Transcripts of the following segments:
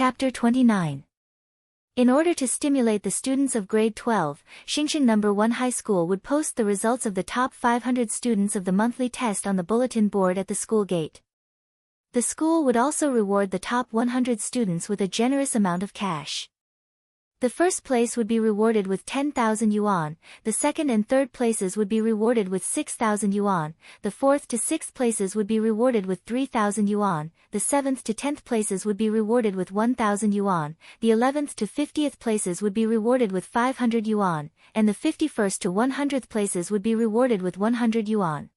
Chapter 29. In order to stimulate the students of grade 12, Xingxing No. 1 High School would post the results of the top 500 students of the monthly test on the bulletin board at the school gate. The school would also reward the top 100 students with a generous amount of cash. The first place would be rewarded with 10,000 yuan, the second and third places would be rewarded with 6,000 yuan, the fourth to sixth places would be rewarded with 3,000 yuan, the seventh to 10th places would be rewarded with 1,000 yuan, the 11th to 50th places would be rewarded with 500 yuan, and the 51st to 100th places would be rewarded with 100 yuan.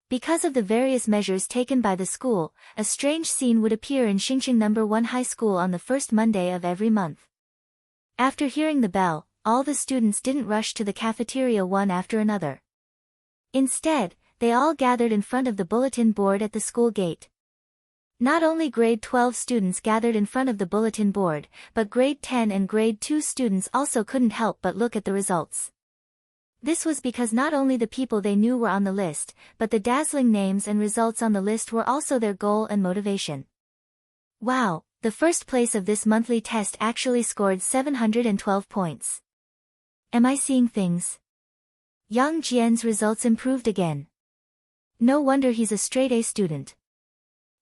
Because of the various measures taken by the school, a strange scene would appear in Xingxing No. 1 High School on the first Monday of every month. After hearing the bell, all the students didn't rush to the cafeteria one after another. Instead, they all gathered in front of the bulletin board at the school gate. Not only grade 12 students gathered in front of the bulletin board, but grade 10 and grade 2 students also couldn't help but look at the results. This was because not only the people they knew were on the list, but the dazzling names and results on the list were also their goal and motivation. Wow! The first place of this monthly test actually scored 712 points. Am I seeing things? Yang Jian's results improved again. No wonder he's a straight-A student.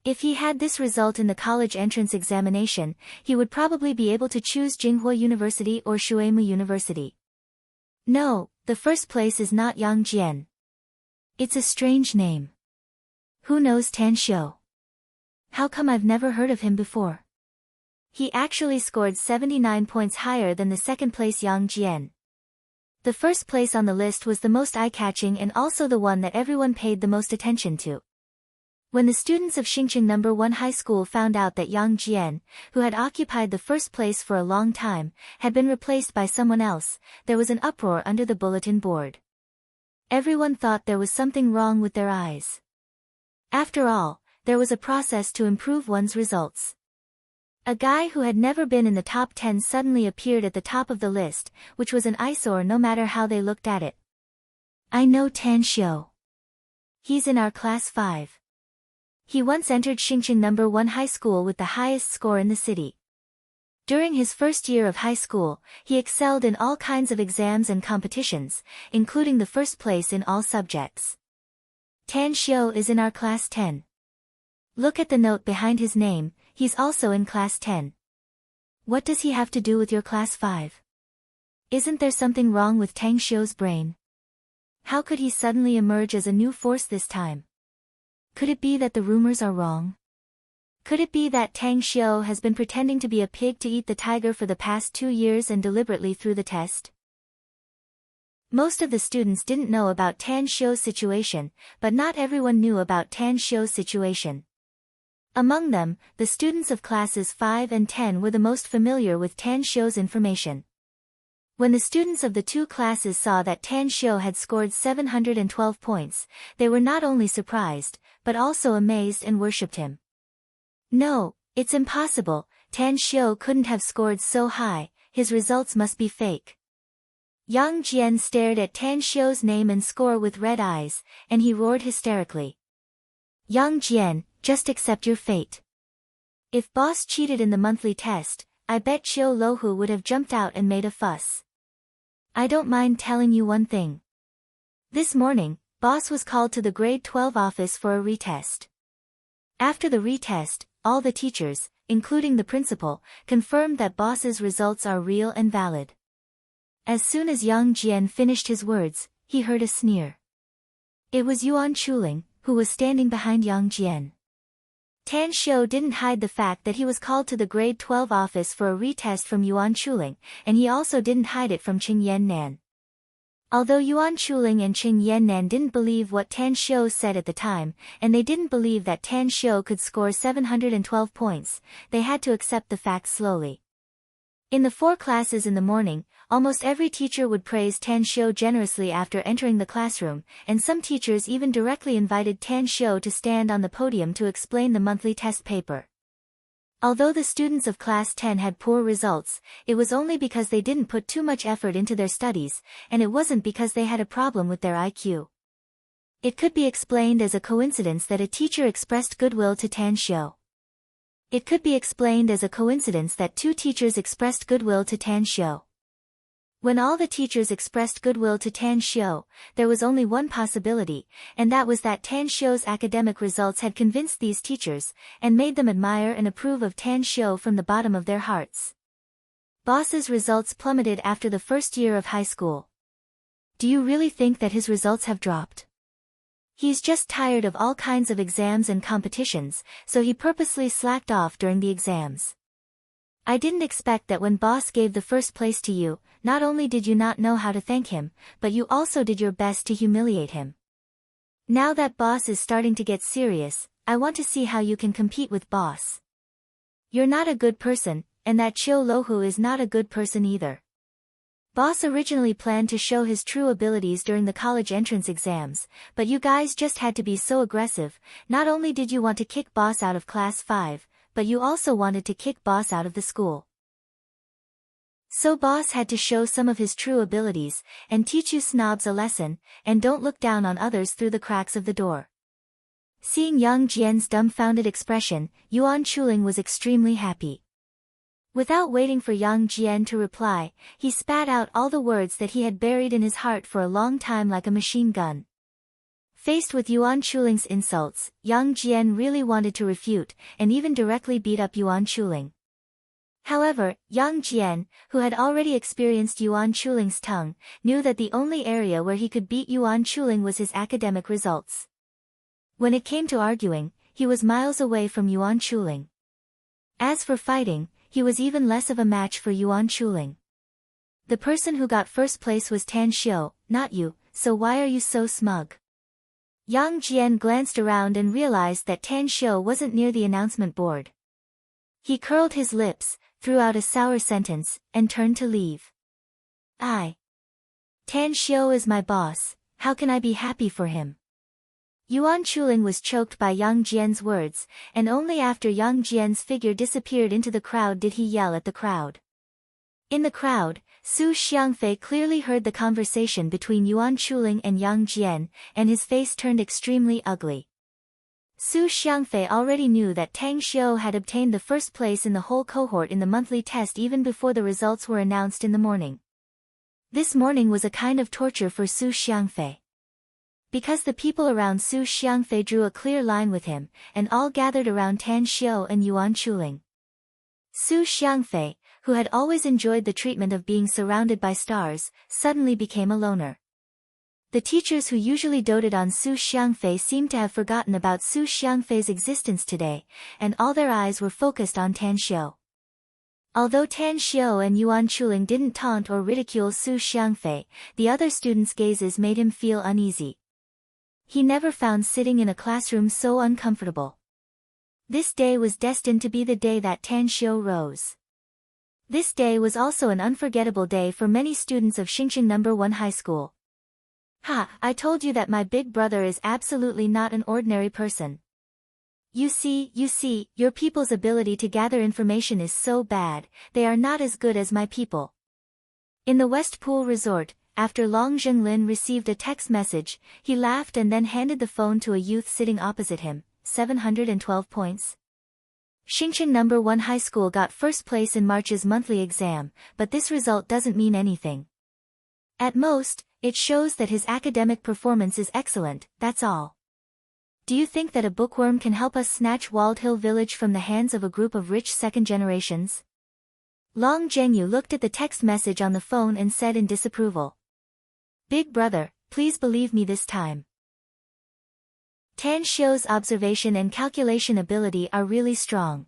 If he had this result in the college entrance examination, he would probably be able to choose Jinghua University or Shuimu University. No, the first place is not Yang Jian. It's a strange name. Who knows Tan Xiu? How come I've never heard of him before? He actually scored 79 points higher than the second place Yang Jian. The first place on the list was the most eye-catching and also the one that everyone paid the most attention to. When the students of Xingxing No. 1 High School found out that Yang Jian, who had occupied the first place for a long time, had been replaced by someone else, there was an uproar under the bulletin board. Everyone thought there was something wrong with their eyes. After all, there was a process to improve one's results. A guy who had never been in the top 10 suddenly appeared at the top of the list, which was an eyesore no matter how they looked at it. I know Tan Xiu. He's in our class 5. He once entered Xingxing No. 1 High School with the highest score in the city. During his first year of high school, he excelled in all kinds of exams and competitions, including the first place in all subjects. Tan Xiu is in our class 10. Look at the note behind his name, he's also in class 10. What does he have to do with your class 5? Isn't there something wrong with Tang Xiu's brain? How could he suddenly emerge as a new force this time? Could it be that the rumors are wrong? Could it be that Tang Xiu has been pretending to be a pig to eat the tiger for the past 2 years and deliberately threw the test? Most of the students didn't know about Tan Xiu's situation, but not everyone knew about Tan Xiu's situation. Among them, the students of classes 5 and 10 were the most familiar with Tan Xiu's information. When the students of the two classes saw that Tan Xiu had scored 712 points, they were not only surprised, but also amazed and worshipped him. No, it's impossible, Tan Xiu couldn't have scored so high, his results must be fake. Yang Jian stared at Tan Xiu's name and score with red eyes, and he roared hysterically. Yang Jian, just accept your fate. If boss cheated in the monthly test, I bet Xiu Lohu would have jumped out and made a fuss. I don't mind telling you one thing. This morning, boss was called to the grade 12 office for a retest. After the retest, all the teachers, including the principal, confirmed that boss's results are real and valid. As soon as Yang Jian finished his words, he heard a sneer. It was Yuan Chuling, who was standing behind Yang Jian. Tan Xiu didn't hide the fact that he was called to the grade 12 office for a retest from Yuan Chuling, and he also didn't hide it from Qing Yannan. Although Yuan Chuling and Qing Yannan didn't believe what Tan Xiu said at the time, and they didn't believe that Tan Xiu could score 712 points, they had to accept the facts slowly. In the 4 classes in the morning, almost every teacher would praise Tan Xiu generously after entering the classroom, and some teachers even directly invited Tan Xiu to stand on the podium to explain the monthly test paper. Although the students of class 10 had poor results, it was only because they didn't put too much effort into their studies, and it wasn't because they had a problem with their IQ. It could be explained as a coincidence that a teacher expressed goodwill to Tan Xiu. It could be explained as a coincidence that two teachers expressed goodwill to Tan Xiu. When all the teachers expressed goodwill to Tan Xiu, there was only one possibility, and that was that Tan Xiu's academic results had convinced these teachers, and made them admire and approve of Tan Xiu from the bottom of their hearts. Boss's results plummeted after the first year of high school. Do you really think that his results have dropped? He's just tired of all kinds of exams and competitions, so he purposely slacked off during the exams. I didn't expect that when boss gave the first place to you, not only did you not know how to thank him, but you also did your best to humiliate him. Now that boss is starting to get serious, I want to see how you can compete with boss. You're not a good person, and that Chiu Lohu is not a good person either. Boss originally planned to show his true abilities during the college entrance exams, but you guys just had to be so aggressive. Not only did you want to kick boss out of class 5, but you also wanted to kick boss out of the school. So boss had to show some of his true abilities, and teach you snobs a lesson, and don't look down on others through the cracks of the door. Seeing Yang Jian's dumbfounded expression, Yuan Chuling was extremely happy. Without waiting for Yang Jian to reply, he spat out all the words that he had buried in his heart for a long time like a machine gun. Faced with Yuan Chuling's insults, Yang Jian really wanted to refute, and even directly beat up Yuan Chuling. However, Yang Jian, who had already experienced Yuan Chuling's tongue, knew that the only area where he could beat Yuan Chuling was his academic results. When it came to arguing, he was miles away from Yuan Chuling. As for fighting, he was even less of a match for Yuan Chuling. The person who got first place was Tan Xiu, not you, so why are you so smug? Yang Jian glanced around and realized that Tan Xiu wasn't near the announcement board. He curled his lips, threw out a sour sentence, and turned to leave. Tan Xiu is my boss, how can I be happy for him? Yuan Chuling was choked by Yang Jian's words, and only after Yang Jian's figure disappeared into the crowd did he yell at the crowd. In the crowd, Su Xiangfei clearly heard the conversation between Yuan Chuling and Yang Jian, and his face turned extremely ugly. Su Xiangfei already knew that Tang Xiu had obtained the first place in the whole cohort in the monthly test even before the results were announced in the morning. This morning was a kind of torture for Su Xiangfei. Because the people around Su Xiangfei drew a clear line with him, and all gathered around Tan Xiu and Yuan Chuling. Su Xiangfei, who had always enjoyed the treatment of being surrounded by stars, suddenly became a loner. The teachers who usually doted on Su Xiangfei seemed to have forgotten about Su Xiangfei's existence today, and all their eyes were focused on Tan Xiu. Although Tan Xiu and Yuan Chuling didn't taunt or ridicule Su Xiangfei, the other students' gazes made him feel uneasy. He never found sitting in a classroom so uncomfortable. This day was destined to be the day that Tan Xiu rose. This day was also an unforgettable day for many students of Xingxing No. 1 High School. I told you that my big brother is absolutely not an ordinary person. You see, your people's ability to gather information is so bad, they are not as good as my people. In the West Pool Resort, after Long Zhenglin received a text message, he laughed and then handed the phone to a youth sitting opposite him. 712 points. Xingxing No. 1 High School got first place in March's monthly exam, but this result doesn't mean anything. At most, it shows that his academic performance is excellent, that's all. Do you think that a bookworm can help us snatch Walled Hill Village from the hands of a group of rich second generations? Long Zhenyu looked at the text message on the phone and said in disapproval. Big brother, please believe me this time. Tan Xiu's observation and calculation ability are really strong.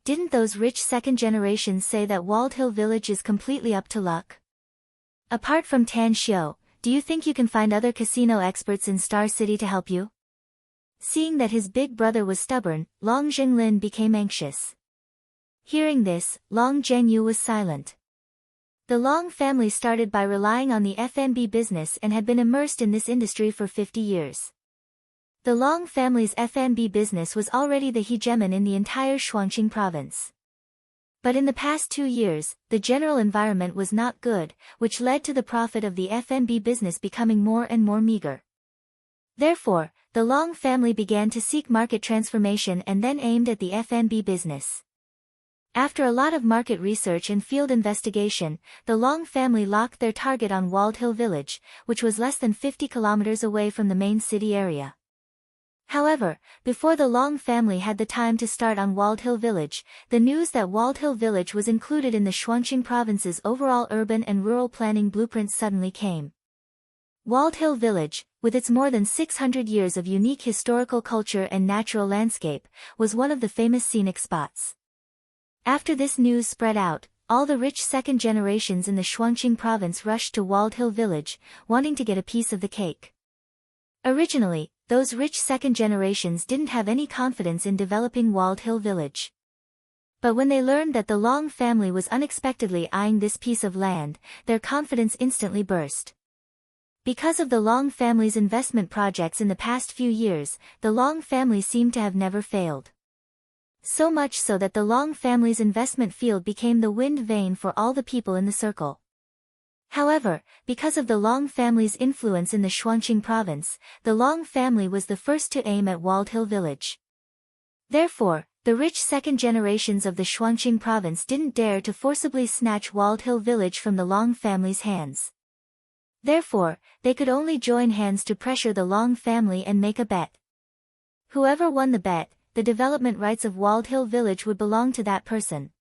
Didn't those rich second generations say that Walled Hill Village is completely up to luck? Apart from Tan Xiu, do you think you can find other casino experts in Star City to help you? Seeing that his big brother was stubborn, Long Zhenglin became anxious. Hearing this, Long Zhenyu was silent. The Long family started by relying on the F&B business and had been immersed in this industry for 50 years. The Long family's F&B business was already the hegemon in the entire Shuangqing province. But in the past 2 years, the general environment was not good, which led to the profit of the F&B business becoming more and more meager. Therefore, the Long family began to seek market transformation and then aimed at the F&B business. After a lot of market research and field investigation, the Long family locked their target on Walled Hill Village, which was less than 50 kilometers away from the main city area. However, before the Long family had the time to start on Walled Hill Village, the news that Walled Hill Village was included in the Shuangqing province's overall urban and rural planning blueprint suddenly came. Walled Hill Village, with its more than 600 years of unique historical culture and natural landscape, was one of the famous scenic spots. After this news spread out, all the rich second generations in the Shuangqing province rushed to Walled Hill Village, wanting to get a piece of the cake. Originally, those rich second generations didn't have any confidence in developing Walled Hill Village. But when they learned that the Long family was unexpectedly eyeing this piece of land, their confidence instantly burst. Because of the Long family's investment projects in the past few years, the Long family seemed to have never failed. So much so that the Long family's investment field became the wind vane for all the people in the circle. However, because of the Long family's influence in the Shuangqing province, the Long family was the first to aim at Walled Hill Village. Therefore, the rich second generations of the Shuangqing province didn't dare to forcibly snatch Walled Hill Village from the Long family's hands. Therefore, they could only join hands to pressure the Long family and make a bet. Whoever won the bet, the development rights of Walled Hill Village would belong to that person.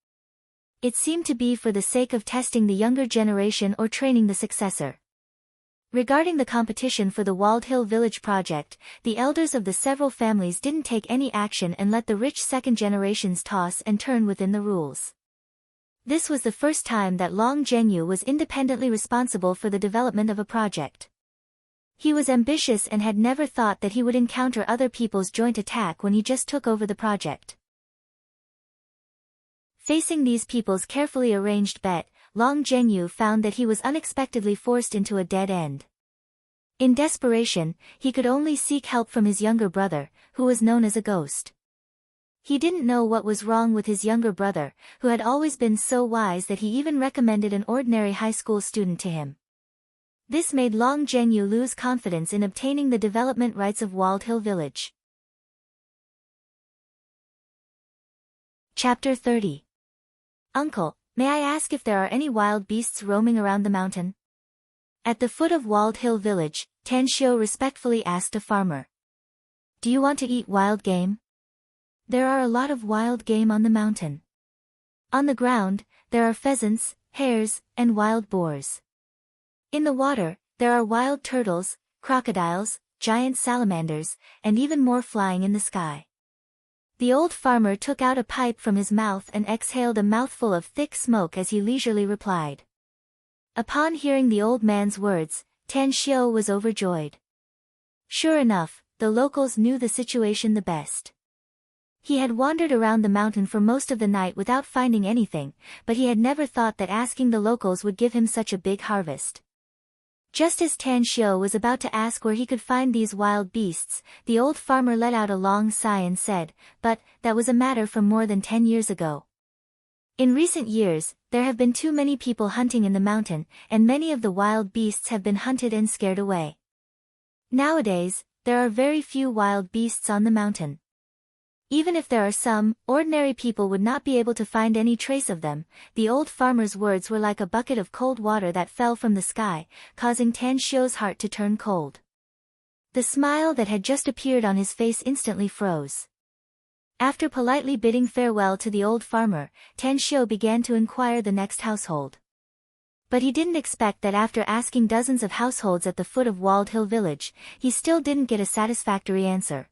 It seemed to be for the sake of testing the younger generation or training the successor. Regarding the competition for the Walled Hill Village project, the elders of the several families didn't take any action and let the rich second generations toss and turn within the rules. This was the first time that Long Zhenyu was independently responsible for the development of a project. He was ambitious and had never thought that he would encounter other people's joint attack when he just took over the project. Facing these people's carefully arranged bet, Long Zhenyu found that he was unexpectedly forced into a dead end. In desperation, he could only seek help from his younger brother, who was known as a ghost. He didn't know what was wrong with his younger brother, who had always been so wise that he even recommended an ordinary high school student to him. This made Long Zhenyu lose confidence in obtaining the development rights of Walled Hill Village. Chapter 30. Uncle, may I ask if there are any wild beasts roaming around the mountain? At the foot of Walled Hill Village, Tan Xiu respectfully asked a farmer. Do you want to eat wild game? There are a lot of wild game on the mountain. On the ground, there are pheasants, hares, and wild boars. In the water, there are wild turtles, crocodiles, giant salamanders, and even more flying in the sky. The old farmer took out a pipe from his mouth and exhaled a mouthful of thick smoke as he leisurely replied. Upon hearing the old man's words, Tan Xiu was overjoyed. Sure enough, the locals knew the situation the best. He had wandered around the mountain for most of the night without finding anything, but he had never thought that asking the locals would give him such a big harvest. Just as Tan Xiu was about to ask where he could find these wild beasts, the old farmer let out a long sigh and said, "But, that was a matter from more than 10 years ago. In recent years, there have been too many people hunting in the mountain, and many of the wild beasts have been hunted and scared away. Nowadays, there are very few wild beasts on the mountain. Even if there are some, ordinary people would not be able to find any trace of them." The old farmer's words were like a bucket of cold water that fell from the sky, causing Tan Xiu's heart to turn cold. The smile that had just appeared on his face instantly froze. After politely bidding farewell to the old farmer, Tan Xiu began to inquire the next household. But he didn't expect that after asking dozens of households at the foot of Walled Hill Village, he still didn't get a satisfactory answer.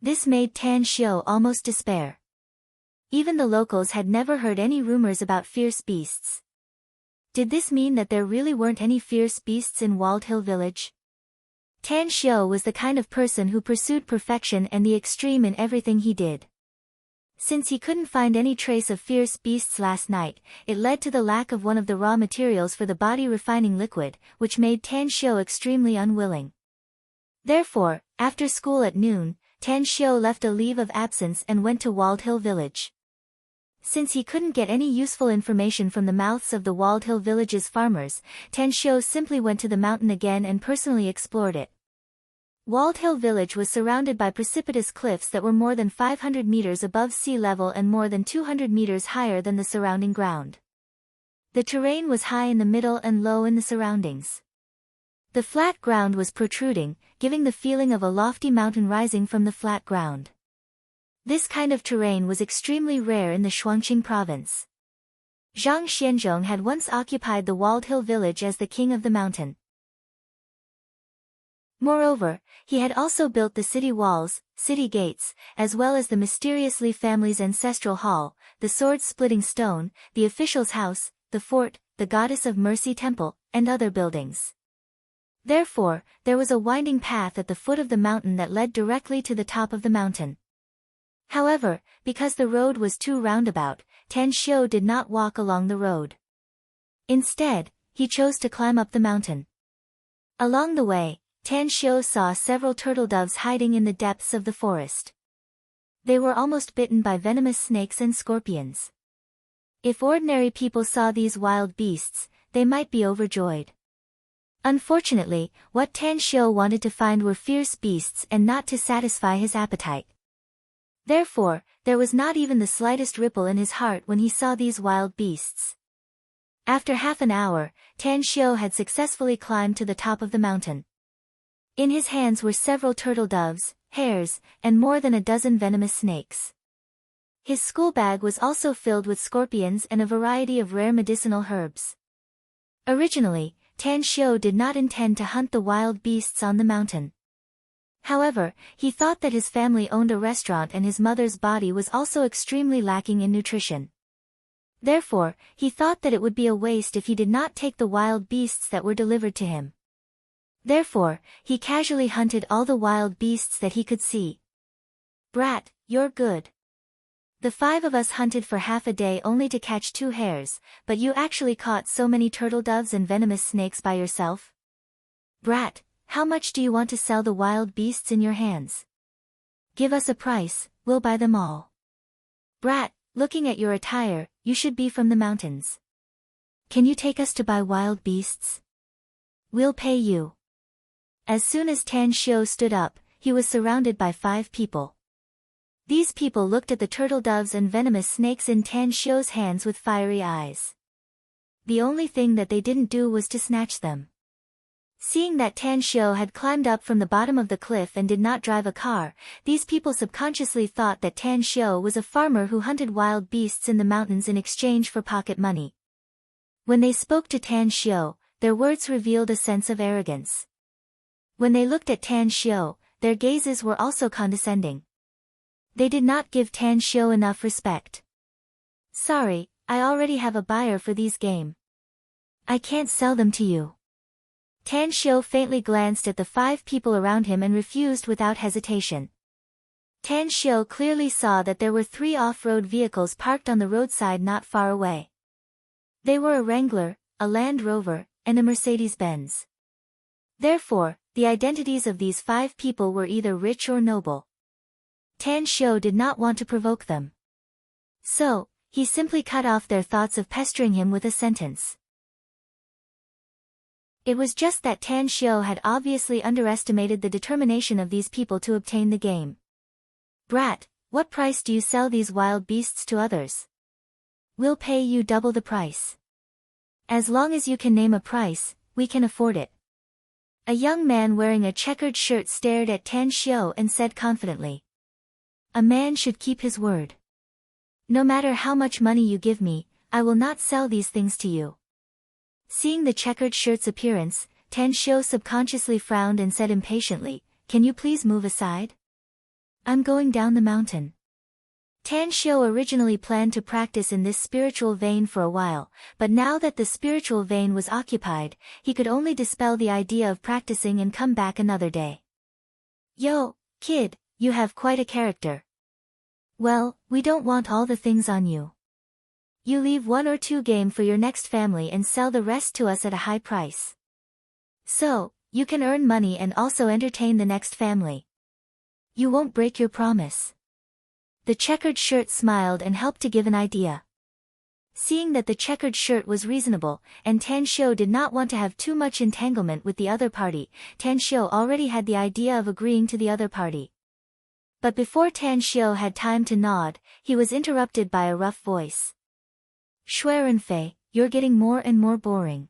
This made Tan Xiu almost despair. Even the locals had never heard any rumors about fierce beasts. Did this mean that there really weren't any fierce beasts in Walled Hill Village? Tan Xiu was the kind of person who pursued perfection and the extreme in everything he did. Since he couldn't find any trace of fierce beasts last night, it led to the lack of one of the raw materials for the body refining liquid, which made Tan Xiu extremely unwilling. Therefore, after school at noon, Tan Xiu left a leave of absence and went to Walled Hill Village. Since he couldn't get any useful information from the mouths of the Walled Hill Village's farmers, Tan Xiu simply went to the mountain again and personally explored it. Walled Hill Village was surrounded by precipitous cliffs that were more than 500 meters above sea level and more than 200 meters higher than the surrounding ground. The terrain was high in the middle and low in the surroundings. The flat ground was protruding, giving the feeling of a lofty mountain rising from the flat ground. This kind of terrain was extremely rare in the Shuangqing province. Zhang Xianzhong had once occupied the Walled Hill Village as the king of the mountain. Moreover, he had also built the city walls, city gates, as well as the mysterious Li family's ancestral hall, the sword-splitting stone, the official's house, the fort, the Goddess of Mercy temple, and other buildings. Therefore, there was a winding path at the foot of the mountain that led directly to the top of the mountain. However, because the road was too roundabout, Tan Xiu did not walk along the road. Instead, he chose to climb up the mountain. Along the way, Tan Xiu saw several turtle doves hiding in the depths of the forest. They were almost bitten by venomous snakes and scorpions. If ordinary people saw these wild beasts, they might be overjoyed. Unfortunately, what Tan Xiu wanted to find were fierce beasts and not to satisfy his appetite. Therefore, there was not even the slightest ripple in his heart when he saw these wild beasts. After half an hour, Tan Xiu had successfully climbed to the top of the mountain. In his hands were several turtle doves, hares, and more than a dozen venomous snakes. His school bag was also filled with scorpions and a variety of rare medicinal herbs. Originally, Tan Xiu did not intend to hunt the wild beasts on the mountain. However, he thought that his family owned a restaurant and his mother's body was also extremely lacking in nutrition. Therefore, he thought that it would be a waste if he did not take the wild beasts that were delivered to him. Therefore, he casually hunted all the wild beasts that he could see. "Brat, you're good. The 5 of us hunted for half a day only to catch 2 hares, but you actually caught so many turtle doves and venomous snakes by yourself? Brat, how much do you want to sell the wild beasts in your hands? Give us a price, we'll buy them all. Brat, looking at your attire, you should be from the mountains. Can you take us to buy wild beasts? We'll pay you." As soon as Tan Xiu stood up, he was surrounded by 5 people. These people looked at the turtle doves and venomous snakes in Tan Xiu's hands with fiery eyes. The only thing that they didn't do was to snatch them. Seeing that Tan Xiu had climbed up from the bottom of the cliff and did not drive a car, these people subconsciously thought that Tan Xiu was a farmer who hunted wild beasts in the mountains in exchange for pocket money. When they spoke to Tan Xiu, their words revealed a sense of arrogance. When they looked at Tan Xiu, their gazes were also condescending. They did not give Tan Xiu enough respect. "Sorry, I already have a buyer for these game. I can't sell them to you." Tan Xiu faintly glanced at the 5 people around him and refused without hesitation. Tan Xiu clearly saw that there were 3 off-road vehicles parked on the roadside not far away. They were a Wrangler, a Land Rover, and a Mercedes-Benz. Therefore, the identities of these 5 people were either rich or noble. Tan Xiu did not want to provoke them. So, he simply cut off their thoughts of pestering him with a sentence. It was just that Tan Xiu had obviously underestimated the determination of these people to obtain the game. "Brat, what price do you sell these wild beasts to others?" "We'll pay you double the price. As long as you can name a price, we can afford it." A young man wearing a checkered shirt stared at Tan Xiu and said confidently, "A man should keep his word. No matter how much money you give me, I will not sell these things to you." Seeing the checkered shirt's appearance, Tan Xiu subconsciously frowned and said impatiently, "Can you please move aside? I'm going down the mountain." Tan Xiu originally planned to practice in this spiritual vein for a while, but now that the spiritual vein was occupied, he could only dispel the idea of practicing and come back another day. "Yo, kid, you have quite a character. Well, we don't want all the things on you. You leave 1 or 2 game for your next family and sell the rest to us at a high price. So, you can earn money and also entertain the next family. You won't break your promise." The checkered shirt smiled and helped to give an idea. Seeing that the checkered shirt was reasonable, and Tan Xiu did not want to have too much entanglement with the other party, Tan Xiu already had the idea of agreeing to the other party. But before Tan Xiu had time to nod, he was interrupted by a rough voice. Shui Renfei, you're getting more and more boring.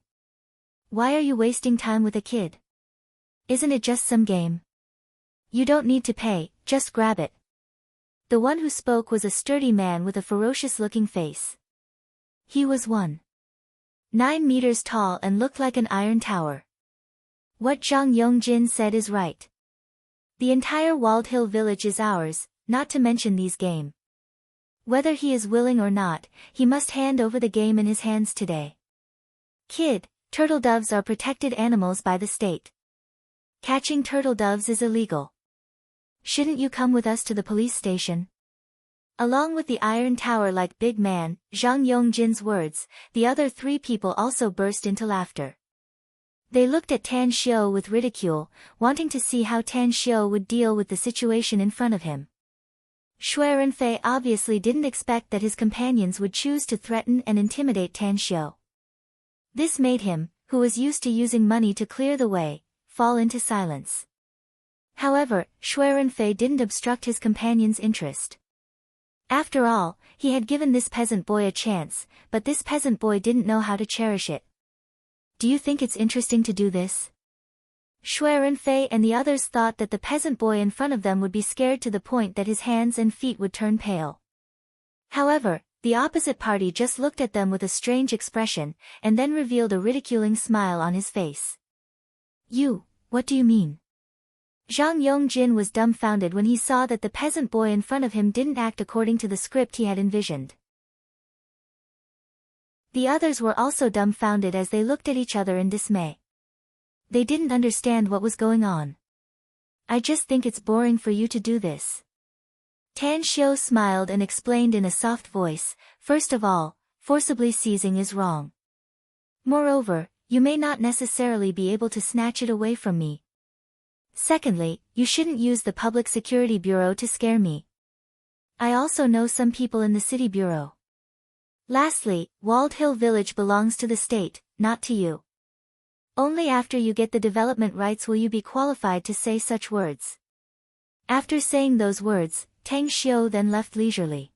Why are you wasting time with a kid? Isn't it just some game? You don't need to pay, just grab it. The one who spoke was a sturdy man with a ferocious-looking face. He was 1.9 meters tall and looked like an iron tower. What Zhang Yongjin said is right. The entire Walled Hill village is ours, not to mention these game. Whether he is willing or not, he must hand over the game in his hands today. Kid, turtle doves are protected animals by the state. Catching turtle doves is illegal. Shouldn't you come with us to the police station? Along with the iron tower-like big man, Zhang Yongjin's words, the other three people also burst into laughter. They looked at Tan Xiu with ridicule, wanting to see how Tan Xiu would deal with the situation in front of him. Shui Renfei obviously didn't expect that his companions would choose to threaten and intimidate Tan Xiu. This made him, who was used to using money to clear the way, fall into silence. However, Shui Renfei didn't obstruct his companion's interest. After all, he had given this peasant boy a chance, but this peasant boy didn't know how to cherish it. Do you think it's interesting to do this? Shui Renfei and the others thought that the peasant boy in front of them would be scared to the point that his hands and feet would turn pale. However, the opposite party just looked at them with a strange expression, and then revealed a ridiculing smile on his face. You, what do you mean? Zhang Yongjin was dumbfounded when he saw that the peasant boy in front of him didn't act according to the script he had envisioned. The others were also dumbfounded as they looked at each other in dismay. They didn't understand what was going on. I just think it's boring for you to do this. Tan Xiu smiled and explained in a soft voice, first of all, forcibly seizing is wrong. Moreover, you may not necessarily be able to snatch it away from me. Secondly, you shouldn't use the Public Security Bureau to scare me. I also know some people in the City Bureau. Lastly, Walled Hill Village belongs to the state, not to you. Only after you get the development rights will you be qualified to say such words. After saying those words, Tan Xiu then left leisurely.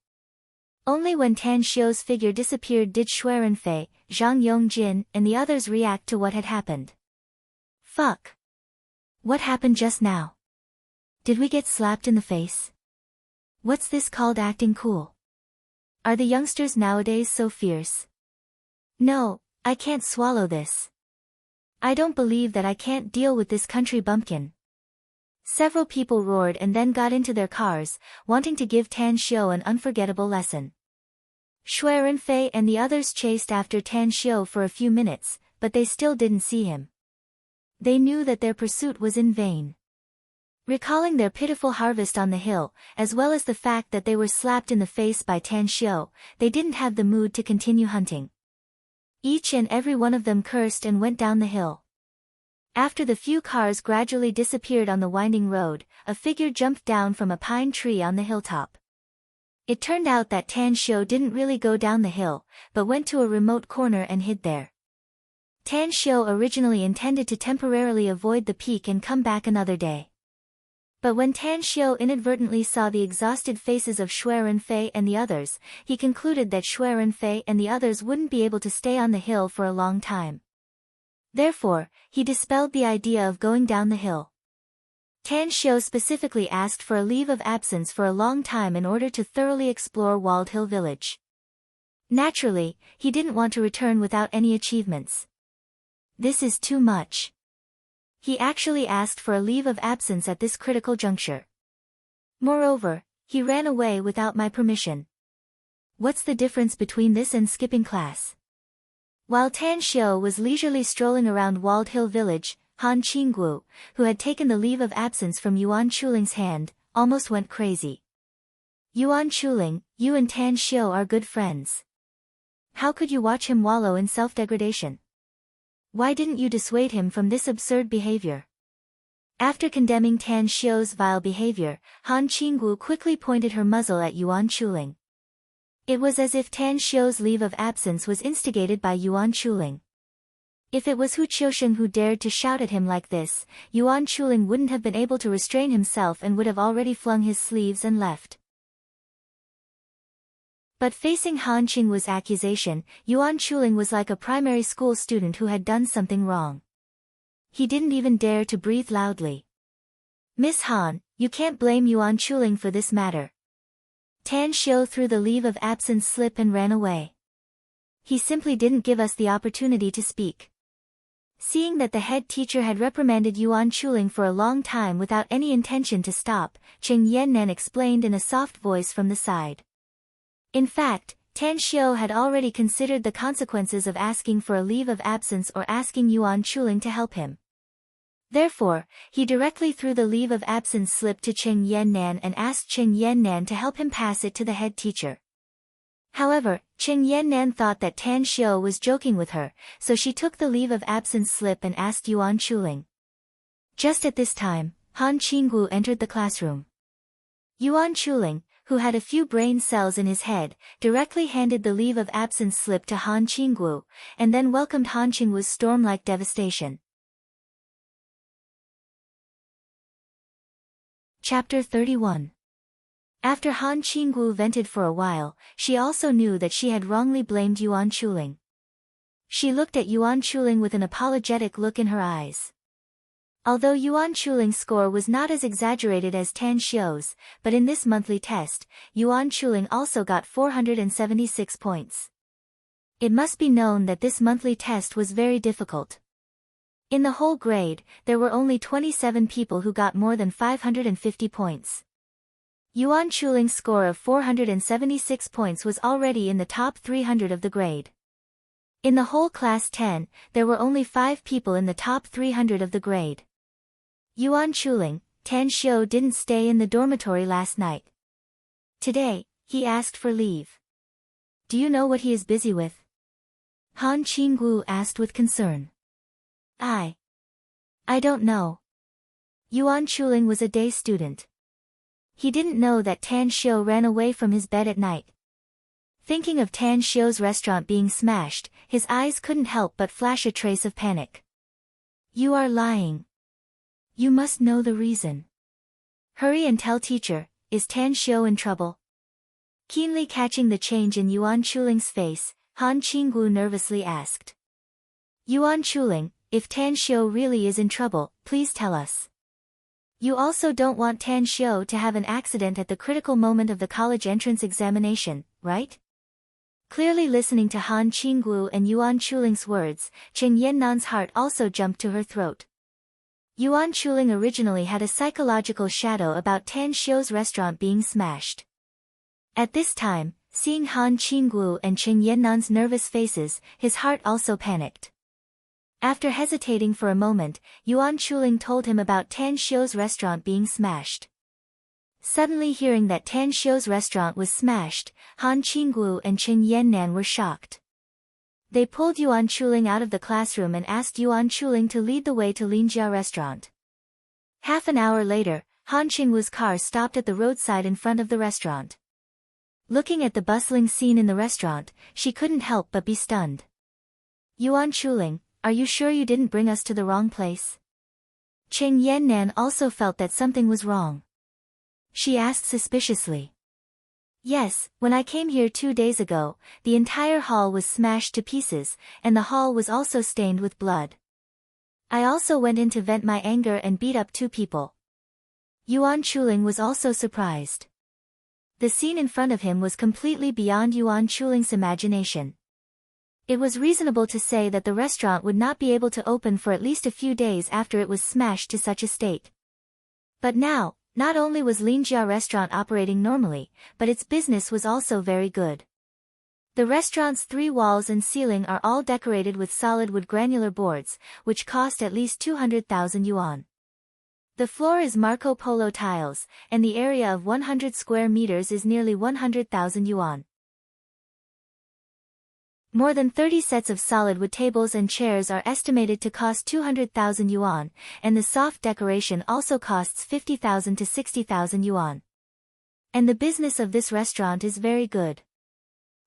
Only when Tan Xiu's figure disappeared did Shui Renfei, Zhang Yongjin, and the others react to what had happened. Fuck. What happened just now? Did we get slapped in the face? What's this called acting cool? Are the youngsters nowadays so fierce? No, I can't swallow this. I don't believe that I can't deal with this country bumpkin. Several people roared and then got into their cars, wanting to give Tan Xiu an unforgettable lesson. Shui Renfei and the others chased after Tan Xiu for a few minutes, but they still didn't see him. They knew that their pursuit was in vain. Recalling their pitiful harvest on the hill, as well as the fact that they were slapped in the face by Tan Xiu, they didn't have the mood to continue hunting. Each and every one of them cursed and went down the hill. After the few cars gradually disappeared on the winding road, a figure jumped down from a pine tree on the hilltop. It turned out that Tan Xiu didn't really go down the hill, but went to a remote corner and hid there. Tan Xiu originally intended to temporarily avoid the peak and come back another day. But when Tan Xiu inadvertently saw the exhausted faces of Shui Renfei and the others, he concluded that Shui Renfei and the others wouldn't be able to stay on the hill for a long time. Therefore, he dispelled the idea of going down the hill. Tan Xiu specifically asked for a leave of absence for a long time in order to thoroughly explore Walled Hill Village. Naturally, he didn't want to return without any achievements. This is too much. He actually asked for a leave of absence at this critical juncture. Moreover, he ran away without my permission. What's the difference between this and skipping class? While Tan Xiu was leisurely strolling around Walled Hill Village, Han Qinggu, who had taken the leave of absence from Yuan Chuling's hand, almost went crazy. Yuan Chuling, you and Tan Xiu are good friends. How could you watch him wallow in self-degradation? Why didn't you dissuade him from this absurd behavior? After condemning Tan Xiu's vile behavior, Han Qinggu quickly pointed her muzzle at Yuan Chuling. It was as if Tan Xiu's leave of absence was instigated by Yuan Chuling. If it was Hu Qiusheng who dared to shout at him like this, Yuan Chuling wouldn't have been able to restrain himself and would have already flung his sleeves and left. But facing Han Qingwu's accusation, Yuan Chuling was like a primary school student who had done something wrong. He didn't even dare to breathe loudly. "Miss Han, you can't blame Yuan Chuling for this matter." Tan Xiu threw the leave of absence slip and ran away. "He simply didn't give us the opportunity to speak." Seeing that the head teacher had reprimanded Yuan Chuling for a long time without any intention to stop, Qing Yannan explained in a soft voice from the side. In fact, Tan Xiu had already considered the consequences of asking for a leave of absence or asking Yuan Chuling to help him. Therefore, he directly threw the leave of absence slip to Qing Yannan and asked Qing Yannan to help him pass it to the head teacher. However, Qing Yannan thought that Tan Xiu was joking with her, so she took the leave of absence slip and asked Yuan Chuling. Just at this time, Han Qingwu entered the classroom. Yuan Chuling, who had a few brain cells in his head, directly handed the leave of absence slip to Han Qingwu, and then welcomed Han Qingwu's storm-like devastation. Chapter 31. After Han Qingwu vented for a while, she also knew that she had wrongly blamed Yuan Chuling. She looked at Yuan Chuling with an apologetic look in her eyes. Although Yuan Chuling's score was not as exaggerated as Tan Xiu's, but in this monthly test, Yuan Chuling also got 476 points. It must be known that this monthly test was very difficult. In the whole grade, there were only 27 people who got more than 550 points. Yuan Chuling's score of 476 points was already in the top 300 of the grade. In the whole class 10, there were only 5 people in the top 300 of the grade. Yuan Chuling, Tan Xiu didn't stay in the dormitory last night. Today, he asked for leave. "Do you know what he is busy with?" Han Qingwu asked with concern. I don't know." Yuan Chuling was a day student. He didn't know that Tan Xiu ran away from his bed at night. Thinking of Tan Xiu's restaurant being smashed, his eyes couldn't help but flash a trace of panic. "You are lying. You must know the reason. Hurry and tell teacher, is Tan Xiu in trouble?" Keenly catching the change in Yuan Chuling's face, Han Qingwu nervously asked. "Yuan Chuling, if Tan Xiu really is in trouble, please tell us. You also don't want Tan Xiu to have an accident at the critical moment of the college entrance examination, right?" Clearly listening to Han Qingwu and Yuan Chuling's words, Qing Yannan's heart also jumped to her throat. Yuan Chuling originally had a psychological shadow about Tan Xiu's restaurant being smashed. At this time, seeing Han Qingwu and Qing Yannan's nervous faces, his heart also panicked. After hesitating for a moment, Yuan Chuling told him about Tan Xiu's restaurant being smashed. Suddenly hearing that Tan Xiu's restaurant was smashed, Han Qingwu and Qing Yannan were shocked. They pulled Yuan Chuling out of the classroom and asked Yuan Chuling to lead the way to Linjia restaurant. Half an hour later, Han Qingwu's car stopped at the roadside in front of the restaurant. Looking at the bustling scene in the restaurant, she couldn't help but be stunned. "Yuan Chuling, are you sure you didn't bring us to the wrong place?" Qing Yannan also felt that something was wrong. She asked suspiciously. "Yes, when I came here 2 days ago, the entire hall was smashed to pieces, and the hall was also stained with blood. I also went in to vent my anger and beat up 2 people." Yuan Chuling was also surprised. The scene in front of him was completely beyond Yuan Chuling's imagination. It was reasonable to say that the restaurant would not be able to open for at least a few days after it was smashed to such a state. But now, not only was Linjia restaurant operating normally, but its business was also very good. The restaurant's 3 walls and ceiling are all decorated with solid wood granular boards, which cost at least 200,000 yuan. The floor is Marco Polo tiles, and the area of 100 square meters is nearly 100,000 yuan. More than 30 sets of solid wood tables and chairs are estimated to cost 200,000 yuan, and the soft decoration also costs 50,000 to 60,000 yuan. And the business of this restaurant is very good.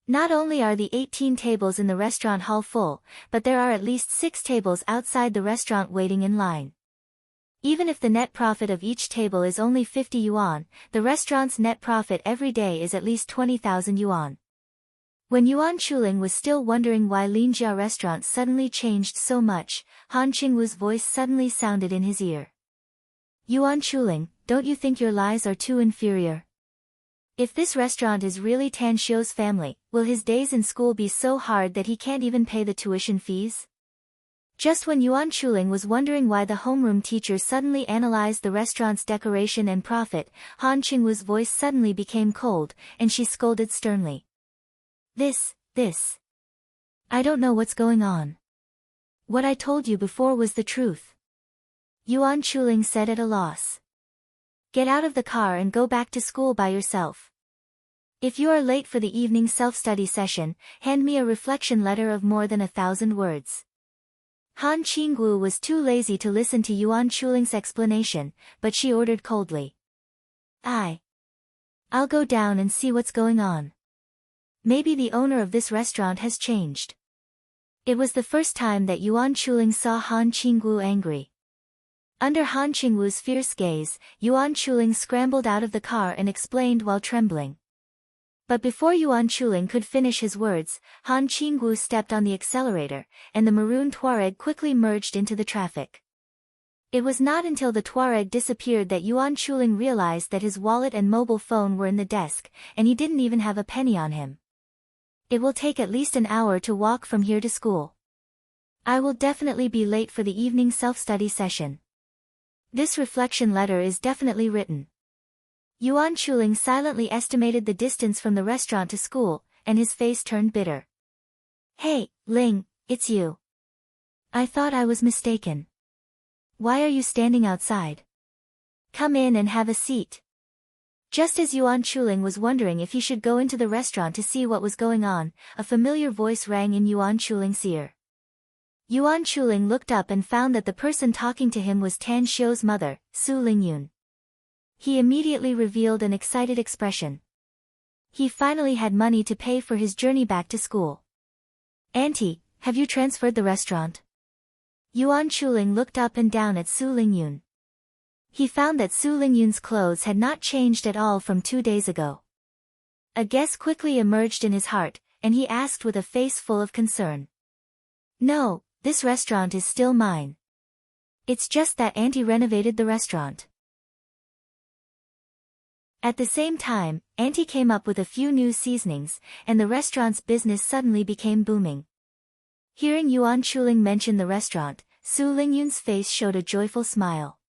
Not only are the 18 tables in the restaurant hall full, but there are at least 6 tables outside the restaurant waiting in line. Even if the net profit of each table is only 50 yuan, the restaurant's net profit every day is at least 20,000 yuan. When Yuan Chuling was still wondering why Linjia restaurant suddenly changed so much, Han Qingwu's voice suddenly sounded in his ear. Yuan Chuling, don't you think your lies are too inferior? If this restaurant is really Tan Xiu's family, will his days in school be so hard that he can't even pay the tuition fees? Just when Yuan Chuling was wondering why the homeroom teacher suddenly analyzed the restaurant's decoration and profit, Han Qingwu's voice suddenly became cold, and she scolded sternly. This. I don't know what's going on. What I told you before was the truth. Yuan Chuling said at a loss. Get out of the car and go back to school by yourself. If you are late for the evening self-study session, hand me a reflection letter of more than 1,000 words. Han Qingwu was too lazy to listen to Yuan Chuling's explanation, but she ordered coldly. I'll go down and see what's going on. Maybe the owner of this restaurant has changed. It was the first time that Yuan Chuling saw Han Qingwu angry. Under Han Qingwu's fierce gaze, Yuan Chuling scrambled out of the car and explained while trembling. But before Yuan Chuling could finish his words, Han Qingwu stepped on the accelerator, and the maroon Tuareg quickly merged into the traffic. It was not until the Tuareg disappeared that Yuan Chuling realized that his wallet and mobile phone were in the desk, and he didn't even have a penny on him. It will take at least an hour to walk from here to school. I will definitely be late for the evening self-study session. This reflection letter is definitely written. Yuan Chuling silently estimated the distance from the restaurant to school, and his face turned bitter. Hey, Ling, it's you. I thought I was mistaken. Why are you standing outside? Come in and have a seat. Just as Yuan Chuling was wondering if he should go into the restaurant to see what was going on, a familiar voice rang in Yuan Chuling's ear. Yuan Chuling looked up and found that the person talking to him was Tan Xiu's mother, Su Lingyun. He immediately revealed an excited expression. He finally had money to pay for his journey back to school. Auntie, have you transferred the restaurant? Yuan Chuling looked up and down at Su Lingyun. He found that Su Lingyun's clothes had not changed at all from 2 days ago. A guess quickly emerged in his heart, and he asked with a face full of concern. No, this restaurant is still mine. It's just that Auntie renovated the restaurant. At the same time, Auntie came up with a few new seasonings, and the restaurant's business suddenly became booming. Hearing Yuan Chuling mention the restaurant, Su Lingyun's face showed a joyful smile.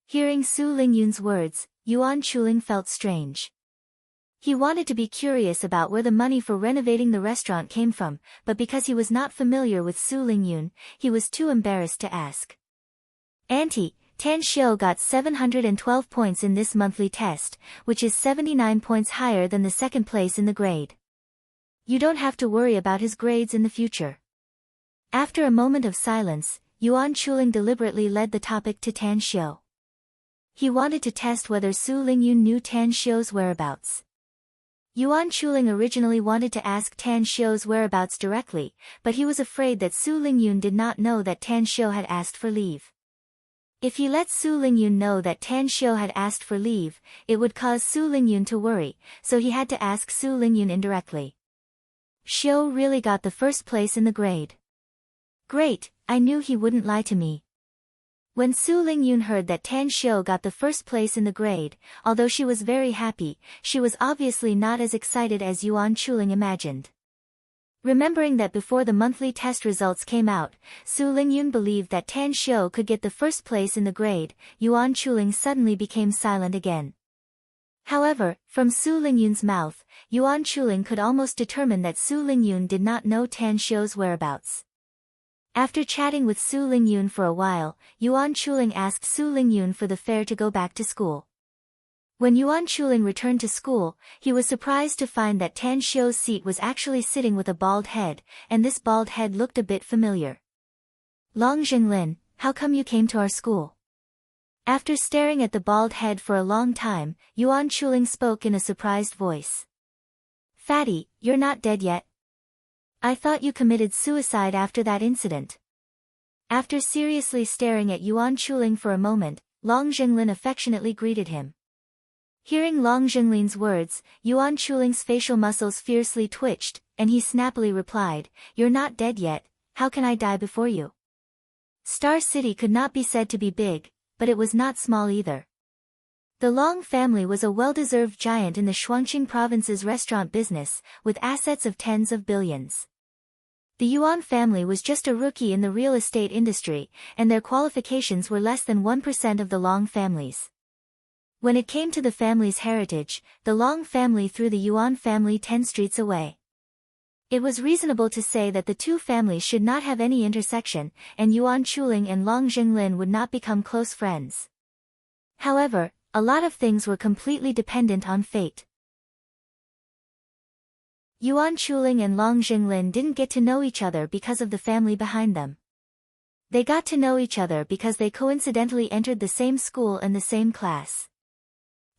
Hearing Su Lingyun's words, Yuan Chuling felt strange. He wanted to be curious about where the money for renovating the restaurant came from, but because he was not familiar with Su Lingyun, he was too embarrassed to ask. Auntie, Tan Xiu got 712 points in this monthly test, which is 79 points higher than the second place in the grade. You don't have to worry about his grades in the future. After a moment of silence, Yuan Chuling deliberately led the topic to Tan Xiu. He wanted to test whether Su Lingyun knew Tan Xiu's whereabouts. Yuan Chuling originally wanted to ask Tan Xiu's whereabouts directly, but he was afraid that Su Lingyun did not know that Tan Xiu had asked for leave. If he let Su Lingyun know that Tan Xiu had asked for leave, it would cause Su Lingyun to worry, so he had to ask Su Lingyun indirectly. Xiu really got the first place in the grade. Great, I knew he wouldn't lie to me. When Su Lingyun heard that Tan Xiu got the first place in the grade, although she was very happy, she was obviously not as excited as Yuan Chuling imagined. Remembering that before the monthly test results came out, Su Lingyun believed that Tan Xiu could get the first place in the grade, Yuan Chuling suddenly became silent again. However, from Su Lingyun's mouth, Yuan Chuling could almost determine that Su Lingyun did not know Tan Xiu's whereabouts. After chatting with Su Lingyun for a while, Yuan Chuling asked Su Lingyun for the fare to go back to school. When Yuan Chuling returned to school, he was surprised to find that Tan Xiu's seat was actually sitting with a bald head, and this bald head looked a bit familiar. Long Jinglin, how come you came to our school? After staring at the bald head for a long time, Yuan Chuling spoke in a surprised voice. Fatty, you're not dead yet. I thought you committed suicide after that incident. After seriously staring at Yuan Chuling for a moment, Long Jinglin affectionately greeted him. Hearing Long Jinglin's words, Yuan Chuling's facial muscles fiercely twitched, and he snappily replied, "You're not dead yet, how can I die before you?" Star City could not be said to be big, but it was not small either. The Long family was a well-deserved giant in the Shuangqing province's restaurant business, with assets of tens of billions. The Yuan family was just a rookie in the real estate industry, and their qualifications were less than 1% of the Long family's. When it came to the family's heritage, the Long family threw the Yuan family 10 streets away. It was reasonable to say that the two families should not have any intersection, and Yuan Chuling and Long Jinglin would not become close friends. However, a lot of things were completely dependent on fate. Yuan Chuling and Long Jinglin didn't get to know each other because of the family behind them. They got to know each other because they coincidentally entered the same school and the same class.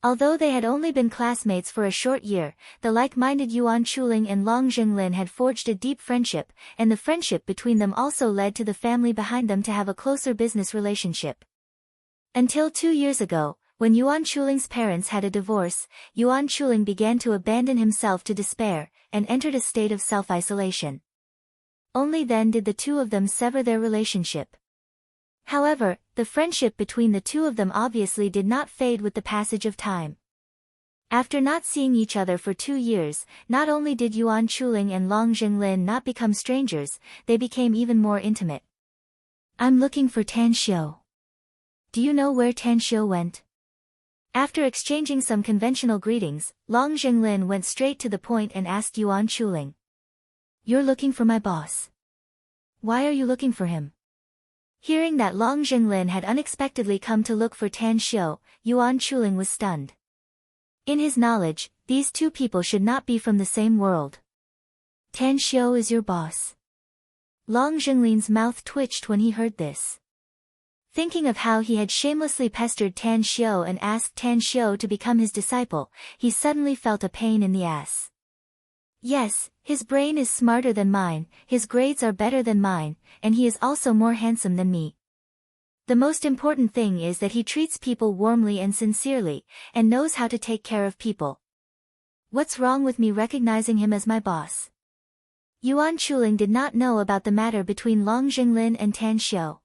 Although they had only been classmates for a short year, the like-minded Yuan Chuling and Long Jinglin had forged a deep friendship, and the friendship between them also led to the family behind them to have a closer business relationship. Until 2 years ago, when Yuan Chuling's parents had a divorce, Yuan Chuling began to abandon himself to despair, and entered a state of self-isolation. Only then did the two of them sever their relationship. However, the friendship between the two of them obviously did not fade with the passage of time. After not seeing each other for 2 years, not only did Yuan Chuling and Long Jinglin not become strangers, they became even more intimate. "I'm looking for Tan Xiu. Do you know where Tan Xiu went?" After exchanging some conventional greetings, Long Jinglin went straight to the point and asked Yuan Chuling. "You're looking for my boss. Why are you looking for him?" Hearing that Long Jinglin had unexpectedly come to look for Tan Xiu, Yuan Chuling was stunned. In his knowledge, these two people should not be from the same world. "Tan Xiu is your boss." Long Jinglin's mouth twitched when he heard this. Thinking of how he had shamelessly pestered Tan Xiu and asked Tan Xiu to become his disciple, he suddenly felt a pain in the ass. Yes, his brain is smarter than mine, his grades are better than mine, and he is also more handsome than me. The most important thing is that he treats people warmly and sincerely, and knows how to take care of people. What's wrong with me recognizing him as my boss? Yuan Chuling did not know about the matter between Long Jinglin and Tan Xiu.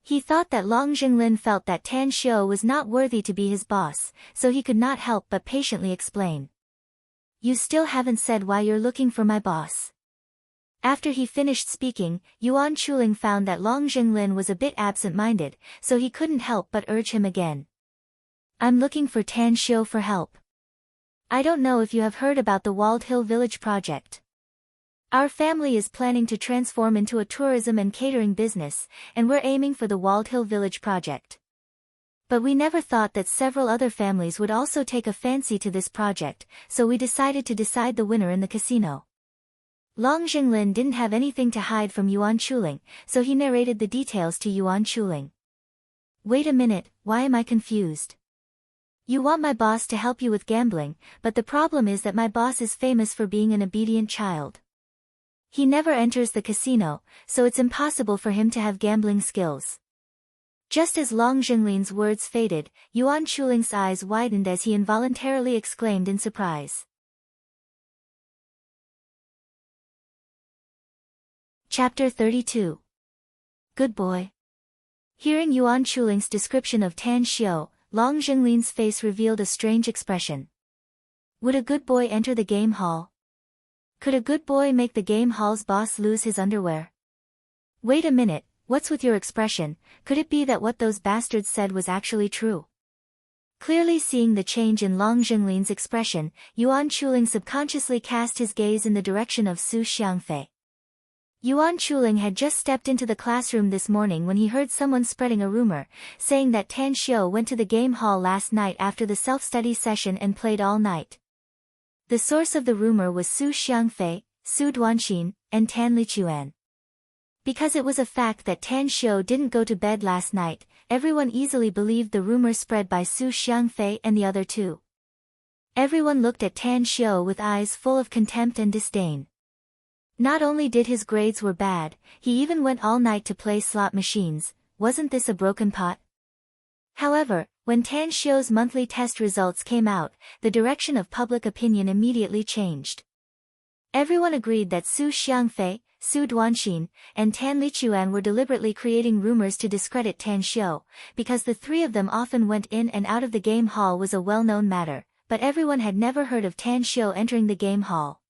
He thought that Long Jinglin felt that Tan Xiu was not worthy to be his boss, so he could not help but patiently explain. "You still haven't said why you're looking for my boss." After he finished speaking, Yuan Chuling found that Long Jinglin was a bit absent-minded, so he couldn't help but urge him again. "I'm looking for Tan Xiu for help. I don't know if you have heard about the Walled Hill Village project. Our family is planning to transform into a tourism and catering business, and we're aiming for the Walled Hill Village project. But we never thought that several other families would also take a fancy to this project, so we decided to decide the winner in the casino." Long Jinglin didn't have anything to hide from Yuan Chuling, so he narrated the details to Yuan Chuling. "Wait a minute, why am I confused? You want my boss to help you with gambling, but the problem is that my boss is famous for being an obedient child. He never enters the casino, so it's impossible for him to have gambling skills." Just as Long Jinglin's words faded, Yuan Chuling's eyes widened as he involuntarily exclaimed in surprise. Chapter 32. Good boy. Hearing Yuan Chuling's description of Tan Xiu, Long Jinglin's face revealed a strange expression. Would a good boy enter the game hall? Could a good boy make the game hall's boss lose his underwear? Wait a minute. What's with your expression? Could it be that what those bastards said was actually true? Clearly seeing the change in Long Jinglin's expression, Yuan Chuling subconsciously cast his gaze in the direction of Su Xiangfei. Yuan Chuling had just stepped into the classroom this morning when he heard someone spreading a rumor, saying that Tan Xiu went to the game hall last night after the self-study session and played all night. The source of the rumor was Su Xiangfei, Su Duanxin, and Tan Lichuan. Because it was a fact that Tan Xiu didn't go to bed last night, everyone easily believed the rumor spread by Su Xiangfei and the other two. Everyone looked at Tan Xiu with eyes full of contempt and disdain. Not only did his grades were bad, he even went all night to play slot machines. Wasn't this a broken pot? However, when Tan Xiu's monthly test results came out, the direction of public opinion immediately changed. Everyone agreed that Su Xiangfei, Su Duanxin, and Tan Lichuan were deliberately creating rumors to discredit Tan Xiu, because the three of them often went in and out of the game hall was a well-known matter, but everyone had never heard of Tan Xiu entering the game hall.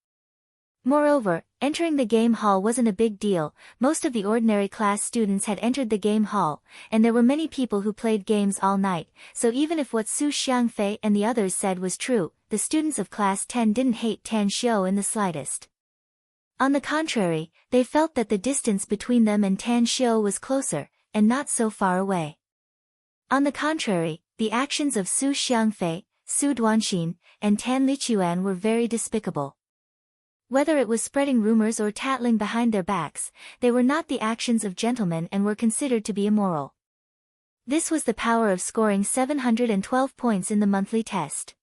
Moreover, entering the game hall wasn't a big deal. Most of the ordinary class students had entered the game hall, and there were many people who played games all night, so even if what Su Xiangfei and the others said was true, the students of class 10 didn't hate Tan Xiu in the slightest. On the contrary, they felt that the distance between them and Tan Xiu was closer, and not so far away. On the contrary, the actions of Su Xiangfei, Su Duanxin, and Tan Lichuan were very despicable. Whether it was spreading rumors or tattling behind their backs, they were not the actions of gentlemen and were considered to be immoral. This was the power of scoring 712 points in the monthly test.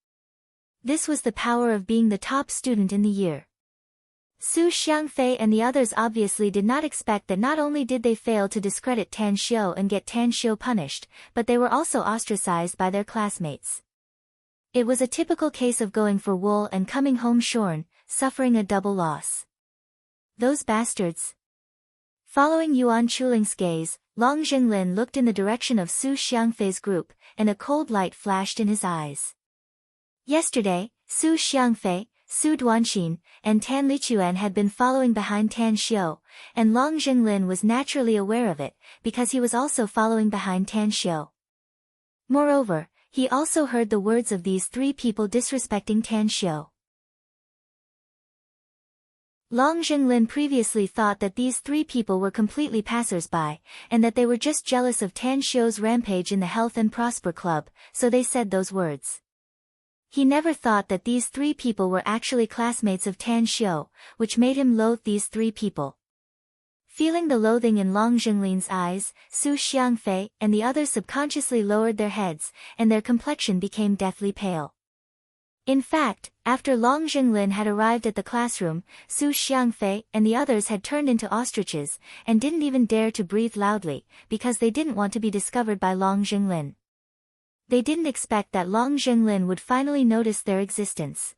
This was the power of being the top student in the year. Su Xiangfei and the others obviously did not expect that not only did they fail to discredit Tan Xiu and get Tan Xiu punished, but they were also ostracized by their classmates. It was a typical case of going for wool and coming home shorn, suffering a double loss. Those bastards. Following Yuan Chuling's gaze, Long Jinglin looked in the direction of Su Xiangfei's group, and a cold light flashed in his eyes. Yesterday, Su Xiangfei, Su Duanxin, and Tan Lichuan had been following behind Tan Xiu, and Long Jinglin was naturally aware of it, because he was also following behind Tan Xiu. Moreover, he also heard the words of these three people disrespecting Tan Xiu. Long Jinglin previously thought that these three people were completely passers-by, and that they were just jealous of Tan Xiu's rampage in the Health and Prosper Club, so they said those words. He never thought that these three people were actually classmates of Tan Xiu, which made him loathe these three people. Feeling the loathing in Long Jinglin's eyes, Su Xiangfei and the others subconsciously lowered their heads, and their complexion became deathly pale. In fact, after Long Jinglin had arrived at the classroom, Su Xiangfei and the others had turned into ostriches, and didn't even dare to breathe loudly, because they didn't want to be discovered by Long Jinglin. They didn't expect that Long Jinglin would finally notice their existence.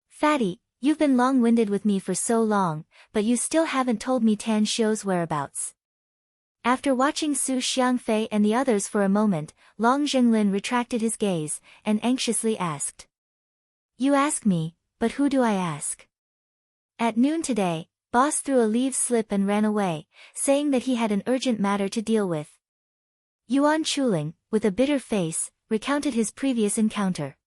"Fatty, you've been long-winded with me for so long, but you still haven't told me Tan Xiu's whereabouts." After watching Su Xiangfei and the others for a moment, Long Jinglin retracted his gaze, and anxiously asked. "You ask me, but who do I ask?" At noon today, Boss threw a leave slip and ran away, saying that he had an urgent matter to deal with. Yuan Chuling, with a bitter face, recounted his previous encounter.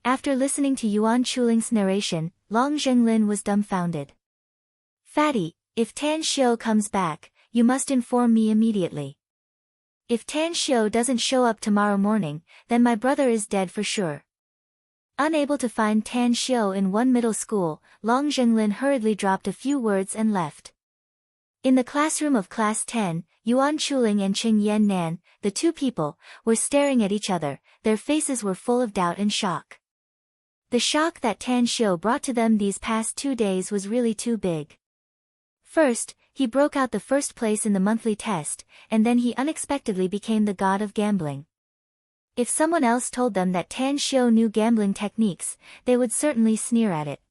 After listening to Yuan Chuling's narration, Long Jinglin was dumbfounded. "Fatty, if Tan Xiu comes back, you must inform me immediately. If Tan Xiu doesn't show up tomorrow morning, then my brother is dead for sure." Unable to find Tan Xiu in one middle school, Long Jinglin hurriedly dropped a few words and left. In the classroom of Class 10, Yuan Chuling and Qing Yan Nan, the two people, were staring at each other. Their faces were full of doubt and shock. The shock that Tan Xiu brought to them these past 2 days was really too big. First, he broke out the first place in the monthly test, and then he unexpectedly became the god of gambling. If someone else told them that Tan Xiu knew gambling techniques, they would certainly sneer at it.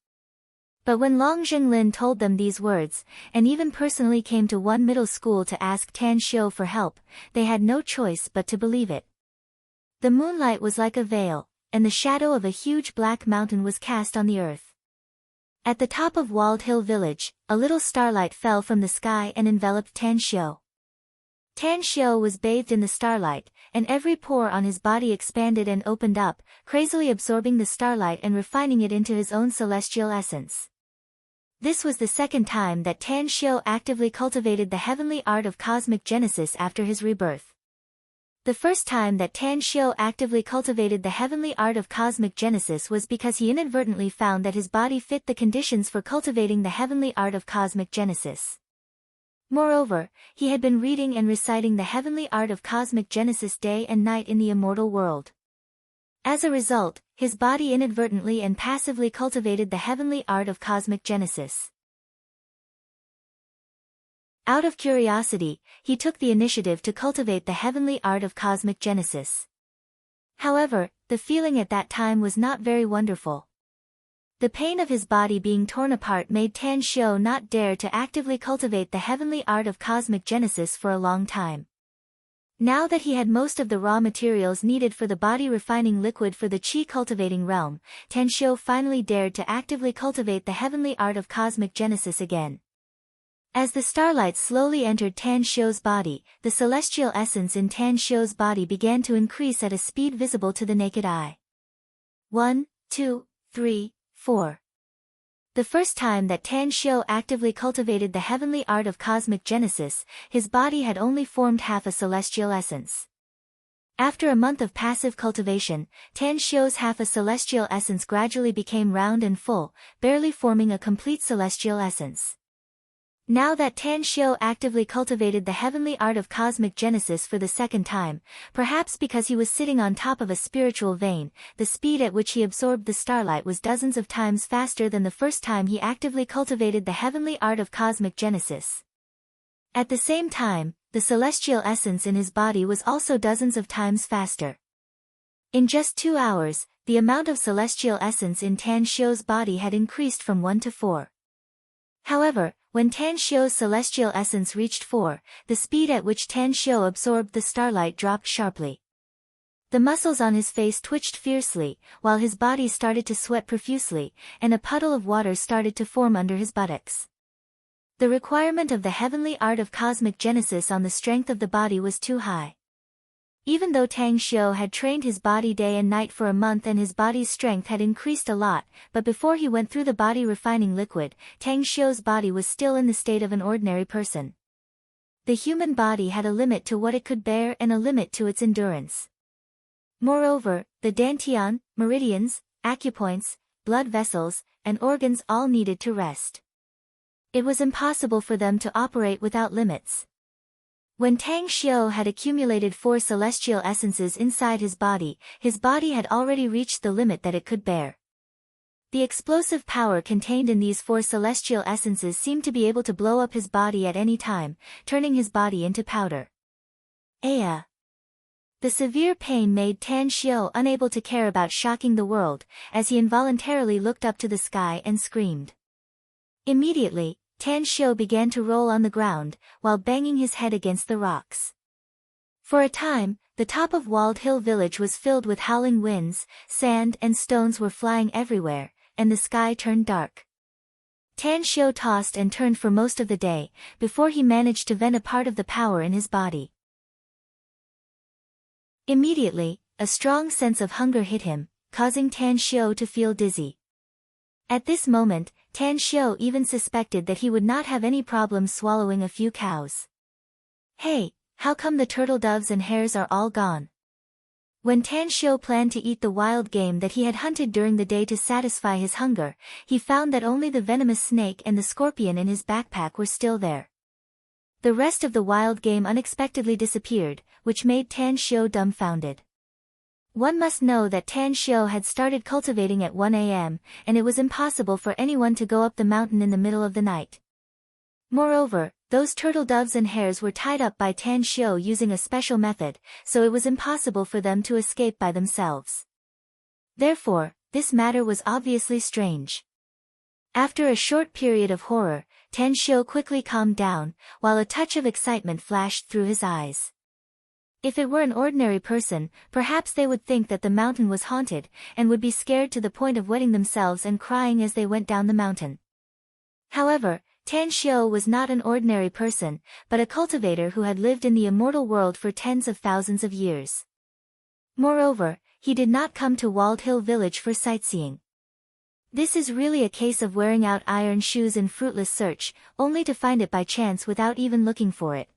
But when Long Jinglin told them these words, and even personally came to one middle school to ask Tan Xiu for help, they had no choice but to believe it. The moonlight was like a veil, and the shadow of a huge black mountain was cast on the earth. At the top of Walled Hill Village, a little starlight fell from the sky and enveloped Tan Xiu. Tan Xiu was bathed in the starlight, and every pore on his body expanded and opened up, crazily absorbing the starlight and refining it into his own celestial essence. This was the second time that Tan Xiu actively cultivated the heavenly art of cosmic genesis after his rebirth. The first time that Tan Xiu actively cultivated the heavenly art of cosmic genesis was because he inadvertently found that his body fit the conditions for cultivating the heavenly art of cosmic genesis. Moreover, he had been reading and reciting the heavenly art of cosmic genesis day and night in the immortal world. As a result, his body inadvertently and passively cultivated the heavenly art of cosmic genesis. Out of curiosity, he took the initiative to cultivate the heavenly art of cosmic genesis. However, the feeling at that time was not very wonderful. The pain of his body being torn apart made Tan Xiu not dare to actively cultivate the heavenly art of cosmic genesis for a long time. Now that he had most of the raw materials needed for the body refining liquid for the qi cultivating realm, Tan Xiu finally dared to actively cultivate the heavenly art of cosmic genesis again. As the starlight slowly entered Tan Xiu's body, the celestial essence in Tan Xiu's body began to increase at a speed visible to the naked eye. 1, 2, 3, 4. The first time that Tan Xiu actively cultivated the heavenly art of cosmic genesis, his body had only formed half a celestial essence. After a month of passive cultivation, Tan Xiu's half a celestial essence gradually became round and full, barely forming a complete celestial essence. Now that Tan Xiu actively cultivated the heavenly art of cosmic genesis for the second time, perhaps because he was sitting on top of a spiritual vein, the speed at which he absorbed the starlight was dozens of times faster than the first time he actively cultivated the heavenly art of cosmic genesis. At the same time, the celestial essence in his body was also dozens of times faster. In just 2 hours, the amount of celestial essence in Tan Xiu's body had increased from 1 to 4. However, when Tan Xiu's celestial essence reached 4, the speed at which Tan Xiu absorbed the starlight dropped sharply. The muscles on his face twitched fiercely, while his body started to sweat profusely, and a puddle of water started to form under his buttocks. The requirement of the heavenly art of cosmic genesis on the strength of the body was too high. Even though Tan Xiu had trained his body day and night for a month and his body's strength had increased a lot, but before he went through the body refining liquid, Tan Xiu's body was still in the state of an ordinary person. The human body had a limit to what it could bear and a limit to its endurance. Moreover, the dantian, meridians, acupoints, blood vessels, and organs all needed to rest. It was impossible for them to operate without limits. When Tan Xiu had accumulated 4 celestial essences inside his body had already reached the limit that it could bear. The explosive power contained in these 4 celestial essences seemed to be able to blow up his body at any time, turning his body into powder. Aya! The severe pain made Tan Xiu unable to care about shocking the world, as he involuntarily looked up to the sky and screamed. Immediately, Tan Xiu began to roll on the ground, while banging his head against the rocks. For a time, the top of Walled Hill Village was filled with howling winds, sand and stones were flying everywhere, and the sky turned dark. Tan Xiu tossed and turned for most of the day, before he managed to vent a part of the power in his body. Immediately, a strong sense of hunger hit him, causing Tan Xiu to feel dizzy. At this moment, Tan Xiu even suspected that he would not have any problem swallowing a few cows. Hey, how come the turtle doves and hares are all gone? When Tan Xiu planned to eat the wild game that he had hunted during the day to satisfy his hunger, he found that only the venomous snake and the scorpion in his backpack were still there. The rest of the wild game unexpectedly disappeared, which made Tan Xiu dumbfounded. One must know that Tan Xiu had started cultivating at 1 a.m., and it was impossible for anyone to go up the mountain in the middle of the night. Moreover, those turtle doves and hares were tied up by Tan Xiu using a special method, so it was impossible for them to escape by themselves. Therefore, this matter was obviously strange. After a short period of horror, Tan Xiu quickly calmed down, while a touch of excitement flashed through his eyes. If it were an ordinary person, perhaps they would think that the mountain was haunted, and would be scared to the point of wetting themselves and crying as they went down the mountain. However, Tan Xiu was not an ordinary person, but a cultivator who had lived in the immortal world for tens of thousands of years. Moreover, he did not come to Walled Hill Village for sightseeing. This is really a case of wearing out iron shoes in fruitless search, only to find it by chance without even looking for it.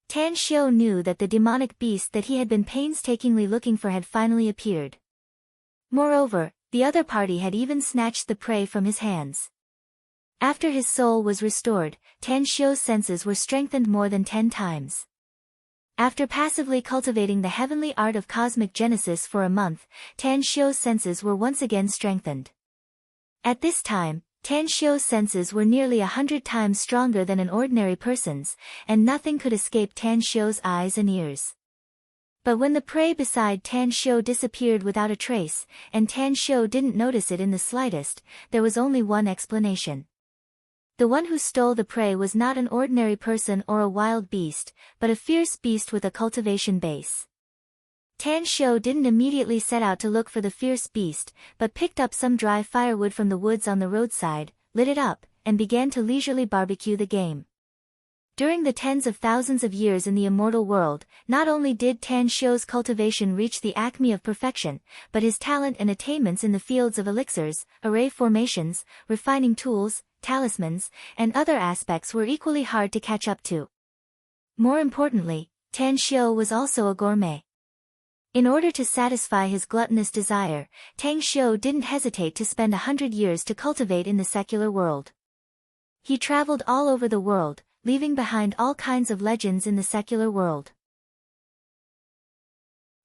Tan Xiu knew that the demonic beast that he had been painstakingly looking for had finally appeared. Moreover, the other party had even snatched the prey from his hands. After his soul was restored, Tan Xiu's senses were strengthened more than 10 times. After passively cultivating the heavenly art of cosmic genesis for a month, Tan Xiu's senses were once again strengthened. At this time, Tan Xiu's senses were nearly 100 times stronger than an ordinary person's, and nothing could escape Tan Xiu's eyes and ears. But when the prey beside Tan Xiu disappeared without a trace, and Tan Xiu didn't notice it in the slightest, there was only one explanation. The one who stole the prey was not an ordinary person or a wild beast, but a fierce beast with a cultivation base. Tan Xiu didn't immediately set out to look for the fierce beast, but picked up some dry firewood from the woods on the roadside, lit it up, and began to leisurely barbecue the game. During the tens of thousands of years in the immortal world, not only did Tan Xiu's cultivation reach the acme of perfection, but his talent and attainments in the fields of elixirs, array formations, refining tools, talismans, and other aspects were equally hard to catch up to. More importantly, Tan Xiu was also a gourmet. In order to satisfy his gluttonous desire, Tan Xiu didn't hesitate to spend 100 years to cultivate in the secular world. He traveled all over the world, leaving behind all kinds of legends in the secular world.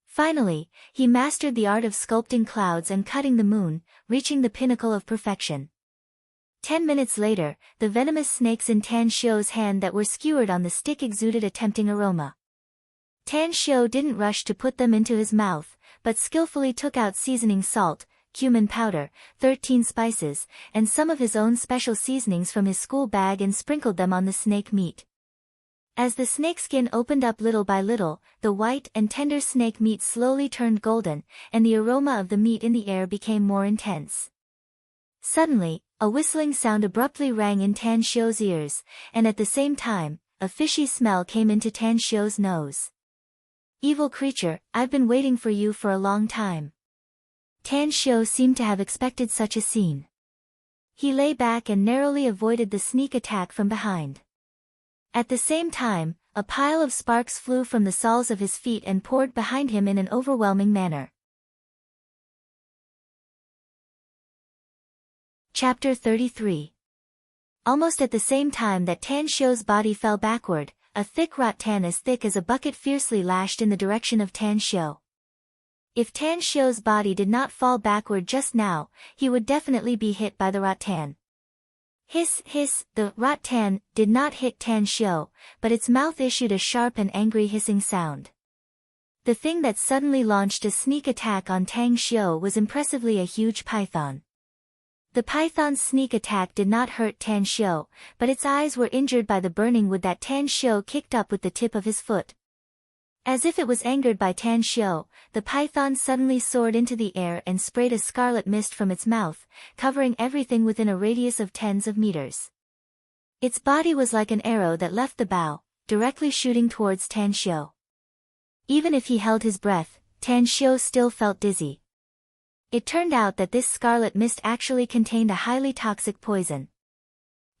Finally, he mastered the art of sculpting clouds and cutting the moon, reaching the pinnacle of perfection. 10 minutes later, the venomous snakes in Tan Xiu's hand that were skewered on the stick exuded a tempting aroma. Tan Xiu didn't rush to put them into his mouth, but skillfully took out seasoning salt, cumin powder, 13 spices, and some of his own special seasonings from his school bag and sprinkled them on the snake meat. As the snake skin opened up little by little, the white and tender snake meat slowly turned golden, and the aroma of the meat in the air became more intense. Suddenly, a whistling sound abruptly rang in Tan Xiu's ears, and at the same time, a fishy smell came into Tan Xiu's nose. "Evil creature, I've been waiting for you for a long time." Tan Xiu seemed to have expected such a scene. He lay back and narrowly avoided the sneak attack from behind. At the same time, a pile of sparks flew from the soles of his feet and poured behind him in an overwhelming manner. Chapter 33. Almost at the same time that Tan Xiu's body fell backward, a thick rattan as thick as a bucket fiercely lashed in the direction of Tan Xiu. If Tan Xiu's body did not fall backward just now, he would definitely be hit by the rattan. Hiss, hiss, the rattan did not hit Tan Xiu, but its mouth issued a sharp and angry hissing sound. The thing that suddenly launched a sneak attack on Tan Xiu was impressively a huge python. The python's sneak attack did not hurt Tan Xiu, but its eyes were injured by the burning wood that Tan Xiu kicked up with the tip of his foot. As if it was angered by Tan Xiu, the python suddenly soared into the air and sprayed a scarlet mist from its mouth, covering everything within a radius of tens of meters. Its body was like an arrow that left the bow, directly shooting towards Tan Xiu. Even if he held his breath, Tan Xiu still felt dizzy. It turned out that this scarlet mist actually contained a highly toxic poison.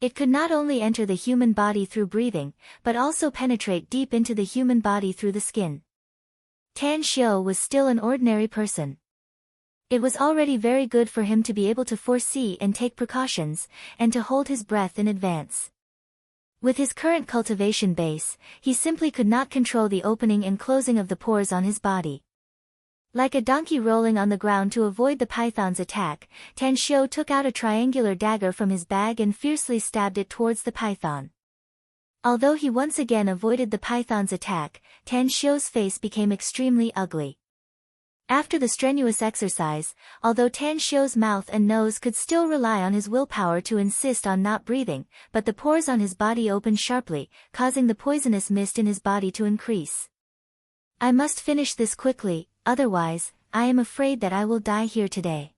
It could not only enter the human body through breathing, but also penetrate deep into the human body through the skin. Tan Xiu was still an ordinary person. It was already very good for him to be able to foresee and take precautions, and to hold his breath in advance. With his current cultivation base, he simply could not control the opening and closing of the pores on his body. Like a donkey rolling on the ground to avoid the python's attack, Tan Xiu took out a triangular dagger from his bag and fiercely stabbed it towards the python. Although he once again avoided the python's attack, Tan Xiu's face became extremely ugly. After the strenuous exercise, although Tan Xiu's mouth and nose could still rely on his willpower to insist on not breathing, but the pores on his body opened sharply, causing the poisonous mist in his body to increase. "I must finish this quickly, otherwise, I am afraid that I will die here today."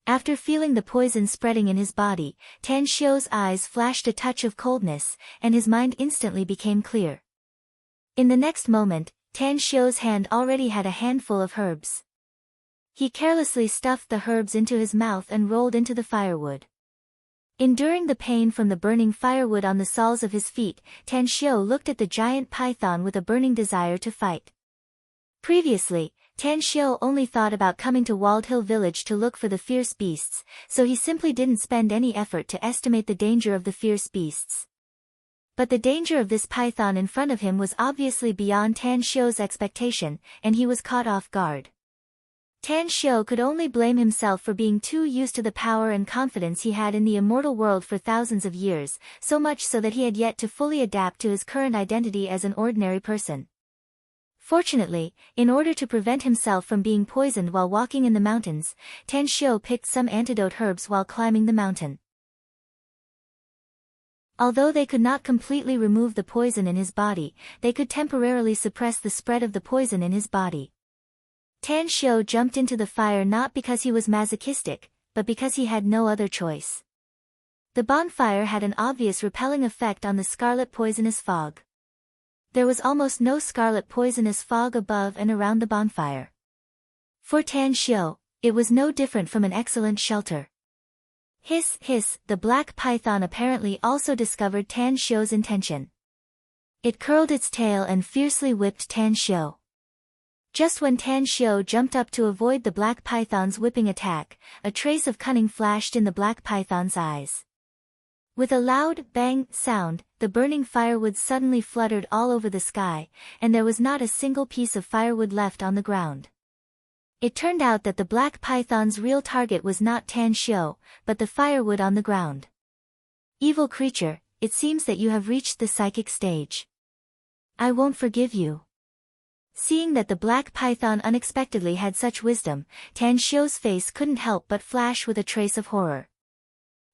After feeling the poison spreading in his body, Tan Xiu's eyes flashed a touch of coldness, and his mind instantly became clear. In the next moment, Tan Xiu's hand already had a handful of herbs. He carelessly stuffed the herbs into his mouth and rolled into the firewood. Enduring the pain from the burning firewood on the soles of his feet, Tan Xiu looked at the giant python with a burning desire to fight. Previously, Tan Xiu only thought about coming to Walled Hill Village to look for the fierce beasts, so he simply didn't spend any effort to estimate the danger of the fierce beasts. But the danger of this python in front of him was obviously beyond Tan Xiu's expectation, and he was caught off guard. Tan Xiu could only blame himself for being too used to the power and confidence he had in the immortal world for thousands of years, so much so that he had yet to fully adapt to his current identity as an ordinary person. Fortunately, in order to prevent himself from being poisoned while walking in the mountains, Tan Xiu picked some antidote herbs while climbing the mountain. Although they could not completely remove the poison in his body, they could temporarily suppress the spread of the poison in his body. Tan Xiu jumped into the fire not because he was masochistic, but because he had no other choice. The bonfire had an obvious repelling effect on the scarlet poisonous fog. There was almost no scarlet poisonous fog above and around the bonfire. For Tan Xiu, it was no different from an excellent shelter. Hiss, hiss, the black python apparently also discovered Tan Xiu's intention. It curled its tail and fiercely whipped Tan Xiu. Just when Tan Xiu jumped up to avoid the black python's whipping attack, a trace of cunning flashed in the black python's eyes. With a loud bang sound, the burning firewood suddenly fluttered all over the sky, and there was not a single piece of firewood left on the ground. It turned out that the black python's real target was not Tan Xiu, but the firewood on the ground. Evil creature, it seems that you have reached the psychic stage. I won't forgive you. Seeing that the black python unexpectedly had such wisdom, Tan Xiu's face couldn't help but flash with a trace of horror.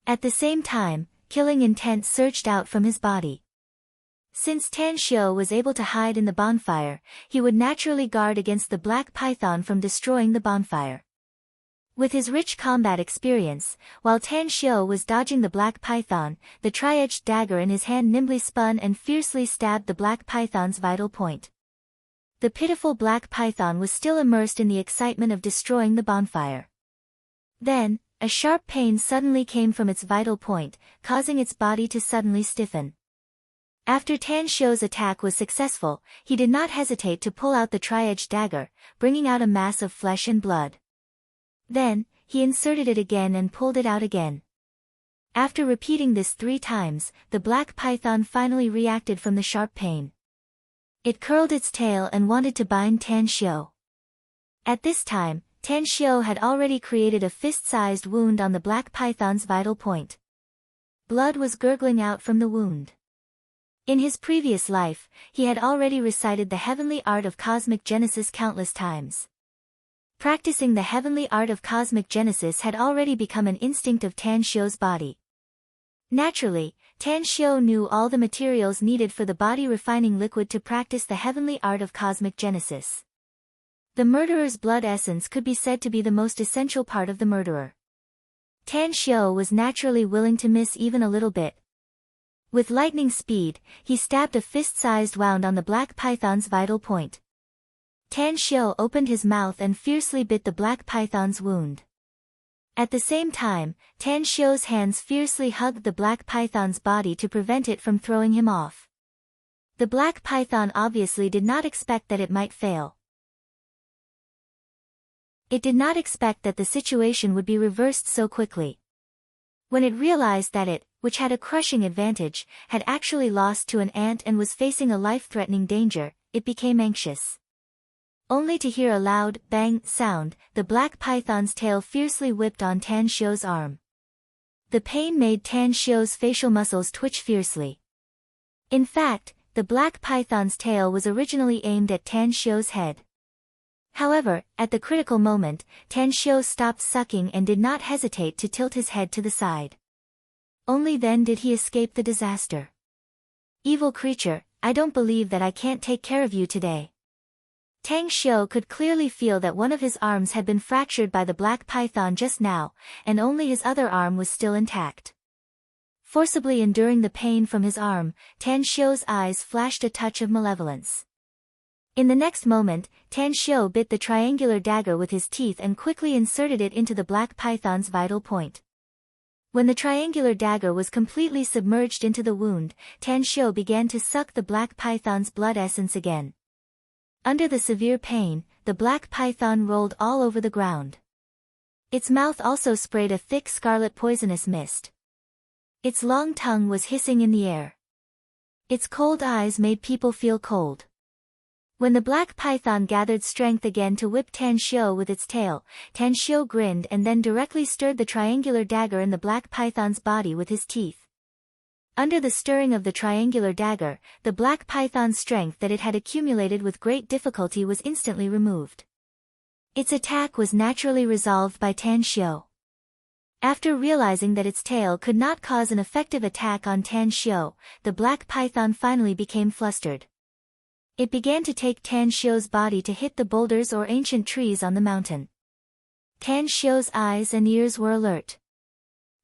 At the same time, killing intent surged out from his body. Since Tan Xiu was able to hide in the bonfire, he would naturally guard against the black python from destroying the bonfire. With his rich combat experience, while Tan Xiu was dodging the black python, the tri-edged dagger in his hand nimbly spun and fiercely stabbed the black python's vital point. The pitiful black python was still immersed in the excitement of destroying the bonfire. Then, a sharp pain suddenly came from its vital point, causing its body to suddenly stiffen. After Tan Xiu's attack was successful, he did not hesitate to pull out the tri-edged dagger, bringing out a mass of flesh and blood. Then, he inserted it again and pulled it out again. After repeating this 3 times, the black python finally reacted from the sharp pain. It curled its tail and wanted to bind Tan Xiu. At this time, Tan Xiu had already created a fist-sized wound on the black python's vital point. Blood was gurgling out from the wound. In his previous life, he had already recited the heavenly art of cosmic genesis countless times. Practicing the heavenly art of cosmic genesis had already become an instinct of Tan Xiu's body. Naturally, Tan Xiu knew all the materials needed for the body-refining liquid to practice the heavenly art of cosmic genesis. The murderer's blood essence could be said to be the most essential part of the murderer. Tan Xiu was naturally willing to miss even a little bit. With lightning speed, he stabbed a fist-sized wound on the black python's vital point. Tan Xiu opened his mouth and fiercely bit the black python's wound. At the same time, Tan Xiu's hands fiercely hugged the black python's body to prevent it from throwing him off. The black python obviously did not expect that it might fail. It did not expect that the situation would be reversed so quickly. When it realized that it, which had a crushing advantage, had actually lost to an ant and was facing a life-threatening danger, it became anxious. Only to hear a loud bang sound, the black python's tail fiercely whipped on Tan Xiu's arm. The pain made Tan Xiu's facial muscles twitch fiercely. In fact, the black python's tail was originally aimed at Tan Xiu's head. However, at the critical moment, Tan Xiu stopped sucking and did not hesitate to tilt his head to the side. Only then did he escape the disaster. Evil creature, I don't believe that I can't take care of you today. Tan Xiu could clearly feel that one of his arms had been fractured by the black python just now, and only his other arm was still intact. Forcibly enduring the pain from his arm, Tan Xiu's eyes flashed a touch of malevolence. In the next moment, Tan Xiu bit the triangular dagger with his teeth and quickly inserted it into the black python's vital point. When the triangular dagger was completely submerged into the wound, Tan Xiu began to suck the black python's blood essence again. Under the severe pain, the black python rolled all over the ground. Its mouth also sprayed a thick scarlet poisonous mist. Its long tongue was hissing in the air. Its cold eyes made people feel cold. When the black python gathered strength again to whip Tan Xiu with its tail, Tan Xiu grinned and then directly stirred the triangular dagger in the black python's body with his teeth. Under the stirring of the triangular dagger, the black python's strength that it had accumulated with great difficulty was instantly removed. Its attack was naturally resolved by Tan Xiu. After realizing that its tail could not cause an effective attack on Tan Xiu, the black python finally became flustered. It began to take Tan Xiu's body to hit the boulders or ancient trees on the mountain. Tan Xiu's eyes and ears were alert.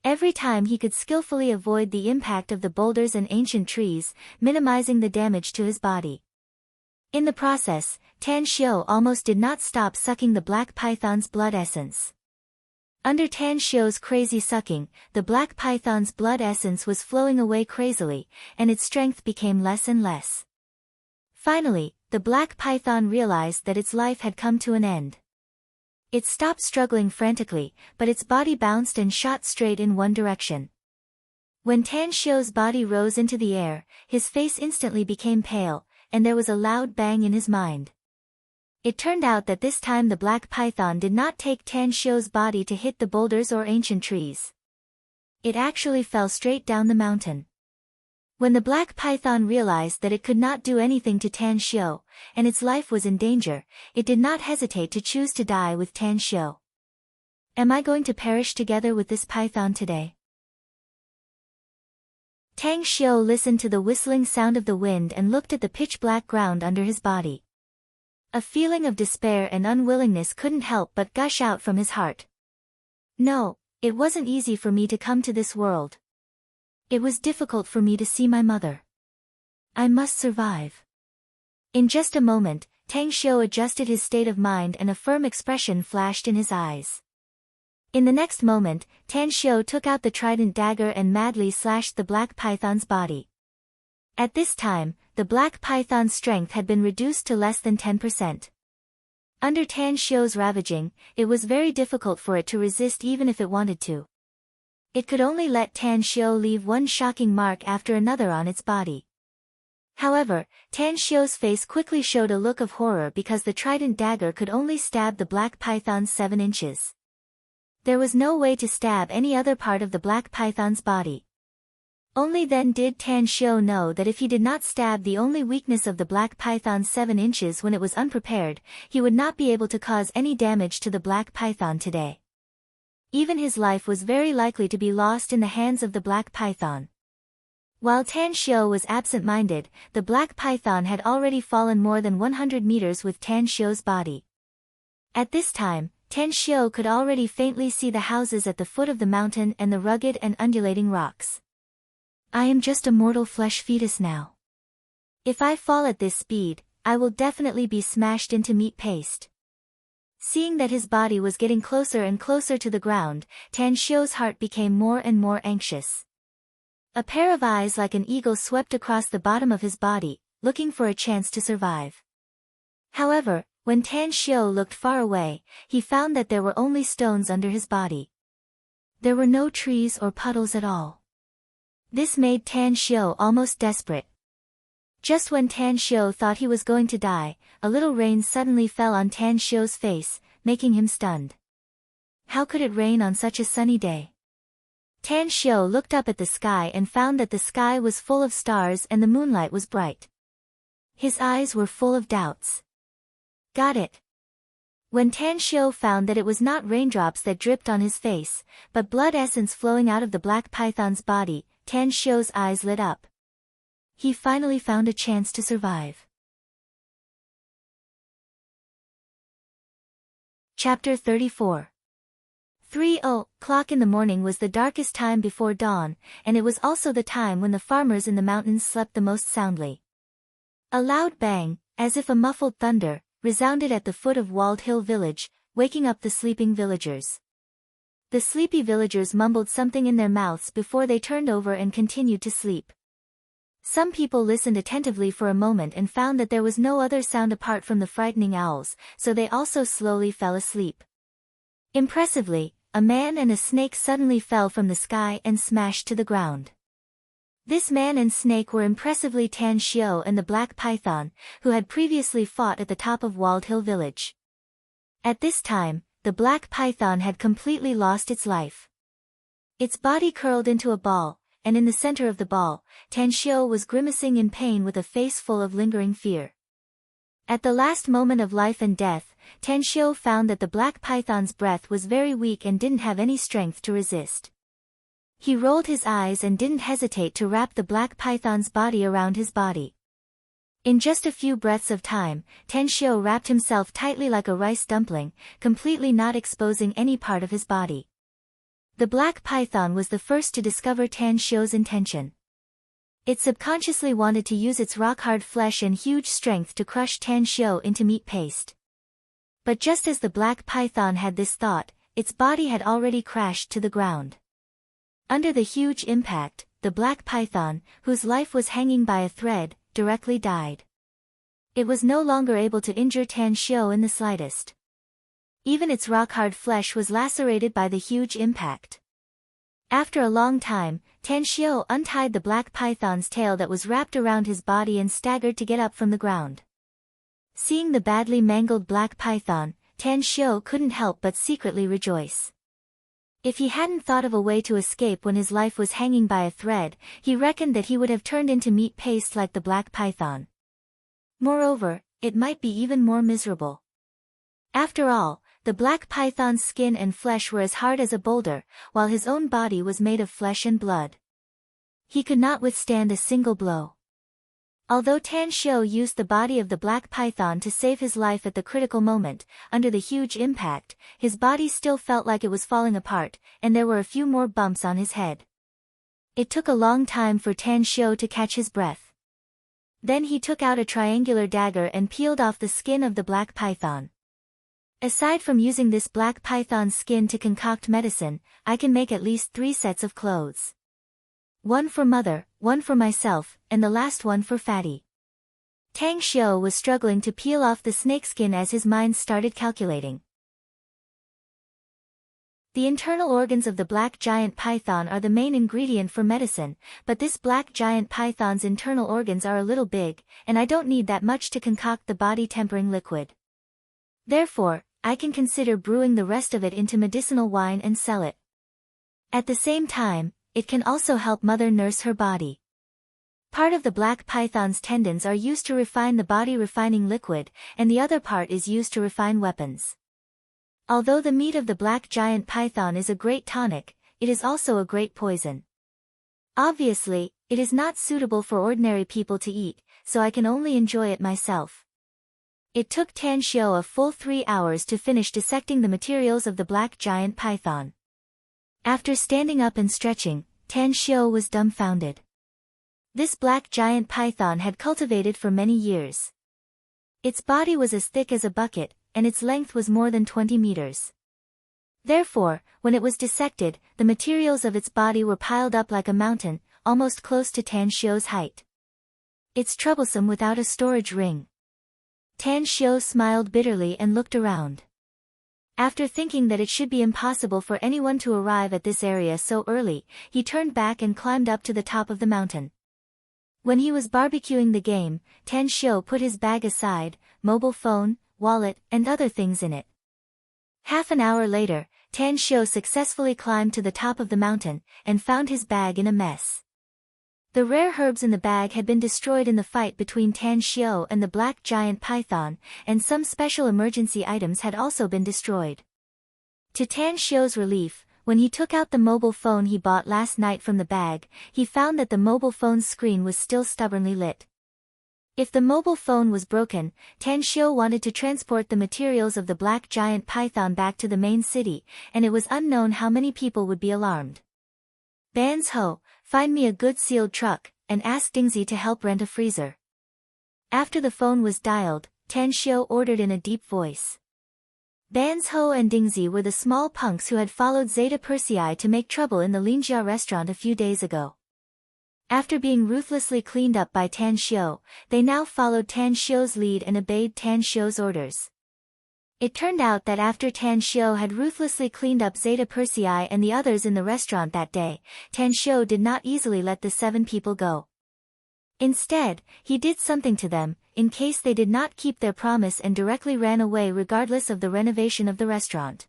Every time he could skillfully avoid the impact of the boulders and ancient trees, minimizing the damage to his body. In the process, Tan Xiu almost did not stop sucking the black python's blood essence. Under Tan Xiu's crazy sucking, the black python's blood essence was flowing away crazily, and its strength became less and less. Finally, the black python realized that its life had come to an end. It stopped struggling frantically, but its body bounced and shot straight in one direction. When Tan Xiu's body rose into the air, his face instantly became pale, and there was a loud bang in his mind. It turned out that this time the black python did not take Tan Xiu's body to hit the boulders or ancient trees. It actually fell straight down the mountain. When the black python realized that it could not do anything to Tan Xiu, and its life was in danger, it did not hesitate to choose to die with Tan Xiu. Am I going to perish together with this python today? Tan Xiu listened to the whistling sound of the wind and looked at the pitch-black ground under his body. A feeling of despair and unwillingness couldn't help but gush out from his heart. No, it wasn't easy for me to come to this world. It was difficult for me to see my mother. I must survive. In just a moment, Tan Xiu adjusted his state of mind and a firm expression flashed in his eyes. In the next moment, Tan Xiu took out the trident dagger and madly slashed the black python's body. At this time, the black python's strength had been reduced to less than 10%. Under Tan Xiu's ravaging, it was very difficult for it to resist even if it wanted to. It could only let Tan Xiu leave one shocking mark after another on its body. However, Tan Xiu's face quickly showed a look of horror because the trident dagger could only stab the black python's 7 inches. There was no way to stab any other part of the black python's body. Only then did Tan Xiu know that if he did not stab the only weakness of the black python's 7 inches when it was unprepared, he would not be able to cause any damage to the black python today. Even his life was very likely to be lost in the hands of the black python. While Tan Xiu was absent-minded, the black python had already fallen more than 100 meters with Tan Xiu's body. At this time, Tan Xiu could already faintly see the houses at the foot of the mountain and the rugged and undulating rocks. I am just a mortal flesh fetus now. If I fall at this speed, I will definitely be smashed into meat paste. Seeing that his body was getting closer and closer to the ground, Tan Xiu's heart became more and more anxious. A pair of eyes like an eagle swept across the bottom of his body, looking for a chance to survive. However, when Tan Xiu looked far away, he found that there were only stones under his body. There were no trees or puddles at all. This made Tan Xiu almost desperate. Just when Tan Xiu thought he was going to die, a little rain suddenly fell on Tan Xiu's face, making him stunned. How could it rain on such a sunny day? Tan Xiu looked up at the sky and found that the sky was full of stars and the moonlight was bright. His eyes were full of doubts. Got it. When Tan Xiu found that it was not raindrops that dripped on his face, but blood essence flowing out of the black python's body, Tan Xiu's eyes lit up. He finally found a chance to survive. Chapter 34. 3:00 in the morning was the darkest time before dawn, and it was also the time when the farmers in the mountains slept the most soundly. A loud bang, as if a muffled thunder, resounded at the foot of Walled Hill Village, waking up the sleeping villagers. The sleepy villagers mumbled something in their mouths before they turned over and continued to sleep. Some people listened attentively for a moment and found that there was no other sound apart from the frightening owls, so they also slowly fell asleep. Impressively, a man and a snake suddenly fell from the sky and smashed to the ground. This man and snake were impressively Tan Xiao and the Black Python, who had previously fought at the top of Walled Hill Village. At this time, the Black Python had completely lost its life. Its body curled into a ball, and in the center of the ball, Tan Xiao was grimacing in pain with a face full of lingering fear. At the last moment of life and death, Tan Xiao found that the Black Python's breath was very weak and didn't have any strength to resist. He rolled his eyes and didn't hesitate to wrap the Black Python's body around his body. In just a few breaths of time, Tan Xiao wrapped himself tightly like a rice dumpling, completely not exposing any part of his body. The Black Python was the first to discover Tan Xiao's intention. It subconsciously wanted to use its rock-hard flesh and huge strength to crush Tan Xiao into meat paste. But just as the Black Python had this thought, its body had already crashed to the ground. Under the huge impact, the Black Python, whose life was hanging by a thread, directly died. It was no longer able to injure Tan Xiao in the slightest. Even its rock-hard flesh was lacerated by the huge impact. After a long time, Tan Xiao untied the Black Python's tail that was wrapped around his body and staggered to get up from the ground. Seeing the badly mangled Black Python, Tan Xiao couldn't help but secretly rejoice. If he hadn't thought of a way to escape when his life was hanging by a thread, he reckoned that he would have turned into meat paste like the Black Python. Moreover, it might be even more miserable. After all, the Black Python's skin and flesh were as hard as a boulder, while his own body was made of flesh and blood. He could not withstand a single blow. Although Tan Xiao used the body of the Black Python to save his life at the critical moment, under the huge impact, his body still felt like it was falling apart, and there were a few more bumps on his head. It took a long time for Tan Xiao to catch his breath. Then he took out a triangular dagger and peeled off the skin of the Black Python. Aside from using this Black Python's skin to concoct medicine, I can make at least 3 sets of clothes. One for mother, one for myself, and the last one for Fatty. Tang Xiao was struggling to peel off the snakeskin as his mind started calculating. The internal organs of the black giant python are the main ingredient for medicine, but this black giant python's internal organs are a little big, and I don't need that much to concoct the body-tempering liquid. Therefore, I can consider brewing the rest of it into medicinal wine and sell it. At the same time, it can also help mother nurse her body. Part of the black python's tendons are used to refine the body-refining liquid, and the other part is used to refine weapons. Although the meat of the black giant python is a great tonic, it is also a great poison. Obviously, it is not suitable for ordinary people to eat, so I can only enjoy it myself. It took Tan Xiao a full 3 hours to finish dissecting the materials of the black giant python. After standing up and stretching, Tan Xiao was dumbfounded. This black giant python had cultivated for many years. Its body was as thick as a bucket, and its length was more than 20 meters. Therefore, when it was dissected, the materials of its body were piled up like a mountain, almost close to Tan Xiao's height. It's troublesome without a storage ring. Tan Xiao smiled bitterly and looked around. After thinking that it should be impossible for anyone to arrive at this area so early, he turned back and climbed up to the top of the mountain. When he was barbecuing the game, Tan Xiao put his bag aside, mobile phone, wallet, and other things in it. Half an hour later, Tan Xiao successfully climbed to the top of the mountain, and found his bag in a mess. The rare herbs in the bag had been destroyed in the fight between Tan Xiao and the black giant python, and some special emergency items had also been destroyed. To Tan Xiao's relief, when he took out the mobile phone he bought last night from the bag, he found that the mobile phone's screen was still stubbornly lit. If the mobile phone was broken, Tan Xiao wanted to transport the materials of the black giant python back to the main city, and it was unknown how many people would be alarmed. Ban's Ho, find me a good sealed truck, and ask Dingzi to help rent a freezer. After the phone was dialed, Tan Xiao ordered in a deep voice. Ban's Ho and Dingzi were the small punks who had followed Zeta Persei to make trouble in the Linjia restaurant a few days ago. After being ruthlessly cleaned up by Tan Xiao, they now followed Tan Xiao's lead and obeyed Tan Xiao's orders. It turned out that after Tan Shio had ruthlessly cleaned up Zeta Persei and the others in the restaurant that day, Tan Shio did not easily let the 7 people go. Instead, he did something to them, in case they did not keep their promise, and directly ran away regardless of the renovation of the restaurant.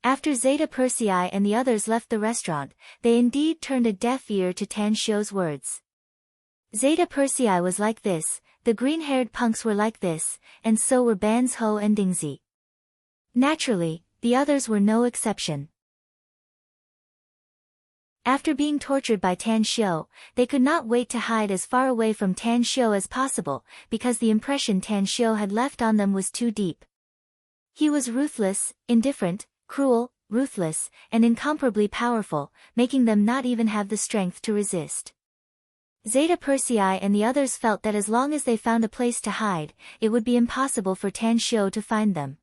After Zeta Persei and the others left the restaurant, they indeed turned a deaf ear to Tan Shio's words. Zeta Persei was like this, the green-haired punks were like this, and so were Ban's Ho and Dingzi. Naturally, the others were no exception. After being tortured by Tan Shio, they could not wait to hide as far away from Tan Shio as possible, because the impression Tan Shio had left on them was too deep. He was ruthless, indifferent, cruel, ruthless, and incomparably powerful, making them not even have the strength to resist. Zeta Persei and the others felt that as long as they found a place to hide, it would be impossible for Tan Shio to find them.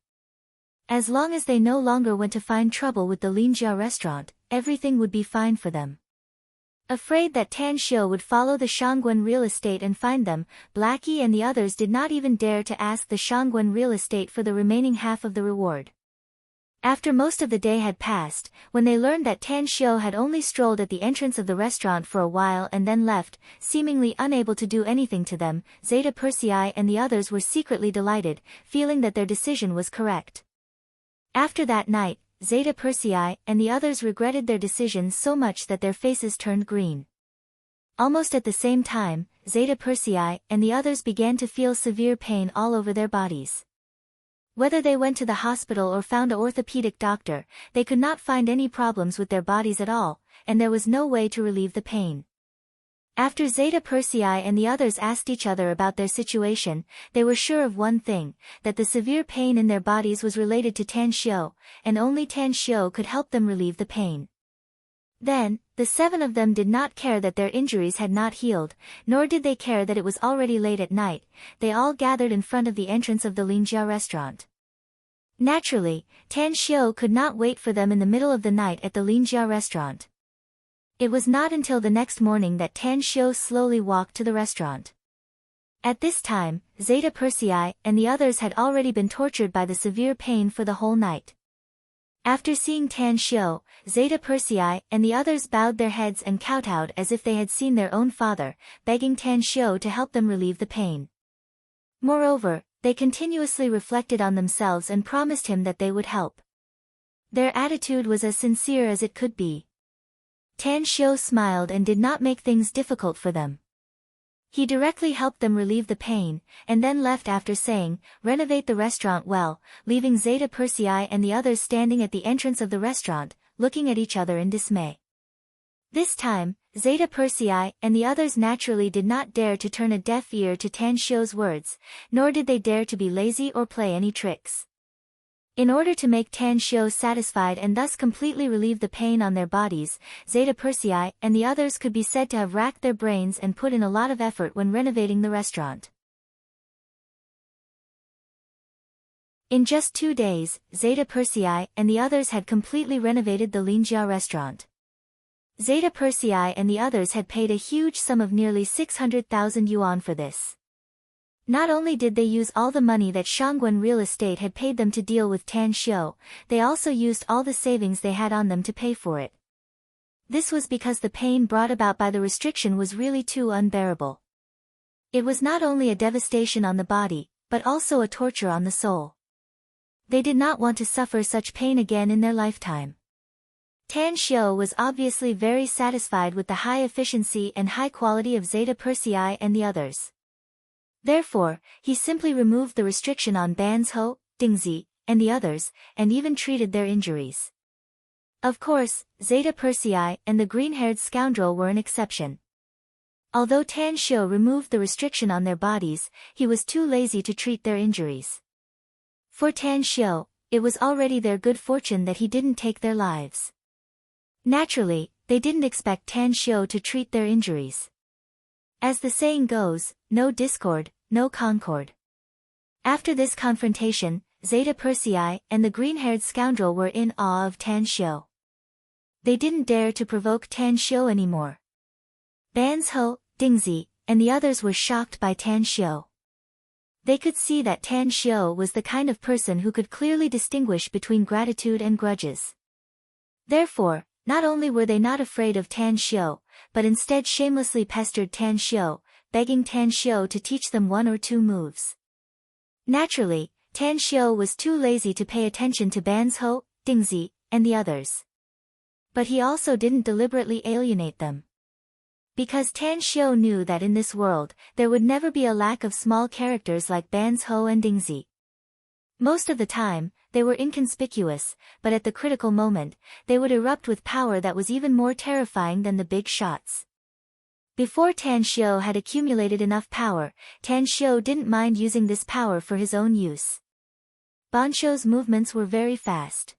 As long as they no longer went to find trouble with the Linjia restaurant, everything would be fine for them. Afraid that Tan Shio would follow the Shangguan real estate and find them, Blackie and the others did not even dare to ask the Shangguan real estate for the remaining half of the reward. After most of the day had passed, when they learned that Tan Shio had only strolled at the entrance of the restaurant for a while and then left, seemingly unable to do anything to them, Zeta Persei and the others were secretly delighted, feeling that their decision was correct. After that night, Zeta Persei and the others regretted their decision so much that their faces turned green. Almost at the same time, Zeta Persei and the others began to feel severe pain all over their bodies. Whether they went to the hospital or found an orthopedic doctor, they could not find any problems with their bodies at all, and there was no way to relieve the pain. After Zeta Persei and the others asked each other about their situation, they were sure of one thing, that the severe pain in their bodies was related to Tan Shio, and only Tan Shio could help them relieve the pain. Then, the 7 of them did not care that their injuries had not healed, nor did they care that it was already late at night. They all gathered in front of the entrance of the Linjia restaurant. Naturally, Tan Shio could not wait for them in the middle of the night at the Linjia restaurant. It was not until the next morning that Tan Shio slowly walked to the restaurant. At this time, Zeta Persei and the others had already been tortured by the severe pain for the whole night. After seeing Tan Shio, Zeta Persei and the others bowed their heads and kowtowed as if they had seen their own father, begging Tan Shio to help them relieve the pain. Moreover, they continuously reflected on themselves and promised him that they would help. Their attitude was as sincere as it could be. Tan Shio smiled and did not make things difficult for them. He directly helped them relieve the pain, and then left after saying, "Renovate the restaurant well," leaving Zeta Persei and the others standing at the entrance of the restaurant, looking at each other in dismay. This time, Zeta Persei and the others naturally did not dare to turn a deaf ear to Tan Shio's words, nor did they dare to be lazy or play any tricks. In order to make Tan Shio satisfied and thus completely relieve the pain on their bodies, Zeta Persei and the others could be said to have racked their brains and put in a lot of effort when renovating the restaurant. In just 2 days, Zeta Persei and the others had completely renovated the Linjia restaurant. Zeta Persei and the others had paid a huge sum of nearly 600,000 yuan for this. Not only did they use all the money that Shangguan Real Estate had paid them to deal with Tan Shio, they also used all the savings they had on them to pay for it. This was because the pain brought about by the restriction was really too unbearable. It was not only a devastation on the body, but also a torture on the soul. They did not want to suffer such pain again in their lifetime. Tan Shio was obviously very satisfied with the high efficiency and high quality of Zeta Persei and the others. Therefore, he simply removed the restriction on Ban's Ho, Dingzi, and the others, and even treated their injuries. Of course, Zeta Persei and the green-haired scoundrel were an exception. Although Tan Shio removed the restriction on their bodies, he was too lazy to treat their injuries. For Tan Shio, it was already their good fortune that he didn't take their lives. Naturally, they didn't expect Tan Shio to treat their injuries. As the saying goes, no discord, no concord. After this confrontation, Zeta Persei and the green-haired scoundrel were in awe of Tan Shio. They didn't dare to provoke Tan Shio anymore. Ban's Ho, Dingzi, and the others were shocked by Tan Shio. They could see that Tan Xiao was the kind of person who could clearly distinguish between gratitude and grudges. Therefore, not only were they not afraid of Tan Xiao, but instead shamelessly pestered Tan Xiao, begging Tan Xiao to teach them one or two moves. Naturally, Tan Xiao was too lazy to pay attention to Banzhou, Dingzi, and the others. But he also didn't deliberately alienate them. Because Tan Xiao knew that in this world, there would never be a lack of small characters like Banzhou and Dingzi. Most of the time, they were inconspicuous, but at the critical moment, they would erupt with power that was even more terrifying than the big shots. Before Tan Xiao had accumulated enough power, Tan Xiao didn't mind using this power for his own use. Banzhou's movements were very fast.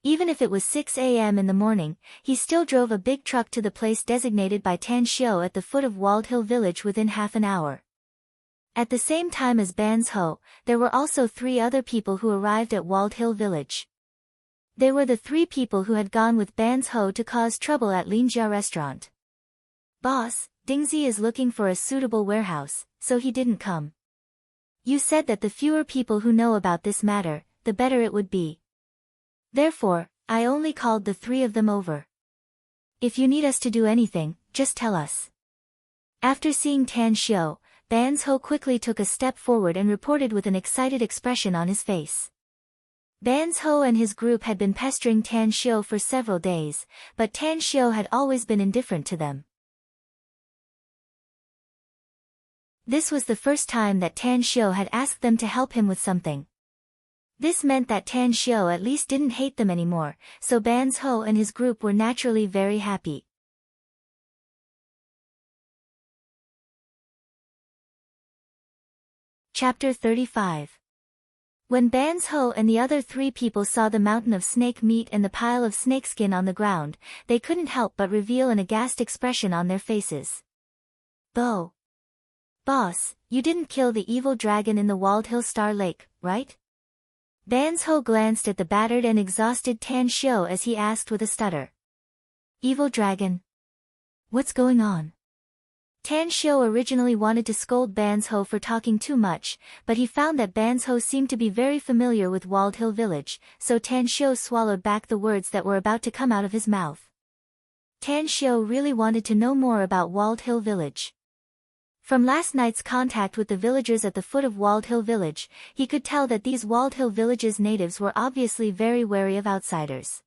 Even if it was 6 a.m. in the morning, he still drove a big truck to the place designated by Tan Xiao at the foot of Walled Hill Village within half an hour. At the same time as Banzhou, there were also 3 other people who arrived at Walled Hill Village. They were the 3 people who had gone with Banzhou to cause trouble at Linjia restaurant. Boss, Dingzi is looking for a suitable warehouse, so he didn't come. You said that the fewer people who know about this matter, the better it would be. Therefore, I only called the 3 of them over. If you need us to do anything, just tell us. After seeing Tan Xiao, Banzhou quickly took a step forward and reported with an excited expression on his face. Banzhou and his group had been pestering Tan Xiao for several days, but Tan Xiao had always been indifferent to them. This was the first time that Tan Xiao had asked them to help him with something. This meant that Tan Xiao at least didn't hate them anymore, so Banzhou and his group were naturally very happy. Chapter 35. When Banzhou and the other 3 people saw the mountain of snake meat and the pile of snakeskin on the ground, they couldn't help but reveal an aghast expression on their faces. Boss, you didn't kill the evil dragon in the Walled Hill Star Lake, right? Banzhou glanced at the battered and exhausted Tan Xiao as he asked with a stutter. Evil dragon? What's going on? Tan Xiao originally wanted to scold Banzhou for talking too much, but he found that Banzhou seemed to be very familiar with Walled Hill Village, so Tan Xiao swallowed back the words that were about to come out of his mouth. Tan Xiao really wanted to know more about Walled Hill Village. From last night's contact with the villagers at the foot of Walled Hill Village, he could tell that these Walled Hill Village's natives were obviously very wary of outsiders.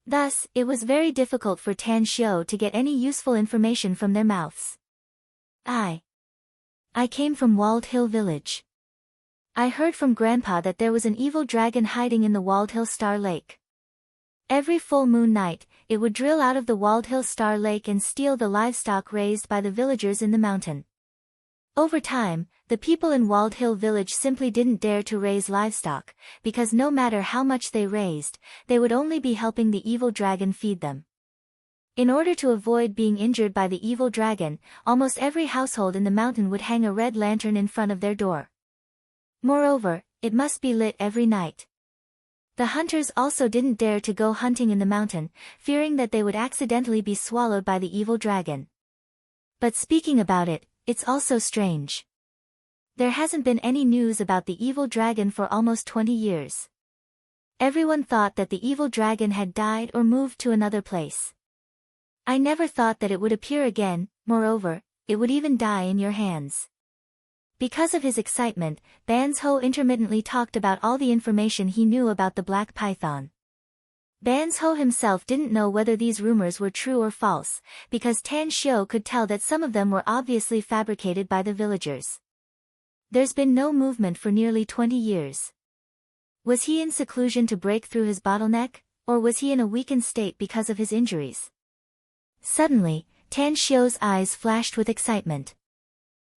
Thus, it was very difficult for Tan Xiao to get any useful information from their mouths. I came from Walled Hill Village. I heard from Grandpa that there was an evil dragon hiding in the Walled Hill Star Lake. Every full moon night, it would drill out of the Walled Hill Star Lake and steal the livestock raised by the villagers in the mountain. Over time, the people in Walled Hill Village simply didn't dare to raise livestock, because no matter how much they raised, they would only be helping the evil dragon feed them. In order to avoid being injured by the evil dragon, almost every household in the mountain would hang a red lantern in front of their door. Moreover, it must be lit every night. The hunters also didn't dare to go hunting in the mountain, fearing that they would accidentally be swallowed by the evil dragon. But speaking about it, it's also strange. There hasn't been any news about the evil dragon for almost 20 years. Everyone thought that the evil dragon had died or moved to another place. I never thought that it would appear again, moreover, it would even die in your hands. Because of his excitement, Banzhou intermittently talked about all the information he knew about the black python. Banzhou himself didn't know whether these rumors were true or false, because Tan Xiao could tell that some of them were obviously fabricated by the villagers. There's been no movement for nearly 20 years. Was he in seclusion to break through his bottleneck, or was he in a weakened state because of his injuries? Suddenly, Tan Xiao's eyes flashed with excitement.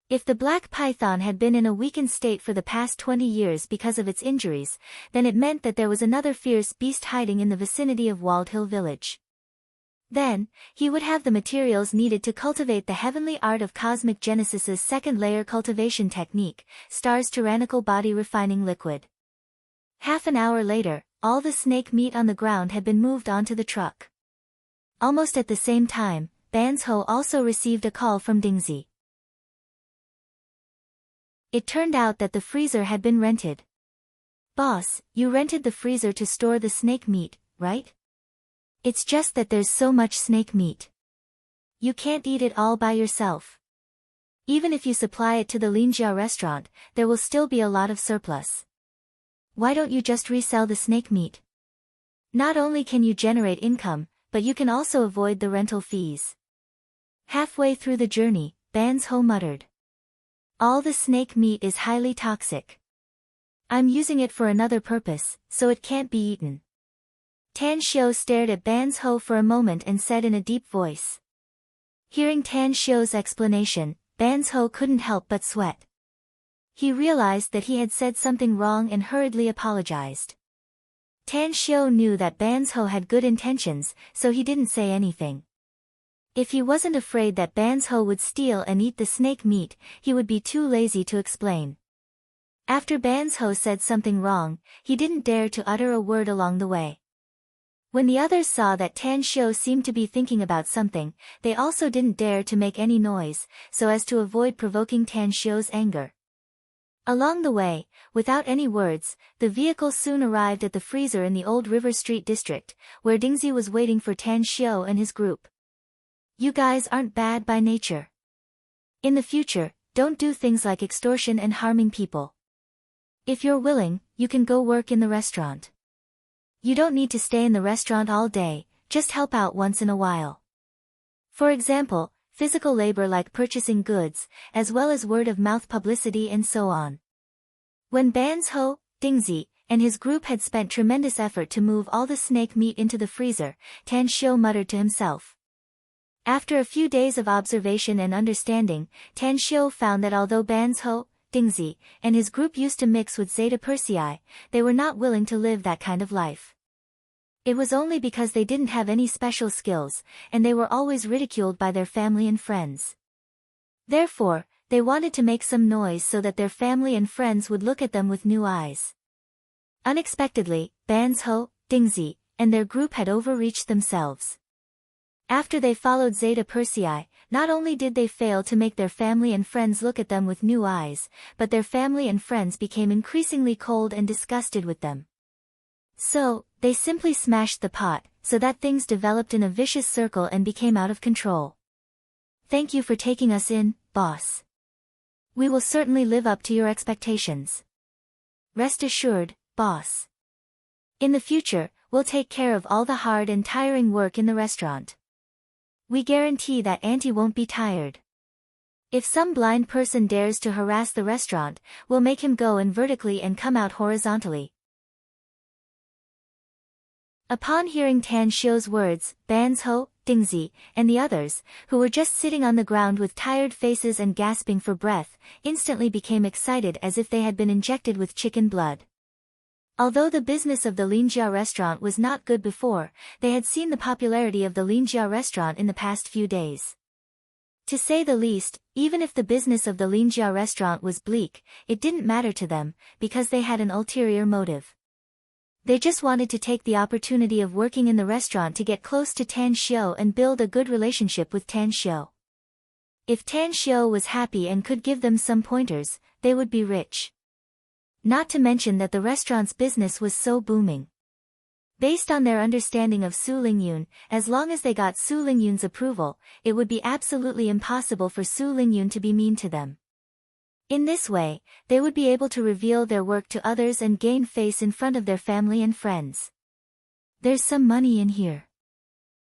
If the black python had been in a weakened state for the past 20 years because of its injuries, then it meant that there was another fierce beast hiding in the vicinity of Walled Hill Village. Then, he would have the materials needed to cultivate the heavenly art of cosmic genesis's second-layer cultivation technique, Star's tyrannical body refining liquid. Half an hour later, all the snake meat on the ground had been moved onto the truck. Almost at the same time, Banzhou also received a call from Dingzi. It turned out that the freezer had been rented. Boss, you rented the freezer to store the snake meat, right? It's just that there's so much snake meat. You can't eat it all by yourself. Even if you supply it to the Linjia restaurant, there will still be a lot of surplus. Why don't you just resell the snake meat? Not only can you generate income, but you can also avoid the rental fees. Halfway through the journey, Ban's Ho muttered. All the snake meat is highly toxic. I'm using it for another purpose, so it can't be eaten. Tan Xiu stared at Ban's Ho for a moment and said in a deep voice. Hearing Tan Xiu's explanation, Ban's Ho couldn't help but sweat. He realized that he had said something wrong and hurriedly apologized. Tan Xiu knew that Ban's Ho had good intentions, so he didn't say anything. If he wasn't afraid that Ban's Ho would steal and eat the snake meat, he would be too lazy to explain. After Ban's Ho said something wrong, he didn't dare to utter a word along the way. When the others saw that Tan Xiu seemed to be thinking about something, they also didn't dare to make any noise, so as to avoid provoking Tan Xiu's anger. Along the way, without any words, the vehicle soon arrived at the freezer in the old River Street district, where Dingzi was waiting for Tan Xiu and his group. You guys aren't bad by nature. In the future, don't do things like extortion and harming people. If you're willing, you can go work in the restaurant. You don't need to stay in the restaurant all day, just help out once in a while. For example, physical labor like purchasing goods, as well as word-of-mouth publicity and so on. When Ban's Ho, Dingzi, and his group had spent tremendous effort to move all the snake meat into the freezer, Tan Xiu muttered to himself. After a few days of observation and understanding, Tan Xiu found that although Ban's Ho, Dingzi, and his group used to mix with Zeta Persei, they were not willing to live that kind of life. It was only because they didn't have any special skills, and they were always ridiculed by their family and friends. Therefore, they wanted to make some noise so that their family and friends would look at them with new eyes. Unexpectedly, Ban's Ho, Dingzi, and their group had overreached themselves. After they followed Zeta Persei, not only did they fail to make their family and friends look at them with new eyes, but their family and friends became increasingly cold and disgusted with them. So, they simply smashed the pot, so that things developed in a vicious circle and became out of control. Thank you for taking us in, boss. We will certainly live up to your expectations. Rest assured, boss. In the future, we'll take care of all the hard and tiring work in the restaurant. We guarantee that Auntie won't be tired. If some blind person dares to harass the restaurant, we'll make him go in vertically and come out horizontally. Upon hearing Tan Xiu's words, Ban's Ho, Dingzi, and the others, who were just sitting on the ground with tired faces and gasping for breath, instantly became excited as if they had been injected with chicken blood. Although the business of the Linjia restaurant was not good before, they had seen the popularity of the Linjia restaurant in the past few days. To say the least, even if the business of the Linjia restaurant was bleak, it didn't matter to them, because they had an ulterior motive. They just wanted to take the opportunity of working in the restaurant to get close to Tan Xiu and build a good relationship with Tan Xiu. If Tan Xiu was happy and could give them some pointers, they would be rich. Not to mention that the restaurant's business was so booming. Based on their understanding of Su Lingyun, as long as they got Su Lingyun's approval, it would be absolutely impossible for Su Lingyun to be mean to them. In this way, they would be able to reveal their work to others and gain face in front of their family and friends. There's some money in here.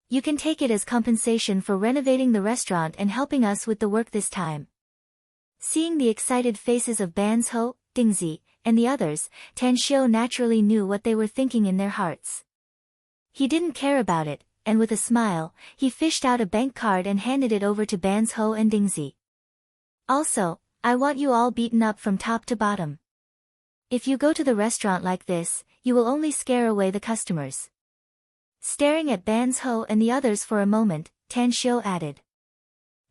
You can take it as compensation for renovating the restaurant and helping us with the work this time. Seeing the excited faces of Ban's Ho, Dingzi, and the others, Tan Xiu naturally knew what they were thinking in their hearts. He didn't care about it, and with a smile, he fished out a bank card and handed it over to Ban's Ho and Dingzi. Also, I want you all beaten up from top to bottom. If you go to the restaurant like this, you will only scare away the customers. Staring at Ban's Ho and the others for a moment, Tan Xiu added.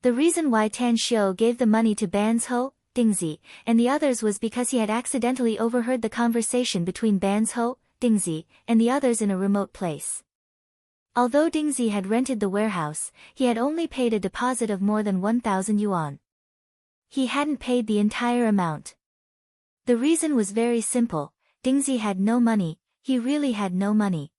The reason why Tan Xiu gave the money to Ban's Ho, Dingzi, and the others was because he had accidentally overheard the conversation between Ban's Ho, Dingzi, and the others in a remote place. Although Dingzi had rented the warehouse, he had only paid a deposit of more than 1,000 yuan. He hadn't paid the entire amount. The reason was very simple: Dingzi had no money. He really had no money.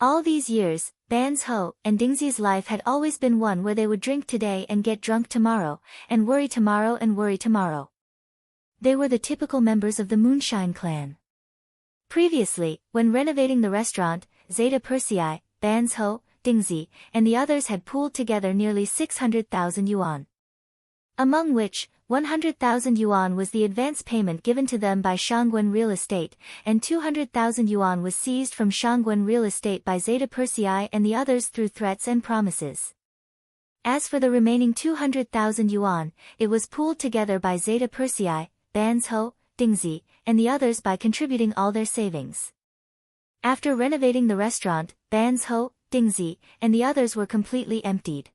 All these years, Ban's Ho and Dingzi's life had always been one where they would drink today and get drunk tomorrow, and worry tomorrow and worry tomorrow. They were the typical members of the Moonshine clan. Previously, when renovating the restaurant, Zeta Persei, Ban's Ho, Dingzi, and the others had pooled together nearly 600,000 yuan. Among which, 100,000 yuan was the advance payment given to them by Shangguan Real Estate, and 200,000 yuan was seized from Shangguan Real Estate by Zeta Persei and the others through threats and promises. As for the remaining 200,000 yuan, it was pooled together by Zeta Persei, Ban's Ho, Dingzi, and the others by contributing all their savings. After renovating the restaurant, Ban's Ho, Dingzi, and the others were completely emptied.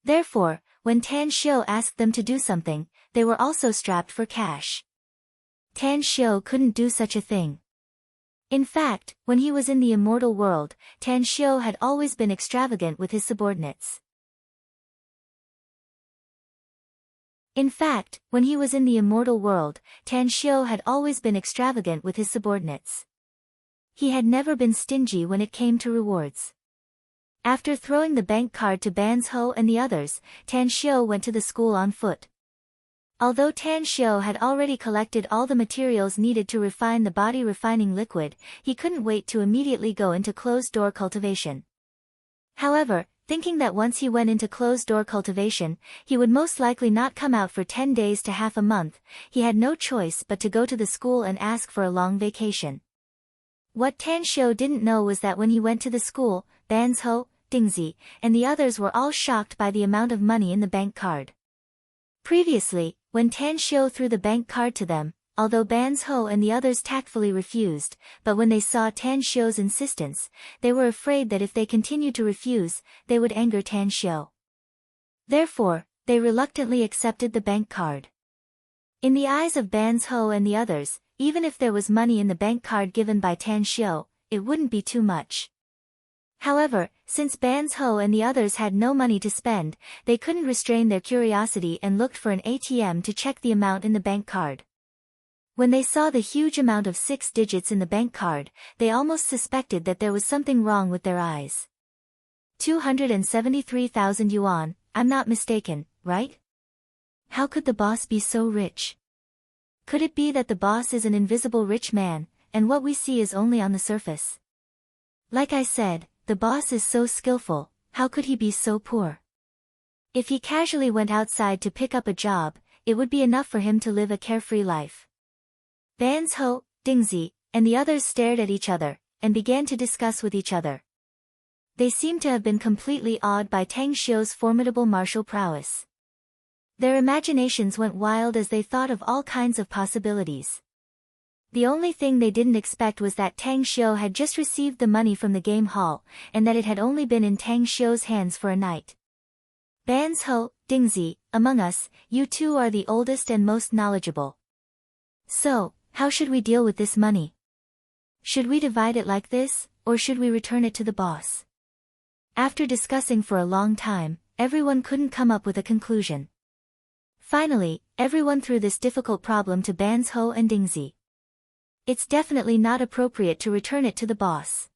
Therefore, when Tan Xiu asked them to do something, they were also strapped for cash. Tan Xiu couldn't do such a thing. In fact, when he was in the immortal world, Tan Xiu had always been extravagant with his subordinates. He had never been stingy when it came to rewards. After throwing the bank card to Ban's Ho and the others, Tan Xiu went to the school on foot. Although Tan Xiu had already collected all the materials needed to refine the body refining liquid, he couldn't wait to immediately go into closed-door cultivation. However, thinking that once he went into closed-door cultivation, he would most likely not come out for 10 days to half a month, he had no choice but to go to the school and ask for a long vacation. What Tan Xiu didn't know was that when he went to the school, Ban's Ho, Dingzi, and the others were all shocked by the amount of money in the bank card. Previously, when Tan Xiu threw the bank card to them, although Ban's Ho and the others tactfully refused, but when they saw Tan Xiu's insistence, they were afraid that if they continued to refuse, they would anger Tan Xiu. Therefore, they reluctantly accepted the bank card. In the eyes of Ban's Ho and the others, even if there was money in the bank card given by Tan Xiu, it wouldn't be too much. However, since Ban's Ho and the others had no money to spend, they couldn't restrain their curiosity and looked for an ATM to check the amount in the bank card. When they saw the huge amount of 6 digits in the bank card, they almost suspected that there was something wrong with their eyes. 273,000 yuan, I'm not mistaken, right? How could the boss be so rich? Could it be that the boss is an invisible rich man, and what we see is only on the surface? Like I said, the boss is so skillful, how could he be so poor? If he casually went outside to pick up a job, it would be enough for him to live a carefree life. Ban's Ho, Dingzi, and the others stared at each other, and began to discuss with each other. They seemed to have been completely awed by Tan Xiu's formidable martial prowess. Their imaginations went wild as they thought of all kinds of possibilities. The only thing they didn't expect was that Tan Xiu had just received the money from the game hall, and that it had only been in Tan Xiu's hands for a night. Ban's Ho, Dingzi, among us, you two are the oldest and most knowledgeable. So, how should we deal with this money? Should we divide it like this, or should we return it to the boss? After discussing for a long time, everyone couldn't come up with a conclusion. Finally, everyone threw this difficult problem to Ban's Ho and Dingzi. It's definitely not appropriate to return it to the boss.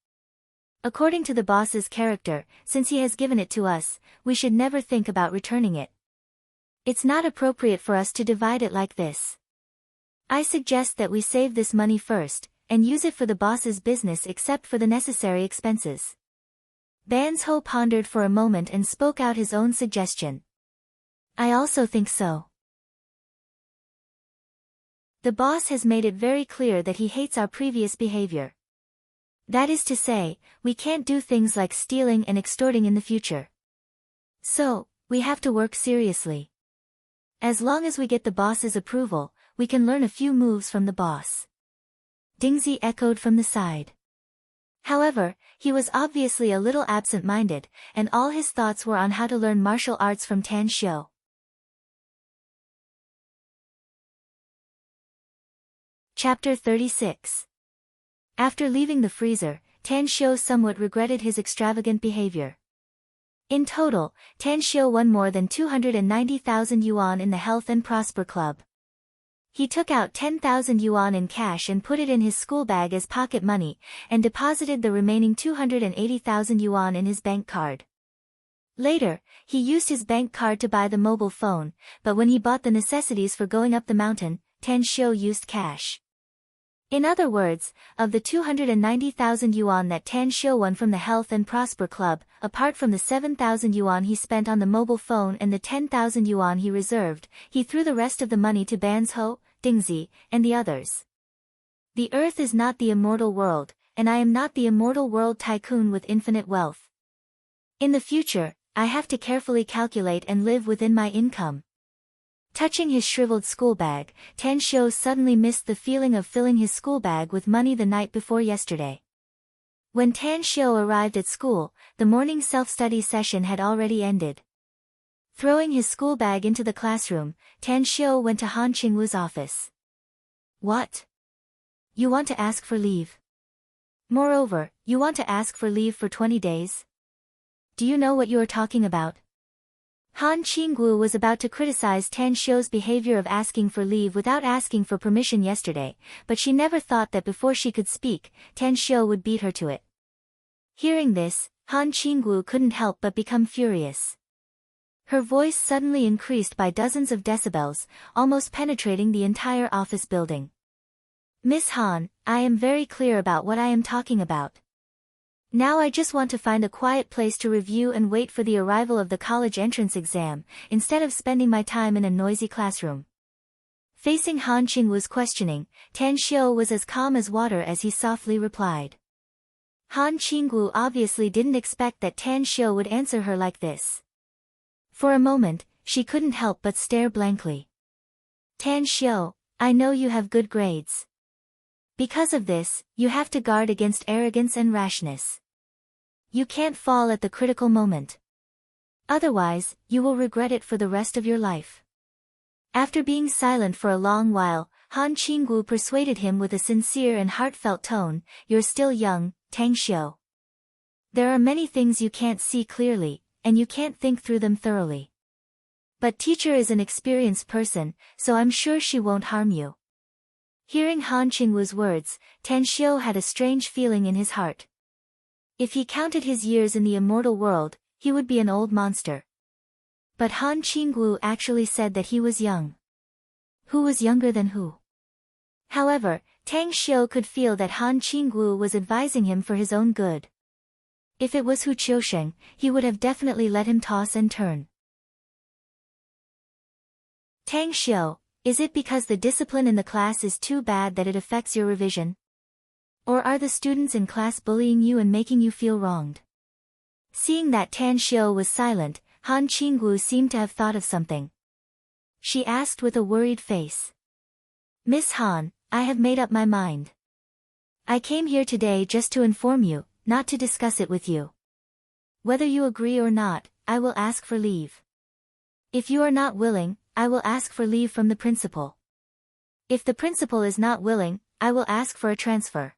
According to the boss's character, since he has given it to us, we should never think about returning it. It's not appropriate for us to divide it like this. I suggest that we save this money first, and use it for the boss's business except for the necessary expenses. Ban's Ho pondered for a moment and spoke out his own suggestion. I also think so. The boss has made it very clear that he hates our previous behavior. That is to say, we can't do things like stealing and extorting in the future. So, we have to work seriously. As long as we get the boss's approval, we can learn a few moves from the boss. Dingzi echoed from the side. However, he was obviously a little absent-minded, and all his thoughts were on how to learn martial arts from Tan Xiu. Chapter 36. After leaving the freezer, Tan Xiu somewhat regretted his extravagant behavior. In total, Tan Xiu won more than 290,000 yuan in the Health and Prosper Club. He took out 10,000 yuan in cash and put it in his school bag as pocket money, and deposited the remaining 280,000 yuan in his bank card. Later, he used his bank card to buy the mobile phone, but when he bought the necessities for going up the mountain, Tan Xiu used cash. In other words, of the 290,000 yuan that Tan Xiu won from the Health and Prosper Club, apart from the 7,000 yuan he spent on the mobile phone and the 10,000 yuan he reserved, he threw the rest of the money to Banzhou, Dingzi, and the others. The earth is not the immortal world, and I am not the immortal world tycoon with infinite wealth. In the future, I have to carefully calculate and live within my income. Touching his shriveled school bag, Tan Xiu suddenly missed the feeling of filling his school bag with money the night before yesterday. When Tan Xiu arrived at school, the morning self-study session had already ended. Throwing his school bag into the classroom, Tan Xiu went to Han Qingwu's office. What? You want to ask for leave? Moreover, you want to ask for leave for 20 days? Do you know what you are talking about? Han Qingwu was about to criticize Tan Xiu's behavior of asking for leave without asking for permission yesterday, but she never thought that before she could speak, Tan Xiu would beat her to it. Hearing this, Han Qingwu couldn't help but become furious. Her voice suddenly increased by dozens of decibels, almost penetrating the entire office building. Miss Han, I am very clear about what I am talking about. Now I just want to find a quiet place to review and wait for the arrival of the college entrance exam, instead of spending my time in a noisy classroom. Facing Han Qingwu's questioning, Tan Xiu was as calm as water as he softly replied. Han Qingwu obviously didn't expect that Tan Xiu would answer her like this. For a moment, she couldn't help but stare blankly. Tan Xiu, I know you have good grades. Because of this, you have to guard against arrogance and rashness. You can't fall at the critical moment. Otherwise, you will regret it for the rest of your life. After being silent for a long while, Han Qingwu persuaded him with a sincere and heartfelt tone, You're still young, Tan Xiu. There are many things you can't see clearly, and you can't think through them thoroughly. But teacher is an experienced person, so I'm sure she won't harm you. Hearing Han Qingwu's words, Tan Xiu had a strange feeling in his heart. If he counted his years in the immortal world, he would be an old monster. But Han Qingwu actually said that he was young. Who was younger than who? However, Tan Xiu could feel that Han Qingwu was advising him for his own good. If it was Hu Qiusheng, he would have definitely let him toss and turn. Tan Xiu, is it because the discipline in the class is too bad that it affects your revision? Or are the students in class bullying you and making you feel wronged? Seeing that Tan Xiu was silent, Han Qingwu seemed to have thought of something. She asked with a worried face. Miss Han, I have made up my mind. I came here today just to inform you, not to discuss it with you. Whether you agree or not, I will ask for leave. If you are not willing, I will ask for leave from the principal. If the principal is not willing, I will ask for a transfer.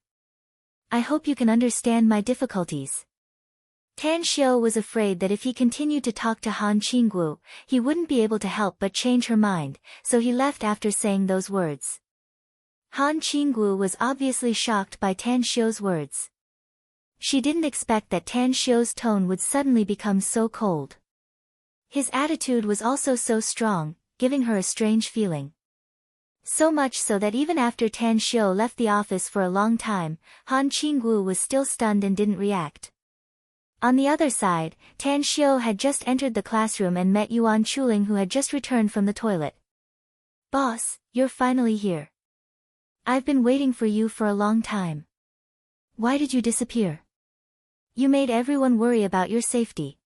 I hope you can understand my difficulties. Tan Xiu was afraid that if he continued to talk to Han Qingwu, he wouldn't be able to help but change her mind, so he left after saying those words. Han Qingwu was obviously shocked by Tan Xiu's words. She didn't expect that Tan Xiu's tone would suddenly become so cold. His attitude was also so strong, giving her a strange feeling. So much so that even after Tan Xiu left the office for a long time, Han Qingwu was still stunned and didn't react. On the other side, Tan Xiu had just entered the classroom and met Yuan Chuling, who had just returned from the toilet. Boss, you're finally here. I've been waiting for you for a long time. Why did you disappear? You made everyone worry about your safety.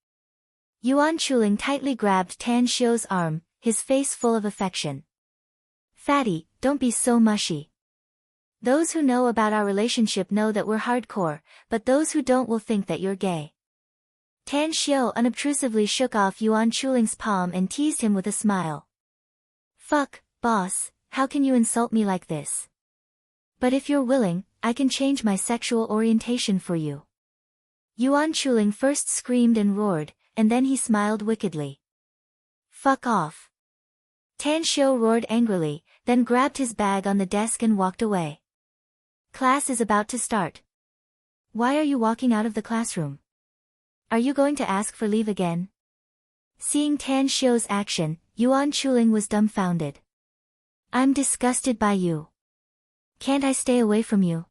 Yuan Chuling tightly grabbed Tan Xiu's arm, his face full of affection. Fatty, don't be so mushy. Those who know about our relationship know that we're hardcore, but those who don't will think that you're gay. Tan Xiu unobtrusively shook off Yuan Chuling's palm and teased him with a smile. Fuck, boss, how can you insult me like this? But if you're willing, I can change my sexual orientation for you. Yuan Chuling first screamed and roared, and then he smiled wickedly. Fuck off. Tan Xiu roared angrily, then grabbed his bag on the desk and walked away. Class is about to start. Why are you walking out of the classroom? Are you going to ask for leave again? Seeing Tan Xiu's action, Yuan Chuling was dumbfounded. I'm disgusted by you. Can't I stay away from you?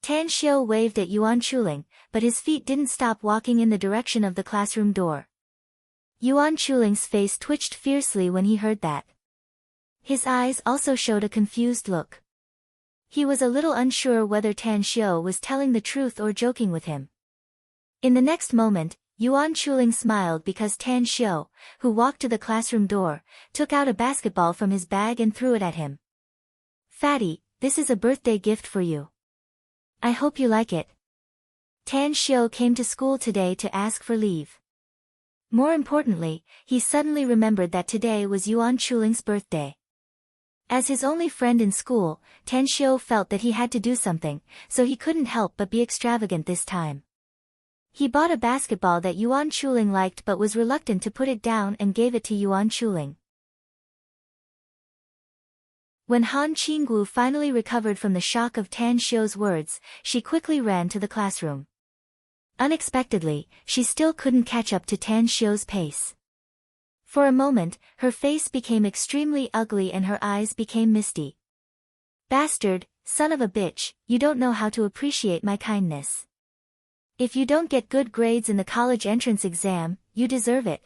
Tan Xiu waved at Yuan Chuling, but his feet didn't stop walking in the direction of the classroom door. Yuan Chuling's face twitched fiercely when he heard that. His eyes also showed a confused look. He was a little unsure whether Tan Xiu was telling the truth or joking with him. In the next moment, Yuan Chuling smiled because Tan Xiu, who walked to the classroom door, took out a basketball from his bag and threw it at him. Fatty, this is a birthday gift for you. I hope you like it. Tan Xiu came to school today to ask for leave. More importantly, he suddenly remembered that today was Yuan Chuling's birthday. As his only friend in school, Tan Xiu felt that he had to do something, so he couldn't help but be extravagant this time. He bought a basketball that Yuan Chuling liked but was reluctant to put it down and gave it to Yuan Chuling. When Han Qinggu finally recovered from the shock of Tan Xiu's words, she quickly ran to the classroom. Unexpectedly, she still couldn't catch up to Tan Xiu's pace. For a moment, her face became extremely ugly and her eyes became misty. Bastard, son of a bitch, you don't know how to appreciate my kindness. If you don't get good grades in the college entrance exam, you deserve it.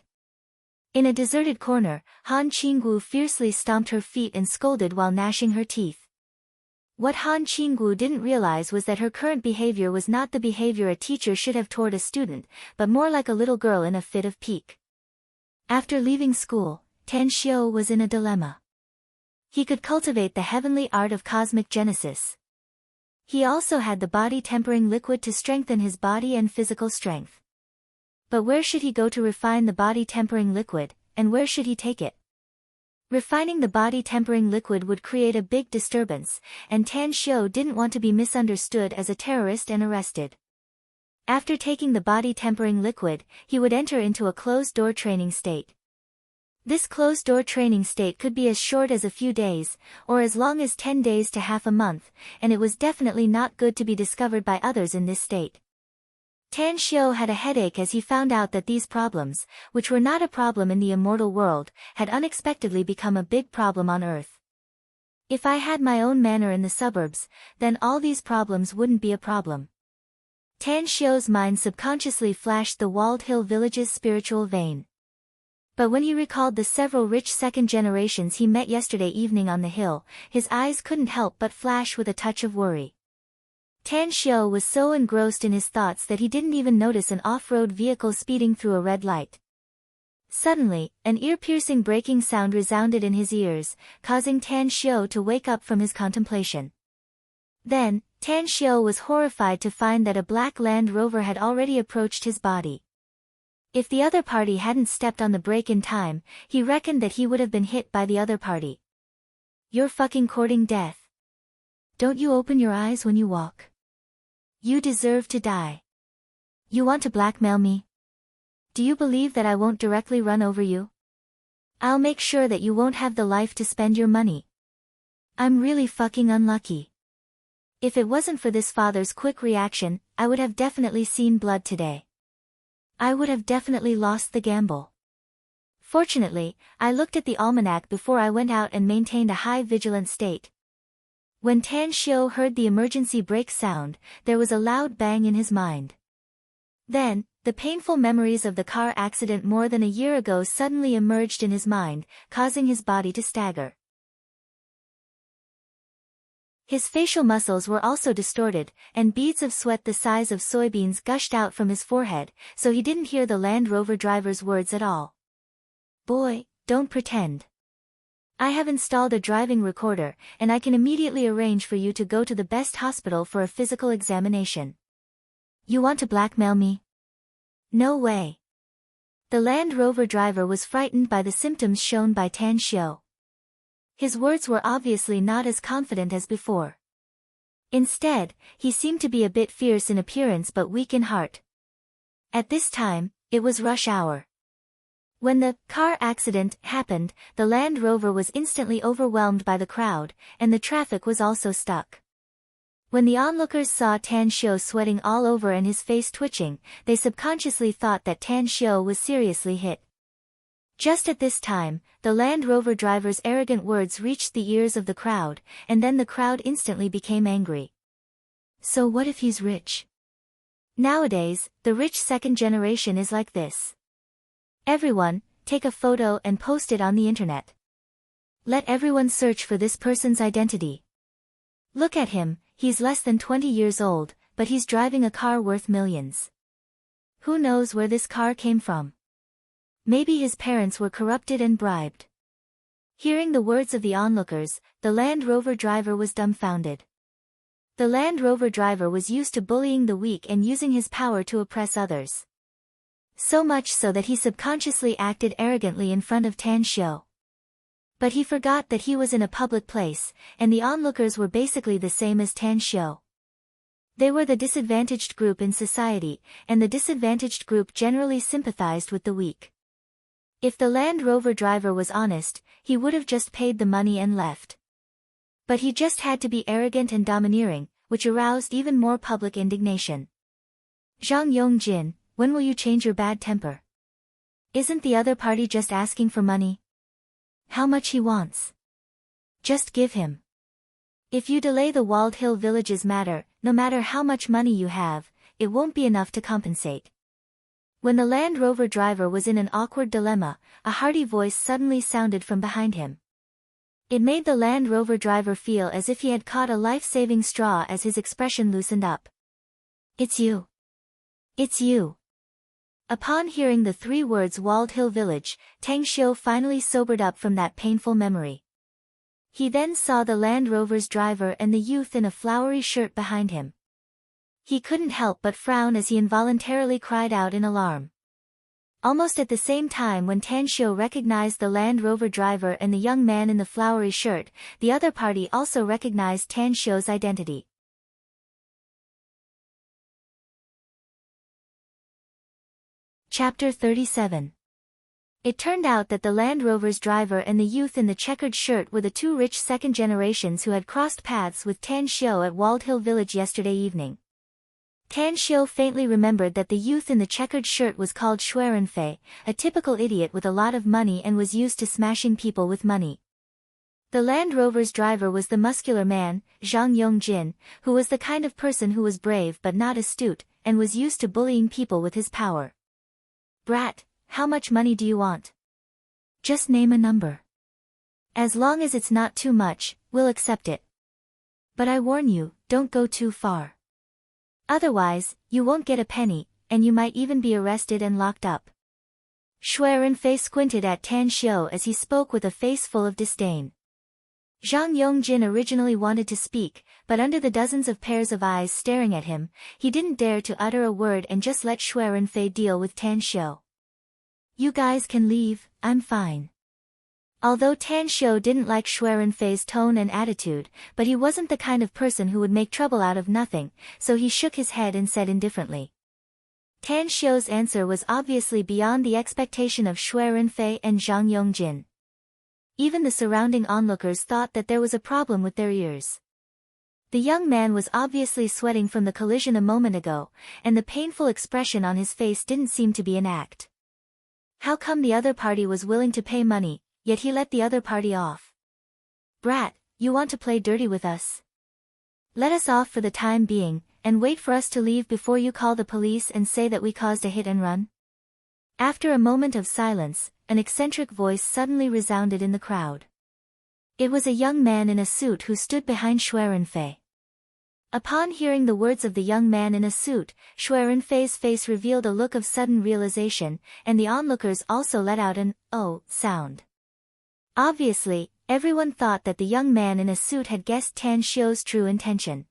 In a deserted corner, Han Qinggu fiercely stomped her feet and scolded while gnashing her teeth. What Han Qinggu didn't realize was that her current behavior was not the behavior a teacher should have toward a student, but more like a little girl in a fit of pique. After leaving school, Tan Xiu was in a dilemma. He could cultivate the heavenly art of cosmic genesis. He also had the body-tempering liquid to strengthen his body and physical strength. But where should he go to refine the body-tempering liquid, and where should he take it? Refining the body-tempering liquid would create a big disturbance, and Tan Xiu didn't want to be misunderstood as a terrorist and arrested. After taking the body-tempering liquid, he would enter into a closed-door training state. This closed-door training state could be as short as a few days, or as long as 10 days to half a month, and it was definitely not good to be discovered by others in this state. Tan Xiu had a headache as he found out that these problems, which were not a problem in the immortal world, had unexpectedly become a big problem on Earth. If I had my own manor in the suburbs, then all these problems wouldn't be a problem. Tan Xiu's mind subconsciously flashed the Walled Hill Village's spiritual vein. But when he recalled the several rich second generations he met yesterday evening on the hill, his eyes couldn't help but flash with a touch of worry. Tan Xiu was so engrossed in his thoughts that he didn't even notice an off-road vehicle speeding through a red light. Suddenly, an ear-piercing braking sound resounded in his ears, causing Tan Xiu to wake up from his contemplation. Then, Tan Xiu was horrified to find that a black Land Rover had already approached his body. If the other party hadn't stepped on the brake in time, he reckoned that he would have been hit by the other party. You're fucking courting death. Don't you open your eyes when you walk? You deserve to die. You want to blackmail me? Do you believe that I won't directly run over you? I'll make sure that you won't have the life to spend your money. I'm really fucking unlucky. If it wasn't for this father's quick reaction, I would have definitely seen blood today. I would have definitely lost the gamble. Fortunately, I looked at the almanac before I went out and maintained a high vigilant state. When Tan Xiu heard the emergency brake sound, there was a loud bang in his mind. Then, the painful memories of the car accident more than a year ago suddenly emerged in his mind, causing his body to stagger. His facial muscles were also distorted, and beads of sweat the size of soybeans gushed out from his forehead, so he didn't hear the Land Rover driver's words at all. Boy, don't pretend. I have installed a driving recorder, and I can immediately arrange for you to go to the best hospital for a physical examination. You want to blackmail me? No way. The Land Rover driver was frightened by the symptoms shown by Tan Xiu. His words were obviously not as confident as before. Instead, he seemed to be a bit fierce in appearance but weak in heart. At this time, It was rush hour. When the car accident happened, the Land Rover was instantly overwhelmed by the crowd, and the traffic was also stuck. When the onlookers saw Tan Xiu sweating all over and his face twitching, they subconsciously thought that Tan Xiu was seriously hit. Just at this time, the Land Rover driver's arrogant words reached the ears of the crowd, and then the crowd instantly became angry. So what if he's rich? Nowadays, the rich second generation is like this. Everyone, take a photo and post it on the internet. Let everyone search for this person's identity. Look at him, he's less than 20 years old, but he's driving a car worth millions. Who knows where this car came from? Maybe his parents were corrupted and bribed. Hearing the words of the onlookers, the Land Rover driver was dumbfounded. The Land Rover driver was used to bullying the weak and using his power to oppress others. So much so that he subconsciously acted arrogantly in front of Tan Xiu. But he forgot that he was in a public place, and the onlookers were basically the same as Tan Xiu. They were the disadvantaged group in society, and the disadvantaged group generally sympathized with the weak. If the Land Rover driver was honest, he would have just paid the money and left. But he just had to be arrogant and domineering, which aroused even more public indignation. Zhang Yongjin, when will you change your bad temper? Isn't the other party just asking for money? How much he wants? Just give him. If you delay the Walled Hill Village's matter, no matter how much money you have, it won't be enough to compensate. When the Land Rover driver was in an awkward dilemma, a hearty voice suddenly sounded from behind him. It made the Land Rover driver feel as if he had caught a life-saving straw as his expression loosened up. It's you. It's you. Upon hearing the three words Walled Hill Village, Tang Xiu finally sobered up from that painful memory. He then saw the Land Rover's driver and the youth in a flowery shirt behind him. He couldn't help but frown as he involuntarily cried out in alarm. Almost at the same time when Tan Xiu recognized the Land Rover driver and the young man in the flowery shirt, the other party also recognized Tan Xiu's identity. Chapter 37. It turned out that the Land Rover's driver and the youth in the checkered shirt were the two rich second generations who had crossed paths with Tan Xiu at Walled Hill Village yesterday evening. Tan Xiu faintly remembered that the youth in the checkered shirt was called Xuerenfei, a typical idiot with a lot of money and was used to smashing people with money. The Land Rover's driver was the muscular man, Zhang Yongjin, who was the kind of person who was brave but not astute, and was used to bullying people with his power. Brat, how much money do you want? Just name a number. As long as it's not too much, we'll accept it. But I warn you, don't go too far. Otherwise, you won't get a penny, and you might even be arrested and locked up. Xuerenfei squinted at Tan Xiu as he spoke with a face full of disdain. Zhang Yongjin originally wanted to speak, but under the dozens of pairs of eyes staring at him, he didn't dare to utter a word and just let Xuerenfei deal with Tan Xiu. You guys can leave, I'm fine. Although Tan Xiu didn't like Xuerenfei's tone and attitude, but he wasn't the kind of person who would make trouble out of nothing, so he shook his head and said indifferently. Tan Xiu's answer was obviously beyond the expectation of Xuerenfei and Zhang Yongjin. Even the surrounding onlookers thought that there was a problem with their ears. The young man was obviously sweating from the collision a moment ago, and the painful expression on his face didn't seem to be an act. How come the other party was willing to pay money, yet he let the other party off? Brat, you want to play dirty with us? Let us off for the time being, and wait for us to leave before you call the police and say that we caused a hit and run? After a moment of silence, an eccentric voice suddenly resounded in the crowd. It was a young man in a suit who stood behind Xuerenfei. Upon hearing the words of the young man in a suit, Xuerenfei's face revealed a look of sudden realization, and the onlookers also let out an "oh" sound. Obviously, everyone thought that the young man in a suit had guessed Tan Xiu's true intention.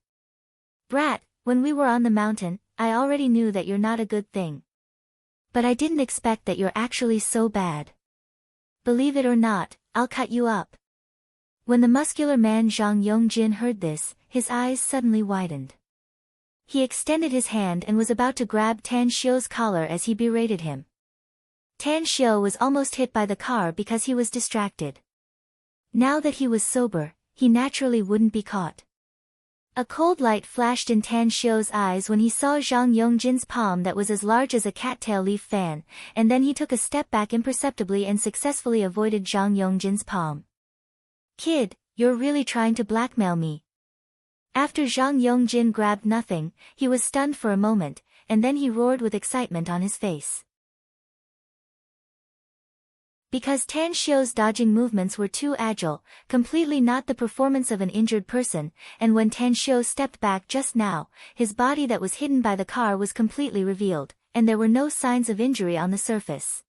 Brat, when we were on the mountain, I already knew that you're not a good thing. But I didn't expect that you're actually so bad. Believe it or not, I'll cut you up. When the muscular man Zhang Yongjin heard this, his eyes suddenly widened. He extended his hand and was about to grab Tan Xiu's collar as he berated him. Tan Xiu was almost hit by the car because he was distracted. Now that he was sober, he naturally wouldn't be caught. A cold light flashed in Tan Xiu's eyes when he saw Zhang Yongjin's palm that was as large as a cattail leaf fan, and then he took a step back imperceptibly and successfully avoided Zhang Yongjin's palm. "Kid, you're really trying to blackmail me." After Zhang Yongjin grabbed nothing, he was stunned for a moment, and then he roared with excitement on his face. Because Tan Xiu's dodging movements were too agile, completely not the performance of an injured person, and when Tan Xiu stepped back just now, his body that was hidden by the car was completely revealed, and there were no signs of injury on the surface.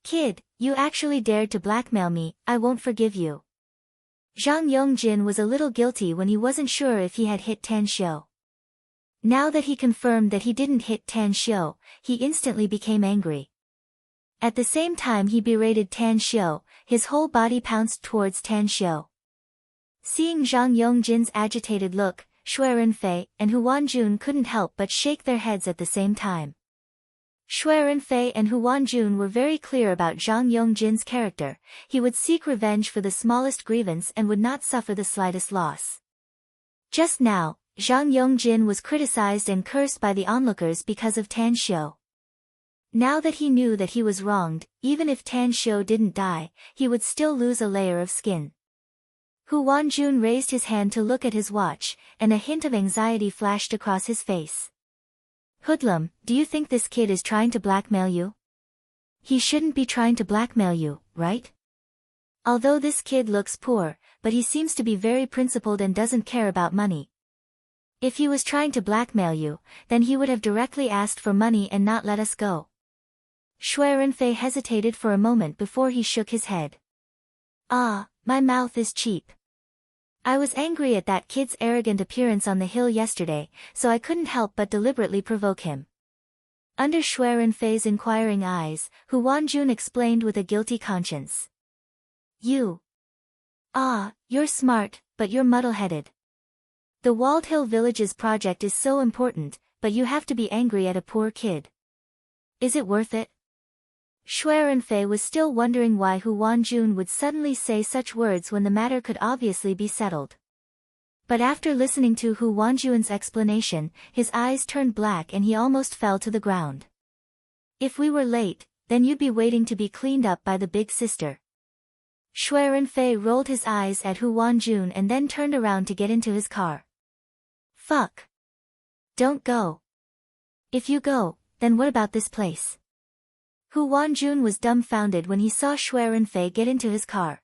"Kid, you actually dared to blackmail me, I won't forgive you." Zhang Yongjin was a little guilty when he wasn't sure if he had hit Tan Xiu. Now that he confirmed that he didn't hit Tan Xiu, he instantly became angry. At the same time he berated Tan Xiu, his whole body pounced towards Tan Xiu. Seeing Zhang Yongjin's agitated look, Shui Renfei and Huan Jun couldn't help but shake their heads at the same time. Shui Renfei and Huan Jun were very clear about Zhang Yongjin's character. He would seek revenge for the smallest grievance and would not suffer the slightest loss. Just now, Zhang Yongjin was criticized and cursed by the onlookers because of Tan Xiu. Now that he knew that he was wronged, even if Tan Xiu didn't die, he would still lose a layer of skin. Huan Jun raised his hand to look at his watch, and a hint of anxiety flashed across his face. "Hoodlum, do you think this kid is trying to blackmail you?" "He shouldn't be trying to blackmail you, right? Although this kid looks poor, but he seems to be very principled and doesn't care about money. If he was trying to blackmail you, then he would have directly asked for money and not let us go." Shui Renfei hesitated for a moment before he shook his head. "Ah, my mouth is cheap. I was angry at that kid's arrogant appearance on the hill yesterday, so I couldn't help but deliberately provoke him." Under Shui Renfei's inquiring eyes, Huan Jun explained with a guilty conscience. You're smart, but you're muddle-headed. The Walled Hill Village's project is so important, but you have to be angry at a poor kid. Is it worth it?" Shui Renfei was still wondering why Huan Jun would suddenly say such words when the matter could obviously be settled. But after listening to Huan Jun's explanation, his eyes turned black and he almost fell to the ground. "If we were late, then you'd be waiting to be cleaned up by the big sister." Shui Renfei rolled his eyes at Huan Jun and then turned around to get into his car. "Fuck. Don't go. If you go, then what about this place?" Huan Jun was dumbfounded when he saw Shui Renfei get into his car.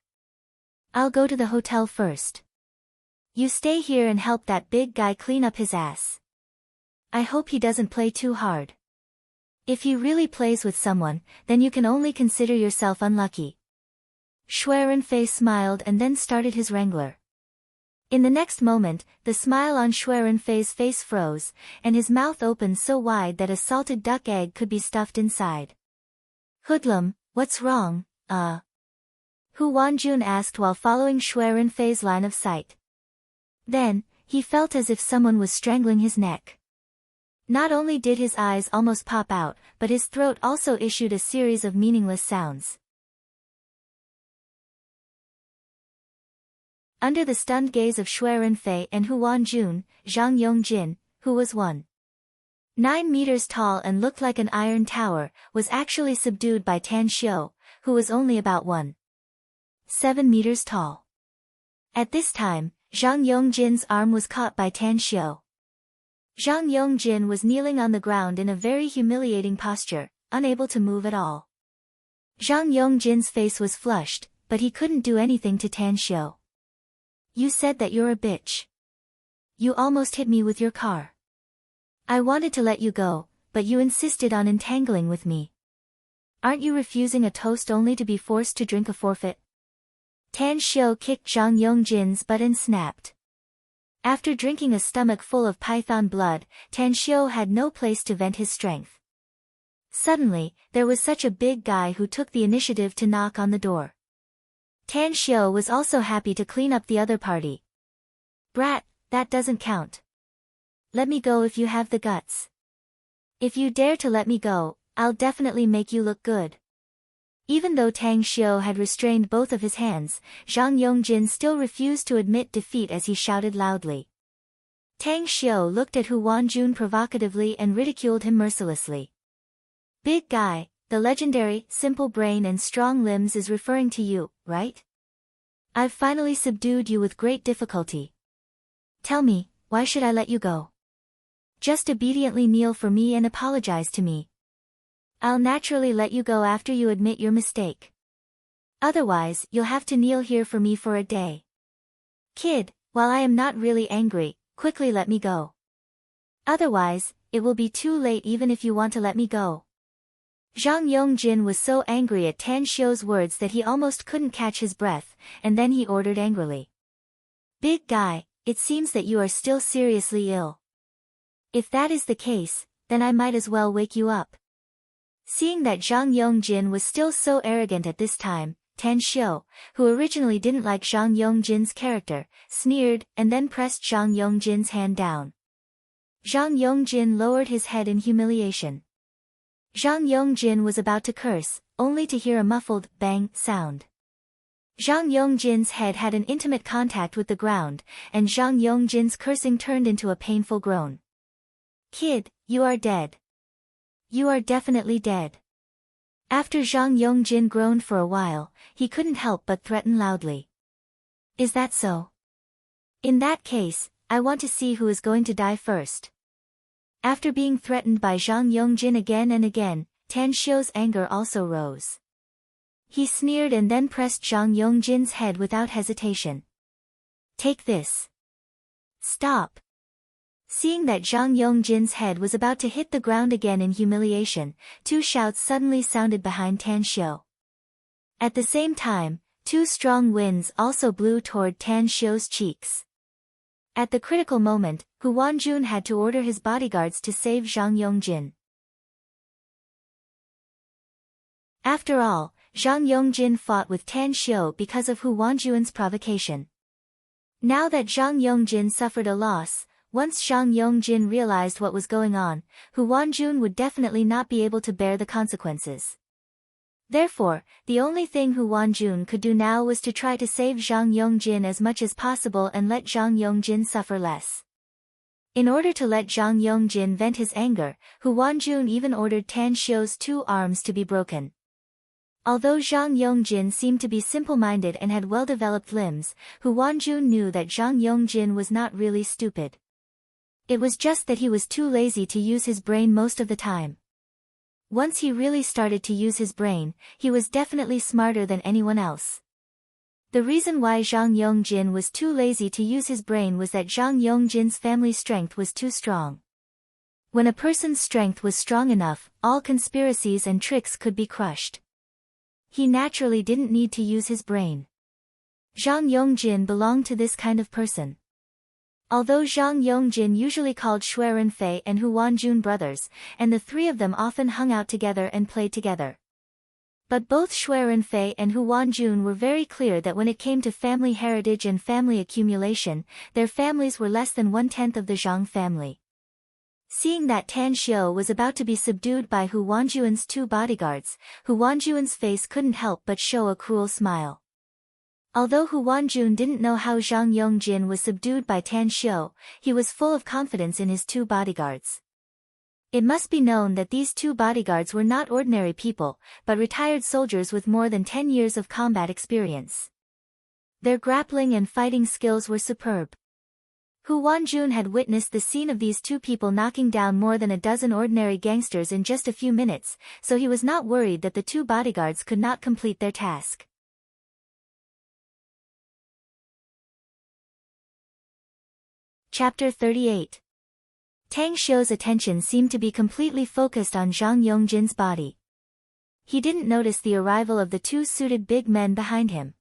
"I'll go to the hotel first. You stay here and help that big guy clean up his ass. I hope he doesn't play too hard. If he really plays with someone, then you can only consider yourself unlucky." Shui Renfei smiled and then started his Wrangler. In the next moment, the smile on Shui Renfei's face froze, and his mouth opened so wide that a salted duck egg could be stuffed inside. "Hoodlum, what's wrong, Huan Jun asked while following Shui Renfei's line of sight. Then, he felt as if someone was strangling his neck. Not only did his eyes almost pop out, but his throat also issued a series of meaningless sounds. Under the stunned gaze of Shui Renfei and Huan Jun, Zhang Yongjin, who was 1.9 meters tall and looked like an iron tower, was actually subdued by Tan Xiu, who was only about 1.7 meters tall. At this time, Zhang Yongjin's arm was caught by Tan Xiu. Zhang Yongjin was kneeling on the ground in a very humiliating posture, unable to move at all. Zhang Yongjin's face was flushed, but he couldn't do anything to Tan Xiu. "You said that you're a bitch. You almost hit me with your car. I wanted to let you go, but you insisted on entangling with me. Aren't you refusing a toast only to be forced to drink a forfeit?" Tan Xiu kicked Zhang Yongjin's butt and snapped. After drinking a stomach full of python blood, Tan Xiu had no place to vent his strength. Suddenly, there was such a big guy who took the initiative to knock on the door. Tan Xiu was also happy to clean up the other party. "Brat, that doesn't count. Let me go if you have the guts. If you dare to let me go, I'll definitely make you look good." Even though Tang Xiu had restrained both of his hands, Zhang Yongjin still refused to admit defeat as he shouted loudly. Tang Xiu looked at Hu Wanjun provocatively and ridiculed him mercilessly. Big guy, the legendary, simple brain and strong limbs is referring to you, right? I've finally subdued you with great difficulty. Tell me, why should I let you go? Just obediently kneel for me and apologize to me. I'll naturally let you go after you admit your mistake. Otherwise, you'll have to kneel here for me for a day. Kid, while I am not really angry, quickly let me go. Otherwise, it will be too late even if you want to let me go. Zhang Yongjin was so angry at Tan Xiu's words that he almost couldn't catch his breath, and then he ordered angrily. Big guy, it seems that you are still seriously ill. If that is the case, then I might as well wake you up. Seeing that Zhang Yongjin was still so arrogant at this time, Tan Xiu, who originally didn't like Zhang Yongjin's character, sneered and then pressed Zhang Yongjin's hand down. Zhang Yongjin lowered his head in humiliation. Zhang Yongjin was about to curse, only to hear a muffled bang sound. Zhang Yongjin's head had an intimate contact with the ground, and Zhang Yongjin's cursing turned into a painful groan. Kid, you are dead. You are definitely dead. After Zhang Yongjin groaned for a while, he couldn't help but threaten loudly. Is that so? In that case, I want to see who is going to die first. After being threatened by Zhang Yongjin again and again, Tan Xiu's anger also rose. He sneered and then pressed Zhang Yongjin's head without hesitation. Take this. Stop. Seeing that Zhang Yongjin's head was about to hit the ground again in humiliation, two shouts suddenly sounded behind Tan Xiu. At the same time, two strong winds also blew toward Tan Xiu's cheeks. At the critical moment, Hu Wanjun had to order his bodyguards to save Zhang Yongjin. After all, Zhang Yongjin fought with Tan Xiu because of Hu Wanjun's provocation. Now that Zhang Yongjin suffered a loss, once Zhang Yongjin realized what was going on, Hu Wanjun would definitely not be able to bear the consequences. Therefore, the only thing Hu Wanjun could do now was to try to save Zhang Yongjin as much as possible and let Zhang Yongjin suffer less. In order to let Zhang Yongjin vent his anger, Hu Wanjun even ordered Tan Xiu's two arms to be broken. Although Zhang Yongjin seemed to be simple-minded and had well-developed limbs, Hu Wanjun knew that Zhang Yongjin was not really stupid. It was just that he was too lazy to use his brain most of the time. Once he really started to use his brain, he was definitely smarter than anyone else. The reason why Zhang Yongjin was too lazy to use his brain was that Zhang Yongjin's family strength was too strong. When a person's strength was strong enough, all conspiracies and tricks could be crushed. He naturally didn't need to use his brain. Zhang Yongjin belonged to this kind of person. Although Zhang Yongjin usually called Shui Renfei and Hu Wanjun brothers, and the three of them often hung out together and played together. But both Shui Renfei and Hu Wanjun were very clear that when it came to family heritage and family accumulation, their families were less than 1/10 of the Zhang family. Seeing that Tan Xiu was about to be subdued by Hu Wanjun's two bodyguards, Hu Wanjun's face couldn't help but show a cruel smile. Although Hu Wanjun didn't know how Zhang Yongjin was subdued by Tan Xiu, he was full of confidence in his two bodyguards. It must be known that these two bodyguards were not ordinary people, but retired soldiers with more than 10 years of combat experience. Their grappling and fighting skills were superb. Hu Wanjun had witnessed the scene of these two people knocking down more than a dozen ordinary gangsters in just a few minutes, so he was not worried that the two bodyguards could not complete their task. Chapter 38. Tang Xiu's attention seemed to be completely focused on Zhang Yongjin's body. He didn't notice the arrival of the two suited big men behind him.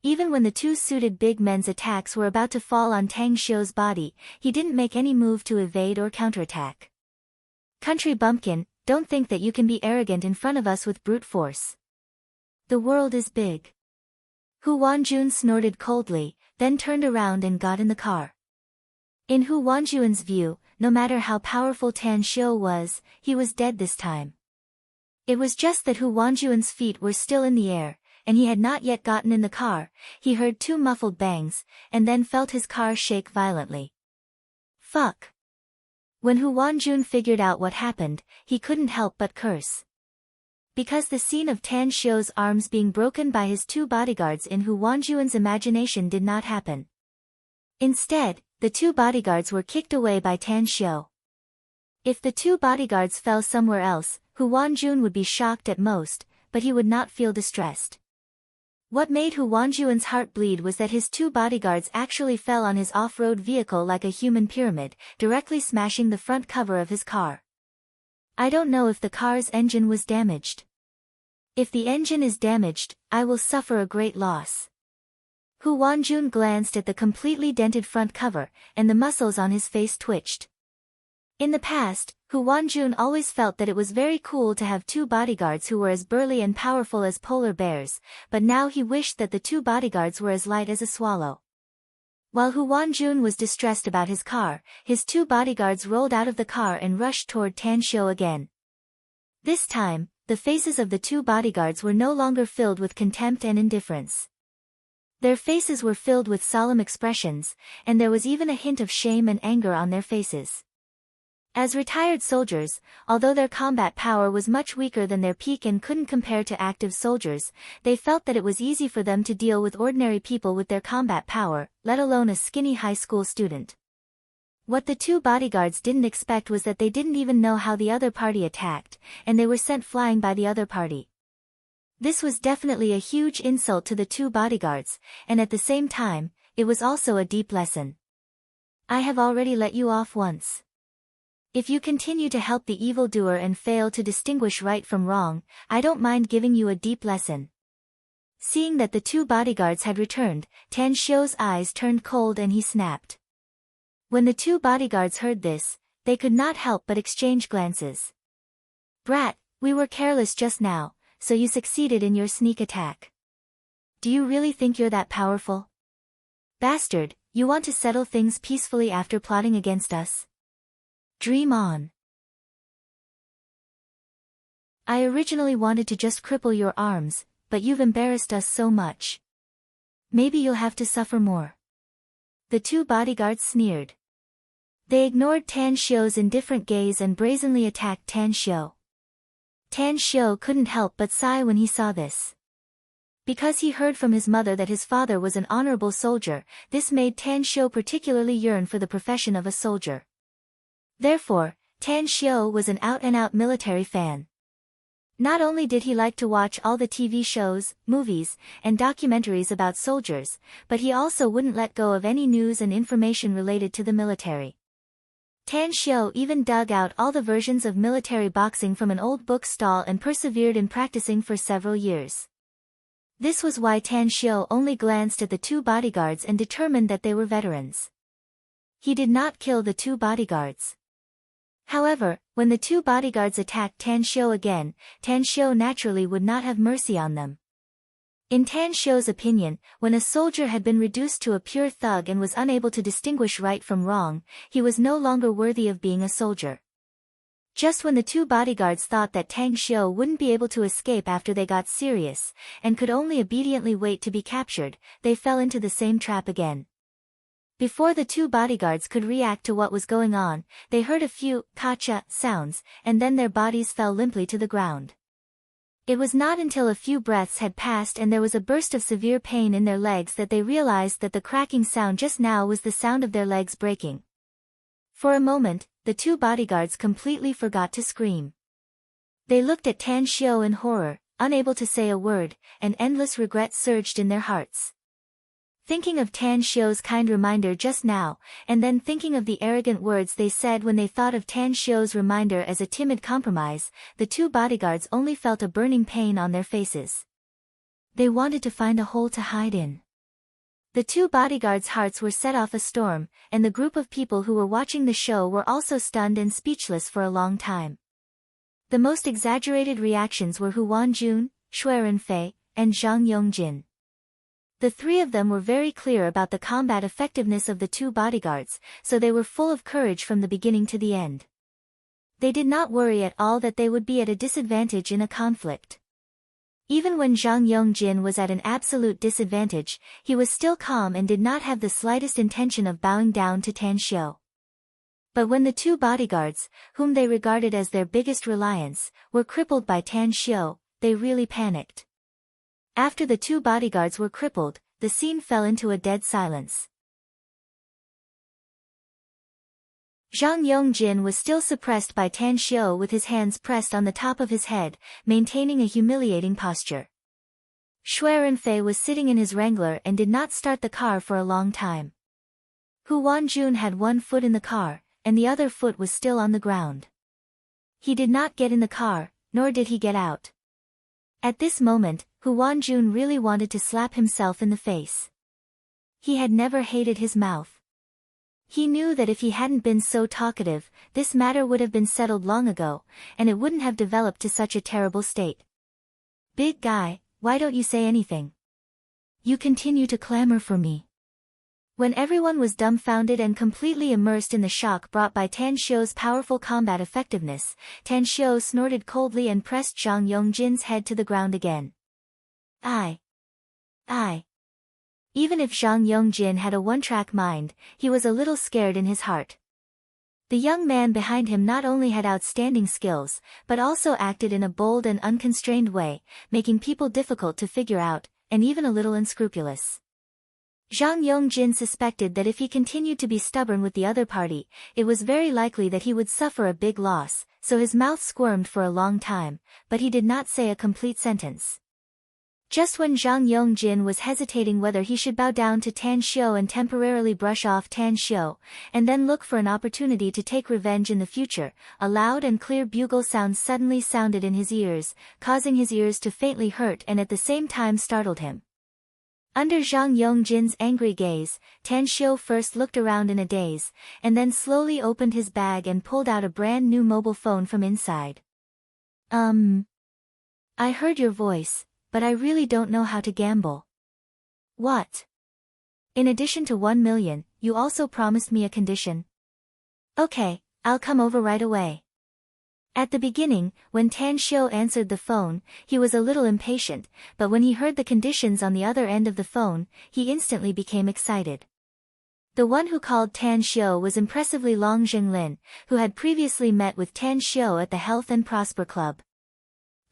Even when the two suited big men's attacks were about to fall on Tang Xiu's body, he didn't make any move to evade or counterattack. Country bumpkin, don't think that you can be arrogant in front of us with brute force. The world is big. Hu Wanjun snorted coldly, then turned around and got in the car. In Hu Wanjun's view, no matter how powerful Tan Xiu was, he was dead this time. It was just that Hu Wanjun's feet were still in the air, and he had not yet gotten in the car. He heard two muffled bangs, and then felt his car shake violently. Fuck. When Hu Wanjun figured out what happened, he couldn't help but curse. Because the scene of Tan Xiu's arms being broken by his two bodyguards in Hu Wanjun's imagination did not happen. Instead, the two bodyguards were kicked away by Tan Xiu. If the two bodyguards fell somewhere else, Hu Wanjun would be shocked at most, but he would not feel distressed. What made Hu Wanjun's heart bleed was that his two bodyguards actually fell on his off-road vehicle like a human pyramid, directly smashing the front cover of his car. I don't know if the car's engine was damaged. If the engine is damaged, I will suffer a great loss. Hu Wanjun glanced at the completely dented front cover, and the muscles on his face twitched. In the past, Hu Wanjun always felt that it was very cool to have two bodyguards who were as burly and powerful as polar bears, but now he wished that the two bodyguards were as light as a swallow. While Hu Wanjun was distressed about his car, his two bodyguards rolled out of the car and rushed toward Tan Xiu again. This time, the faces of the two bodyguards were no longer filled with contempt and indifference. Their faces were filled with solemn expressions, and there was even a hint of shame and anger on their faces. As retired soldiers, although their combat power was much weaker than their peak and couldn't compare to active soldiers, they felt that it was easy for them to deal with ordinary people with their combat power, let alone a skinny high school student. What the two bodyguards didn't expect was that they didn't even know how the other party attacked, and they were sent flying by the other party. This was definitely a huge insult to the two bodyguards, and at the same time, it was also a deep lesson. I have already let you off once. If you continue to help the evildoer and fail to distinguish right from wrong, I don't mind giving you a deep lesson. Seeing that the two bodyguards had returned, Tan Xiu's eyes turned cold and he snapped. When the two bodyguards heard this, they could not help but exchange glances. Brat, we were careless just now, so you succeeded in your sneak attack. Do you really think you're that powerful? Bastard, you want to settle things peacefully after plotting against us? Dream on. I originally wanted to just cripple your arms, but you've embarrassed us so much. Maybe you'll have to suffer more. The two bodyguards sneered. They ignored Tan Xiu's indifferent gaze and brazenly attacked Tan Xiu. Tan Xiu couldn't help but sigh when he saw this. Because he heard from his mother that his father was an honorable soldier, this made Tan Xiu particularly yearn for the profession of a soldier. Therefore, Tan Xiu was an out-and-out military fan. Not only did he like to watch all the TV shows, movies, and documentaries about soldiers, but he also wouldn't let go of any news and information related to the military. Tan Xiu even dug out all the versions of military boxing from an old book stall and persevered in practicing for several years. This was why Tan Xiu only glanced at the two bodyguards and determined that they were veterans. He did not kill the two bodyguards. However, when the two bodyguards attacked Tan Xiu again, Tan Xiu naturally would not have mercy on them. In Tan Xiu's opinion, when a soldier had been reduced to a pure thug and was unable to distinguish right from wrong, he was no longer worthy of being a soldier. Just when the two bodyguards thought that Tan Xiu wouldn't be able to escape after they got serious, and could only obediently wait to be captured, they fell into the same trap again. Before the two bodyguards could react to what was going on, they heard a few "kacha" sounds, and then their bodies fell limply to the ground. It was not until a few breaths had passed and there was a burst of severe pain in their legs that they realized that the cracking sound just now was the sound of their legs breaking. For a moment, the two bodyguards completely forgot to scream. They looked at Tan Xiu in horror, unable to say a word, and endless regret surged in their hearts. Thinking of Tan Xiu's kind reminder just now, and then thinking of the arrogant words they said when they thought of Tan Xiu's reminder as a timid compromise, the two bodyguards only felt a burning pain on their faces. They wanted to find a hole to hide in. The two bodyguards' hearts were set off a storm, and the group of people who were watching the show were also stunned and speechless for a long time. The most exaggerated reactions were Hu Wanjun, Shui Renfei, and Zhang Yongjin. The three of them were very clear about the combat effectiveness of the two bodyguards, so they were full of courage from the beginning to the end. They did not worry at all that they would be at a disadvantage in a conflict. Even when Zhang Yongjin was at an absolute disadvantage, he was still calm and did not have the slightest intention of bowing down to Tan Xiu. But when the two bodyguards, whom they regarded as their biggest reliance, were crippled by Tan Xiu, they really panicked. After the two bodyguards were crippled, the scene fell into a dead silence. Zhang Yongjin was still suppressed by Tan Xiu with his hands pressed on the top of his head, maintaining a humiliating posture. Shui Renfei was sitting in his wrangler and did not start the car for a long time. Hu Wanjun had one foot in the car, and the other foot was still on the ground. He did not get in the car, nor did he get out. At this moment, Hu Wanjun really wanted to slap himself in the face. He had never hated his mouth. He knew that if he hadn't been so talkative, this matter would have been settled long ago, and it wouldn't have developed to such a terrible state. Big guy, why don't you say anything? You continue to clamor for me. When everyone was dumbfounded and completely immersed in the shock brought by Tan Xiu's powerful combat effectiveness, Tan Xiu snorted coldly and pressed Zhang Yongjin's head to the ground again. I. Even if Zhang Yongjin had a one-track mind, he was a little scared in his heart. The young man behind him not only had outstanding skills, but also acted in a bold and unconstrained way, making people difficult to figure out, and even a little unscrupulous. Zhang Yongjin suspected that if he continued to be stubborn with the other party, it was very likely that he would suffer a big loss, so his mouth squirmed for a long time, but he did not say a complete sentence. Just when Zhang Yongjin was hesitating whether he should bow down to Tan Xiu and temporarily brush off Tan Xiu, and then look for an opportunity to take revenge in the future, a loud and clear bugle sound suddenly sounded in his ears, causing his ears to faintly hurt and at the same time startled him. Under Zhang Yongjin's angry gaze, Tan Xiu first looked around in a daze, and then slowly opened his bag and pulled out a brand new mobile phone from inside. I heard your voice, but I really don't know how to gamble. What? In addition to 1 million, you also promised me a condition. Okay, I'll come over right away. At the beginning, when Tan Xiu answered the phone, he was a little impatient, but when he heard the conditions on the other end of the phone, he instantly became excited. The one who called Tan Xiu was impressively Long Jinglin, who had previously met with Tan Xiu at the Health and Prosper Club.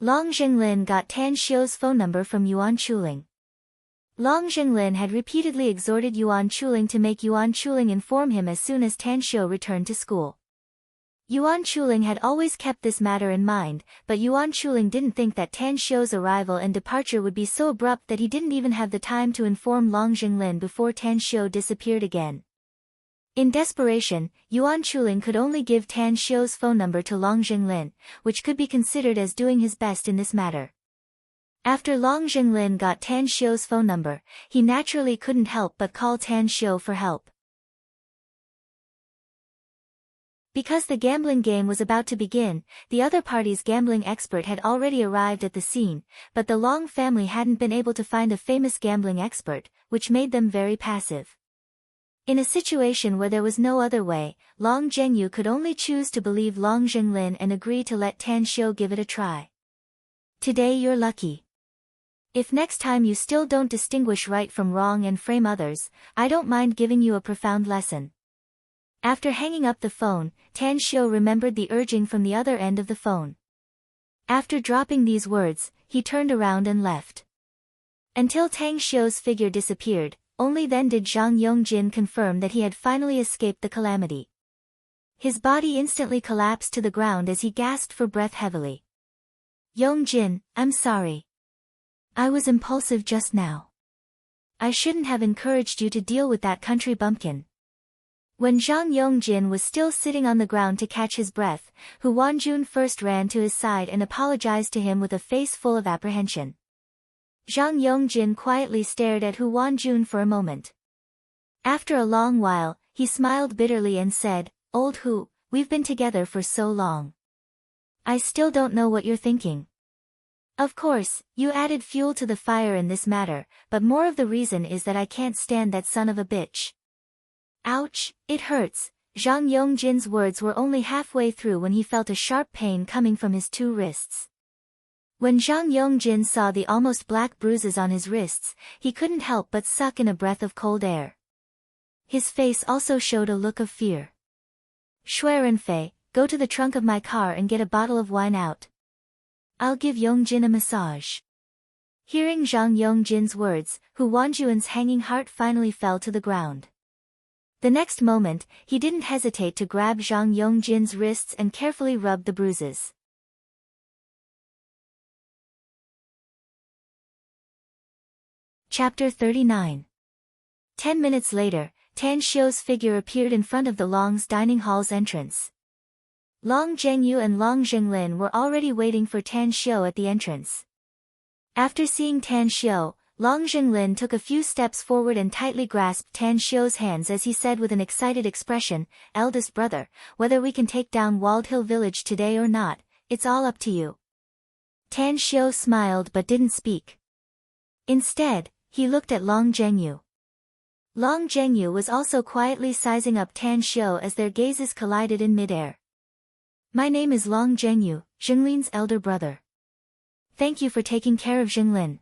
Long Jinglin got Tan Xiu's phone number from Yuan Chuling. Long Jinglin had repeatedly exhorted Yuan Chuling to make Yuan Chuling inform him as soon as Tan Xiu returned to school. Yuan Chuling had always kept this matter in mind, but Yuan Chuling didn't think that Tan Xiu's arrival and departure would be so abrupt that he didn't even have the time to inform Long Jinglin before Tan Xiu disappeared again. In desperation, Yuan Chuling could only give Tan Xiu's phone number to Long Jinglin, which could be considered as doing his best in this matter. After Long Jinglin got Tan Xiu's phone number, he naturally couldn't help but call Tan Xiu for help. Because the gambling game was about to begin, the other party's gambling expert had already arrived at the scene, but the Long family hadn't been able to find a famous gambling expert, which made them very passive. In a situation where there was no other way, Long Zhengyu could only choose to believe Long Jinglin and agree to let Tan Xiu give it a try. Today you're lucky. If next time you still don't distinguish right from wrong and frame others, I don't mind giving you a profound lesson. After hanging up the phone, Tan Xiu remembered the urging from the other end of the phone. After dropping these words, he turned around and left. Until Tan Xiu's figure disappeared, only then did Zhang Yongjin confirm that he had finally escaped the calamity. His body instantly collapsed to the ground as he gasped for breath heavily. Yongjin, I'm sorry. I was impulsive just now. I shouldn't have encouraged you to deal with that country bumpkin. When Zhang Yongjin was still sitting on the ground to catch his breath, Hu Wanjun first ran to his side and apologized to him with a face full of apprehension. Zhang Yongjin quietly stared at Hu Wanjun for a moment. After a long while, he smiled bitterly and said, Old Hu, we've been together for so long. I still don't know what you're thinking. Of course, you added fuel to the fire in this matter, but more of the reason is that I can't stand that son of a bitch. Ouch, it hurts, Zhang Yongjin's words were only halfway through when he felt a sharp pain coming from his two wrists. When Zhang Yongjin saw the almost black bruises on his wrists, he couldn't help but suck in a breath of cold air. His face also showed a look of fear. Shui Renfei, go to the trunk of my car and get a bottle of wine out. I'll give Yongjin a massage. Hearing Zhang Yongjin's words, Hu Wanjuan's hanging heart finally fell to the ground. The next moment, he didn't hesitate to grab Zhang Yongjin's wrists and carefully rub the bruises. Chapter 39. 10 minutes later, Tan Xiu's figure appeared in front of the Long's dining hall's entrance. Long Zhengyu and Long Zhenglin were already waiting for Tan Xiu at the entrance. After seeing Tan Xiu, Long Zhenglin took a few steps forward and tightly grasped Tan Xiu's hands as he said with an excited expression, "Eldest brother, whether we can take down Walled Hill Village today or not, it's all up to you." Tan Xiu smiled but didn't speak. Instead, he looked at Long Zhengyu. Long Zhengyu was also quietly sizing up Tan Xiu as their gazes collided in midair. "My name is Long Zhengyu, Zhenglin's elder brother. Thank you for taking care of Zhenglin.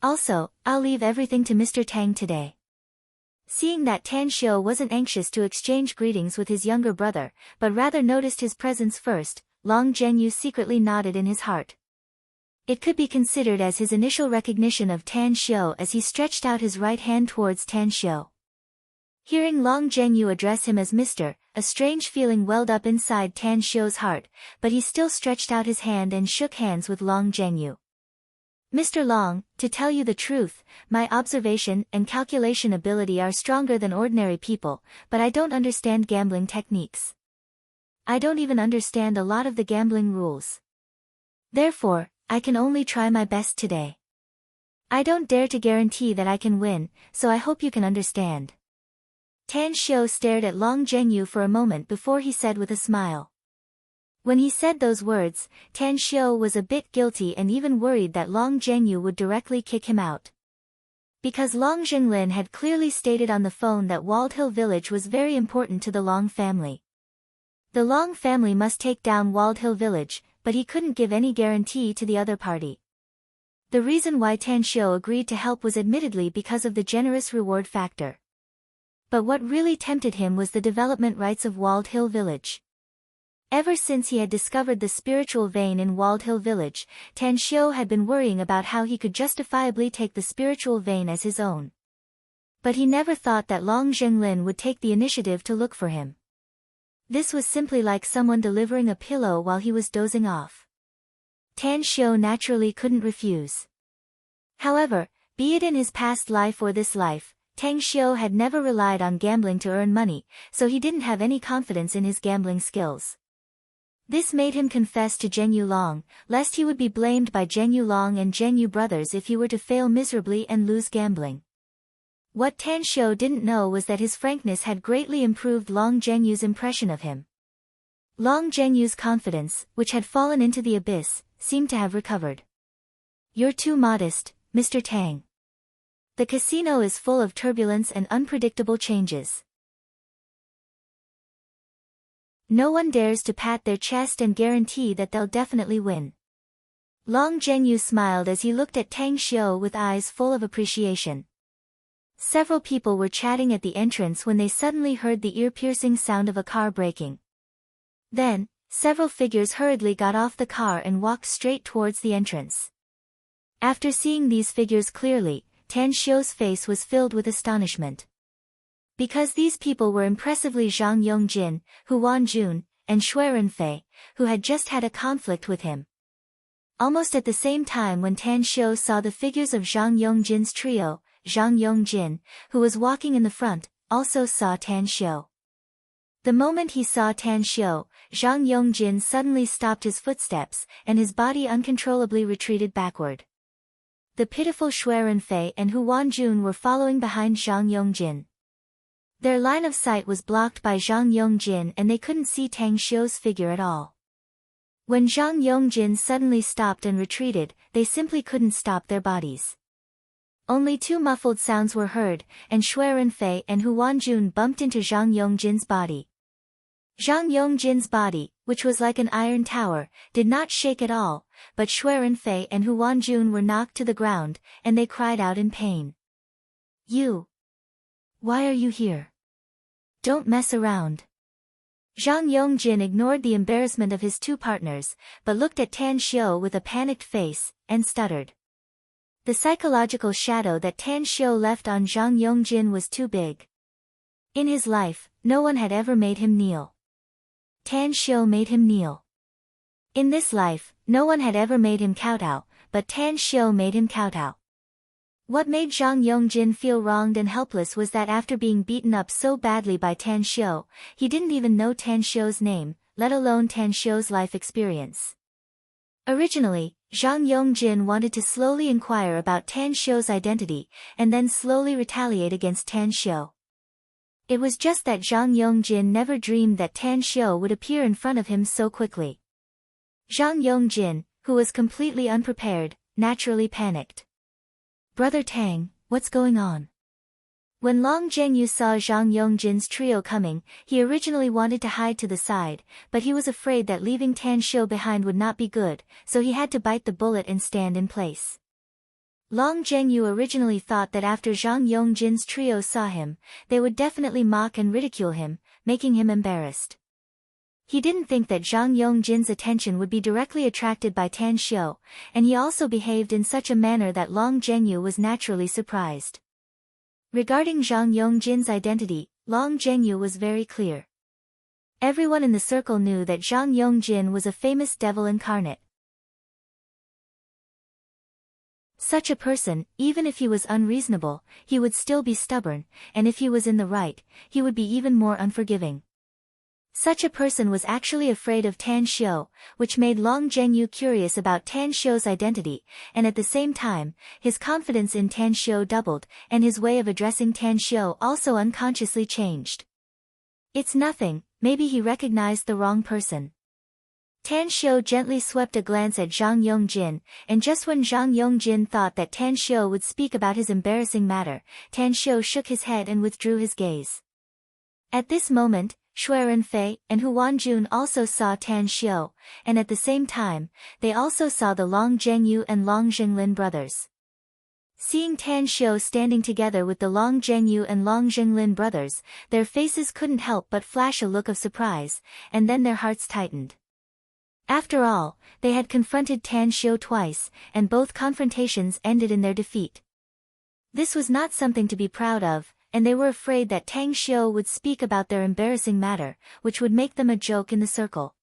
Also, I'll leave everything to Mr. Tang today." Seeing that Tan Xiu wasn't anxious to exchange greetings with his younger brother, but rather noticed his presence first, Long Zhengyu secretly nodded in his heart. It could be considered as his initial recognition of Tan Xiu as he stretched out his right hand towards Tan Xiu. Hearing Long Zhengyu address him as Mr., a strange feeling welled up inside Tan Xiu's heart, but he still stretched out his hand and shook hands with Long Zhengyu. "Mr. Long, to tell you the truth, my observation and calculation ability are stronger than ordinary people, but I don't understand gambling techniques. I don't even understand a lot of the gambling rules. Therefore, I can only try my best today. I don't dare to guarantee that I can win, so I hope you can understand." Tan Xiu stared at Long Zhengyu for a moment before he said with a smile. When he said those words, Tan Xiu was a bit guilty and even worried that Long Zhengyu would directly kick him out. Because Long Zhenglin had clearly stated on the phone that Walled Hill Village was very important to the Long family. The Long family must take down Walled Hill Village, but he couldn't give any guarantee to the other party. The reason why Tan Xiu agreed to help was admittedly because of the generous reward factor. But what really tempted him was the development rights of Walled Hill Village. Ever since he had discovered the spiritual vein in Walled Hill Village, Tan Xiu had been worrying about how he could justifiably take the spiritual vein as his own. But he never thought that Long Zhenglin would take the initiative to look for him. This was simply like someone delivering a pillow while he was dozing off. Tan Xiu naturally couldn't refuse. However, be it in his past life or this life, Tan Xiu had never relied on gambling to earn money, so he didn't have any confidence in his gambling skills. This made him confess to Zhengyu Long, lest he would be blamed by Zhengyu Long and Zhengyu brothers if he were to fail miserably and lose gambling. What Tan Xiu didn't know was that his frankness had greatly improved Long Zhengyu's impression of him. Long Zhengyu's confidence, which had fallen into the abyss, seemed to have recovered. "You're too modest, Mr. Tang. The casino is full of turbulence and unpredictable changes. No one dares to pat their chest and guarantee that they'll definitely win." Long Zhengyu smiled as he looked at Tan Xiu with eyes full of appreciation. Several people were chatting at the entrance when they suddenly heard the ear-piercing sound of a car braking. Then, several figures hurriedly got off the car and walked straight towards the entrance. After seeing these figures clearly, Tan Xiu's face was filled with astonishment. Because these people were impressively Zhang Yongjin, Hu Wanjun, and Shui Renfei, who had just had a conflict with him. Almost at the same time when Tan Xiu saw the figures of Zhang Yongjin's trio, Zhang Yongjin, who was walking in the front, also saw Tan Xiu. The moment he saw Tan Xiu, Zhang Yongjin suddenly stopped his footsteps, and his body uncontrollably retreated backward. The pitiful Shui Renfei and Hu Wanjun were following behind Zhang Yongjin. Their line of sight was blocked by Zhang Yongjin and they couldn't see Tan Xiu's figure at all. When Zhang Yongjin suddenly stopped and retreated, they simply couldn't stop their bodies. Only two muffled sounds were heard, and Shui Renfei and Hu Wanjun bumped into Zhang Yongjin's body. Zhang Yongjin's body, which was like an iron tower, did not shake at all, but Shui Renfei and Hu Wanjun were knocked to the ground, and they cried out in pain. You! Why are you here? Don't mess around. Zhang Yongjin ignored the embarrassment of his two partners, but looked at Tan Xiu with a panicked face, and stuttered. The psychological shadow that Tan Xiu left on Zhang Yongjin was too big. In his life, no one had ever made him kneel. Tan Xiu made him kneel. In this life, no one had ever made him kowtow, but Tan Xiu made him kowtow. What made Zhang Yongjin feel wronged and helpless was that after being beaten up so badly by Tan Xiu, he didn't even know Tan Xiu's name, let alone Tan Xiu's life experience. Originally, Zhang Yongjin wanted to slowly inquire about Tan Xiu's identity, and then slowly retaliate against Tan Xiu. It was just that Zhang Yongjin never dreamed that Tan Xiu would appear in front of him so quickly. Zhang Yongjin, who was completely unprepared, naturally panicked. Brother Tang, what's going on? When Long Zhengyu saw Zhang Yongjin's trio coming, he originally wanted to hide to the side, but he was afraid that leaving Tan Xiu behind would not be good, so he had to bite the bullet and stand in place. Long Zhengyu originally thought that after Zhang Yongjin's trio saw him, they would definitely mock and ridicule him, making him embarrassed. He didn't think that Zhang Yongjin's attention would be directly attracted by Tan Xiu, and he also behaved in such a manner that Long Zhengyu was naturally surprised. Regarding Zhang Yongjin's identity, Long Zhengyu was very clear. Everyone in the circle knew that Zhang Yongjin was a famous devil incarnate. Such a person, even if he was unreasonable, he would still be stubborn, and if he was in the right, he would be even more unforgiving. Such a person was actually afraid of Tan Xiu, which made Long Zhengyu curious about Tan Xiu's identity, and at the same time, his confidence in Tan Xiu doubled, and his way of addressing Tan Xiu also unconsciously changed. It's nothing, maybe he recognized the wrong person. Tan Xiu gently swept a glance at Zhang Yongjin, and just when Zhang Yongjin thought that Tan Xiu would speak about his embarrassing matter, Tan Xiu shook his head and withdrew his gaze. At this moment, Shui Renfei and Hu Wanjun also saw Tan Xiu, and at the same time, they also saw the Long Zhengyu and Long Zhenglin brothers. Seeing Tan Xiu standing together with the Long Zhengyu and Long Zhenglin brothers, their faces couldn't help but flash a look of surprise, and then their hearts tightened. After all, they had confronted Tan Xiu twice, and both confrontations ended in their defeat. This was not something to be proud of, and they were afraid that Tan Xiu would speak about their embarrassing matter, which would make them a joke in the circle.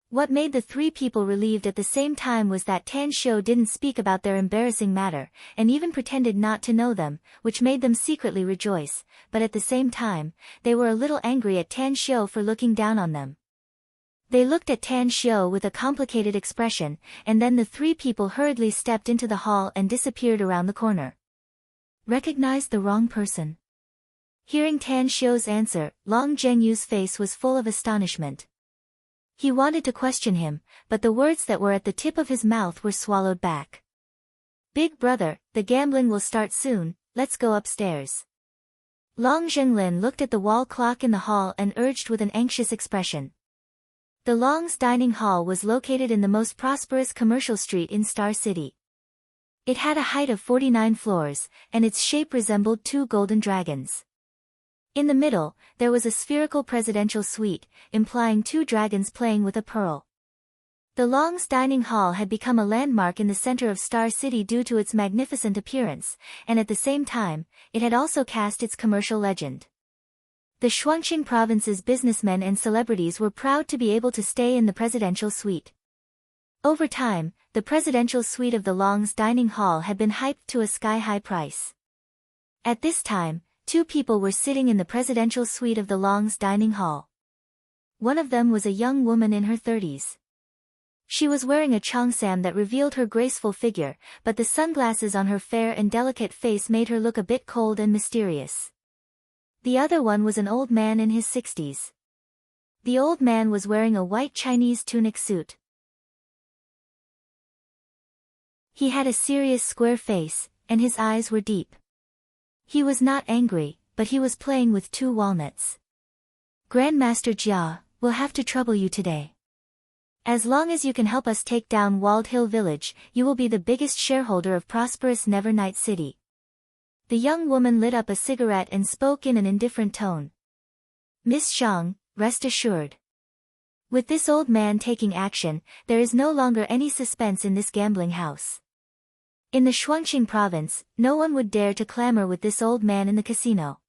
What made the three people relieved at the same time was that Tan Xiu didn't speak about their embarrassing matter, and even pretended not to know them, which made them secretly rejoice, but at the same time, they were a little angry at Tan Xiu for looking down on them. They looked at Tan Xiu with a complicated expression, and then the three people hurriedly stepped into the hall and disappeared around the corner. Recognized the wrong person. Hearing Tan Xiu's answer, Long Zhengyu's face was full of astonishment. He wanted to question him, but the words that were at the tip of his mouth were swallowed back. Big brother, the gambling will start soon, let's go upstairs. Long Zhenglin looked at the wall clock in the hall and urged with an anxious expression. The Long's dining hall was located in the most prosperous commercial street in Star City. It had a height of 49 floors, and its shape resembled two golden dragons. In the middle, there was a spherical presidential suite, implying two dragons playing with a pearl. The Long's dining hall had become a landmark in the center of Star City due to its magnificent appearance, and at the same time, it had also cast its commercial legend. The Shuangqing province's businessmen and celebrities were proud to be able to stay in the presidential suite. Over time, the presidential suite of the Long's dining hall had been hyped to a sky-high price. At this time, two people were sitting in the presidential suite of the Long's dining hall. One of them was a young woman in her 30s. She was wearing a cheongsam that revealed her graceful figure, but the sunglasses on her fair and delicate face made her look a bit cold and mysterious. The other one was an old man in his 60s. The old man was wearing a white Chinese tunic suit. He had a serious square face, and his eyes were deep. He was not angry, but he was playing with two walnuts. Grandmaster Jia, we'll have to trouble you today. As long as you can help us take down Walled Hill Village, you will be the biggest shareholder of prosperous Nevernight City. The young woman lit up a cigarette and spoke in an indifferent tone. Miss Zhang, rest assured. With this old man taking action, there is no longer any suspense in this gambling house. In the Shuangqing province, no one would dare to clamor with this old man in the casino.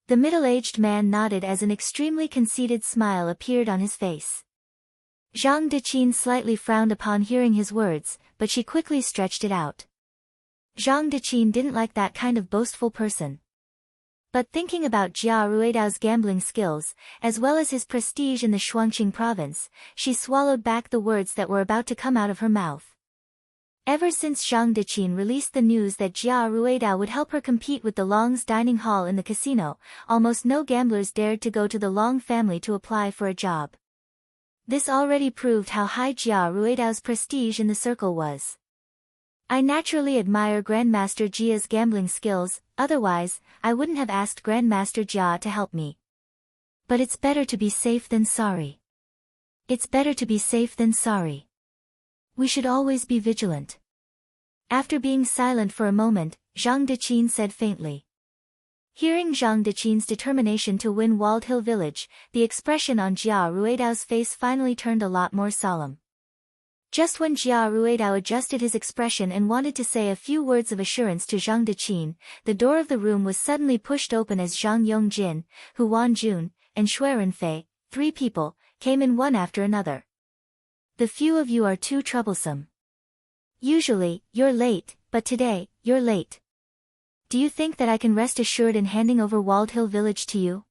The middle-aged man nodded as an extremely conceited smile appeared on his face. Zhang Deqin slightly frowned upon hearing his words, but she quickly stretched it out. Zhang Deqin didn't like that kind of boastful person. But thinking about Jia Ruidao's gambling skills, as well as his prestige in the Shuangqing province, she swallowed back the words that were about to come out of her mouth. Ever since Zhang Deqin released the news that Jia Ruidao would help her compete with the Long's dining hall in the casino, almost no gamblers dared to go to the Long family to apply for a job. This already proved how high Jia Ruidao's prestige in the circle was. I naturally admire Grandmaster Jia's gambling skills, otherwise, I wouldn't have asked Grandmaster Jia to help me. But it's better to be safe than sorry. It's better to be safe than sorry. We should always be vigilant. After being silent for a moment, Zhang Deqin said faintly. Hearing Zhang Deqin's determination to win Walled Hill Village, the expression on Jia Ruidao's face finally turned a lot more solemn. Just when Jia Ruidao adjusted his expression and wanted to say a few words of assurance to Zhang Deqin, the door of the room was suddenly pushed open as Zhang Yongjin, Hu Wanjun, and Shui Renfei, 3 people, came in one after another. The few of you are too troublesome. Usually, you're late, but today, you're late. Do you think that I can rest assured in handing over Walled Hill Village to you?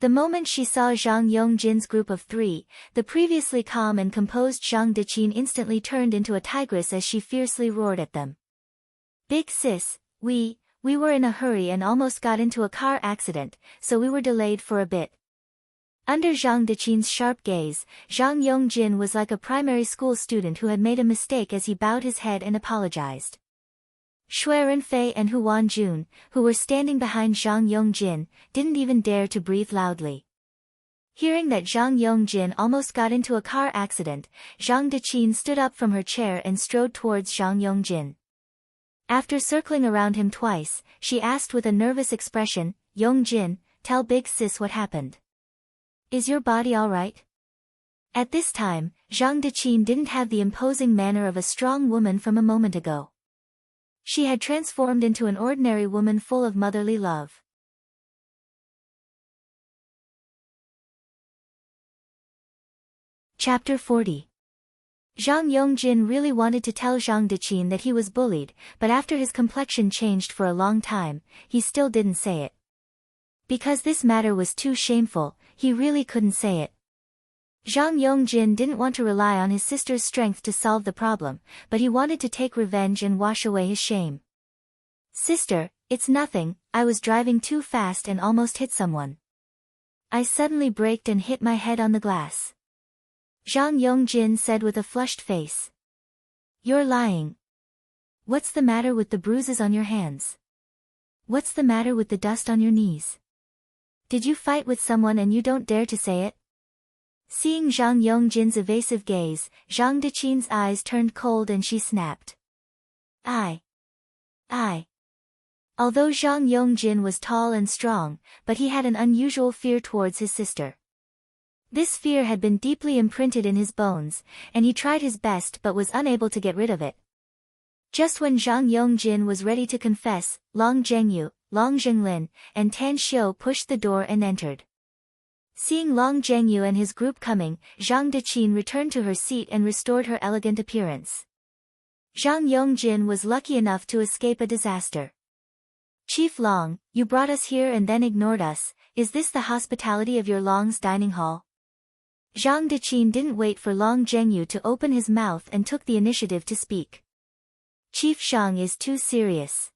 The moment she saw Zhang Yongjin's group of 3, the previously calm and composed Zhang Deqin instantly turned into a tigress as she fiercely roared at them. Big sis, we were in a hurry and almost got into a car accident, so we were delayed for a bit. Under Zhang Deqin's sharp gaze, Zhang Yongjin was like a primary school student who had made a mistake as he bowed his head and apologized. Shui Renfei and Hu Wanjun, who were standing behind Zhang Yongjin, didn't even dare to breathe loudly. Hearing that Zhang Yongjin almost got into a car accident, Zhang Deqin stood up from her chair and strode towards Zhang Yongjin. After circling around him twice, she asked with a nervous expression, Yongjin, tell big sis what happened. Is your body all right? At this time, Zhang Deqin didn't have the imposing manner of a strong woman from a moment ago. She had transformed into an ordinary woman full of motherly love. Chapter 40. Zhang Yongjin really wanted to tell Zhang Deqin that he was bullied, but after his complexion changed for a long time, he still didn't say it. Because this matter was too shameful, he really couldn't say it. Zhang Yongjin didn't want to rely on his sister's strength to solve the problem, but he wanted to take revenge and wash away his shame. Sister, it's nothing, I was driving too fast and almost hit someone. I suddenly braked and hit my head on the glass. Zhang Yongjin said with a flushed face. You're lying. What's the matter with the bruises on your hands? What's the matter with the dust on your knees? Did you fight with someone and you don't dare to say it? Seeing Zhang Yongjin's evasive gaze, Zhang Deqin's eyes turned cold and she snapped. I. Although Zhang Yongjin was tall and strong, but he had an unusual fear towards his sister. This fear had been deeply imprinted in his bones, and he tried his best but was unable to get rid of it. Just when Zhang Yongjin was ready to confess, Long Zhengyu, Long Zhenglin, and Tan Xiu pushed the door and entered. Seeing Long Zhengyu and his group coming, Zhang Deqin returned to her seat and restored her elegant appearance. Zhang Yongjin was lucky enough to escape a disaster. Chief Long, you brought us here and then ignored us, is this the hospitality of your Long's dining hall? Zhang Deqin didn't wait for Long Zhengyu to open his mouth and took the initiative to speak. Chief Shang is too serious.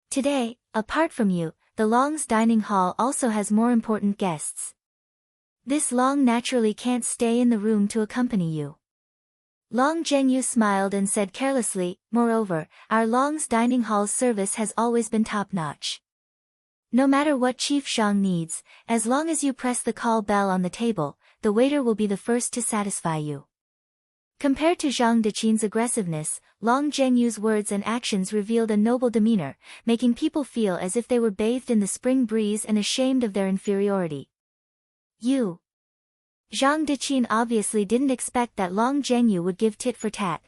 Today, apart from you, the Long's dining hall also has more important guests. This Long naturally can't stay in the room to accompany you. Long Zhengyu smiled and said carelessly, moreover, our Long's dining hall's service has always been top-notch. No matter what Chief Zhang needs, as long as you press the call bell on the table, the waiter will be the first to satisfy you. Compared to Zhang Deqin's aggressiveness, Long Zhengyu's words and actions revealed a noble demeanor, making people feel as if they were bathed in the spring breeze and ashamed of their inferiority. You. Zhang Deqin obviously didn't expect that Long Zhengyu would give tit for tat.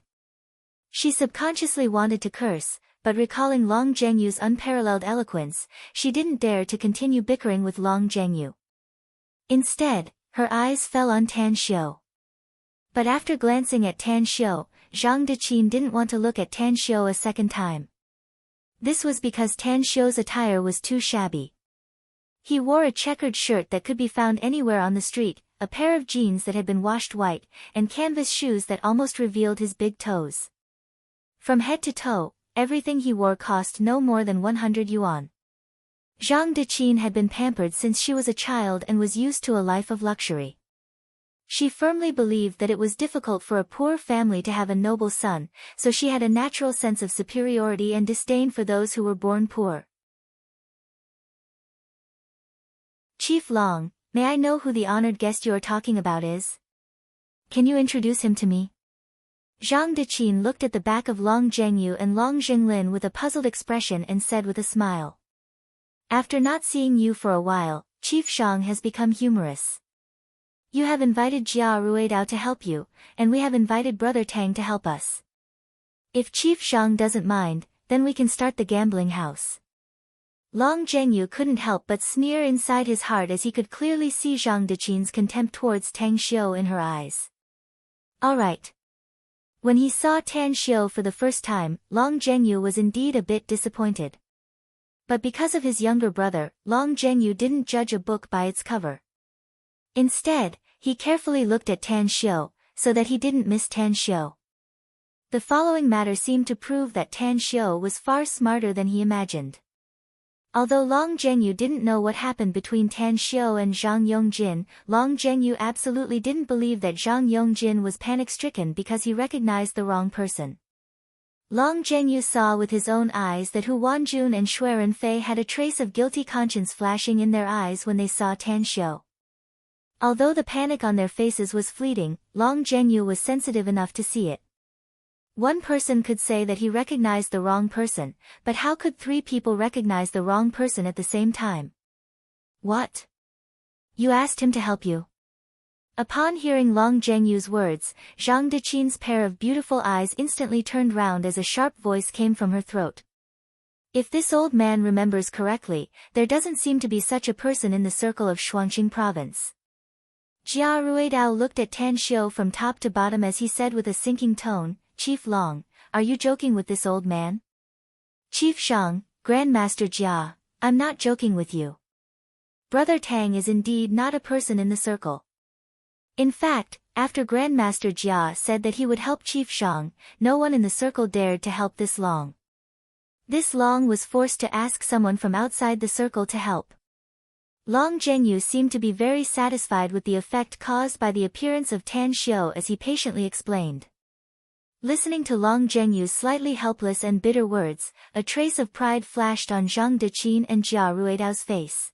She subconsciously wanted to curse, but recalling Long Zhengyu's unparalleled eloquence, she didn't dare to continue bickering with Long Zhengyu. Instead, her eyes fell on Tan Xiu. But after glancing at Tan Xiu, Zhang Deqin didn't want to look at Tan Xiu a second time. This was because Tan Xiu's attire was too shabby. He wore a checkered shirt that could be found anywhere on the street, a pair of jeans that had been washed white, and canvas shoes that almost revealed his big toes. From head to toe, everything he wore cost no more than 100 yuan. Zhang Deqin had been pampered since she was a child and was used to a life of luxury. She firmly believed that it was difficult for a poor family to have a noble son, so she had a natural sense of superiority and disdain for those who were born poor. Chief Long, may I know who the honored guest you are talking about is? Can you introduce him to me? Zhang Deqin looked at the back of Long Zhengyu and Long Jinglin with a puzzled expression and said with a smile. After not seeing you for a while, Chief Zhang has become humorous. You have invited Jia Ruidao to help you, and we have invited Brother Tang to help us. If Chief Zhang doesn't mind, then we can start the gambling house. Long Zhengyu couldn't help but sneer inside his heart as he could clearly see Zhang Deqin's contempt towards Tang Xiu in her eyes. All right. When he saw Tan Xiu for the first time, Long Zhengyu was indeed a bit disappointed. But because of his younger brother, Long Zhengyu didn't judge a book by its cover. Instead, he carefully looked at Tan Xiu, so that he didn't miss Tan Xiu. The following matter seemed to prove that Tan Xiu was far smarter than he imagined. Although Long Zhengyu didn't know what happened between Tan Xiu and Zhang Yongjin, Long Zhengyu absolutely didn't believe that Zhang Yongjin was panic-stricken because he recognized the wrong person. Long Zhengyu saw with his own eyes that Hu Wanjun and Shui Renfei had a trace of guilty conscience flashing in their eyes when they saw Tan Xiu. Although the panic on their faces was fleeting, Long Zhengyu was sensitive enough to see it. One person could say that he recognized the wrong person, but how could three people recognize the wrong person at the same time? What? You asked him to help you? Upon hearing Long Zhengyu's words, Zhang Deqin's pair of beautiful eyes instantly turned round as a sharp voice came from her throat. If this old man remembers correctly, there doesn't seem to be such a person in the circle of Shuangqing province. Jia Ruidao looked at Tan Xiu from top to bottom as he said with a sinking tone, Chief Long, are you joking with this old man? Chief Zhang, Grandmaster Jia, I'm not joking with you. Brother Tang is indeed not a person in the circle. In fact, after Grandmaster Jia said that he would help Chief Zhang, no one in the circle dared to help this Long. This Long was forced to ask someone from outside the circle to help. Long Zhengyu seemed to be very satisfied with the effect caused by the appearance of Tan Xiu as he patiently explained. Listening to Long Zhengyu's slightly helpless and bitter words, a trace of pride flashed on Zhang Deqin and Jia Ruidao's face.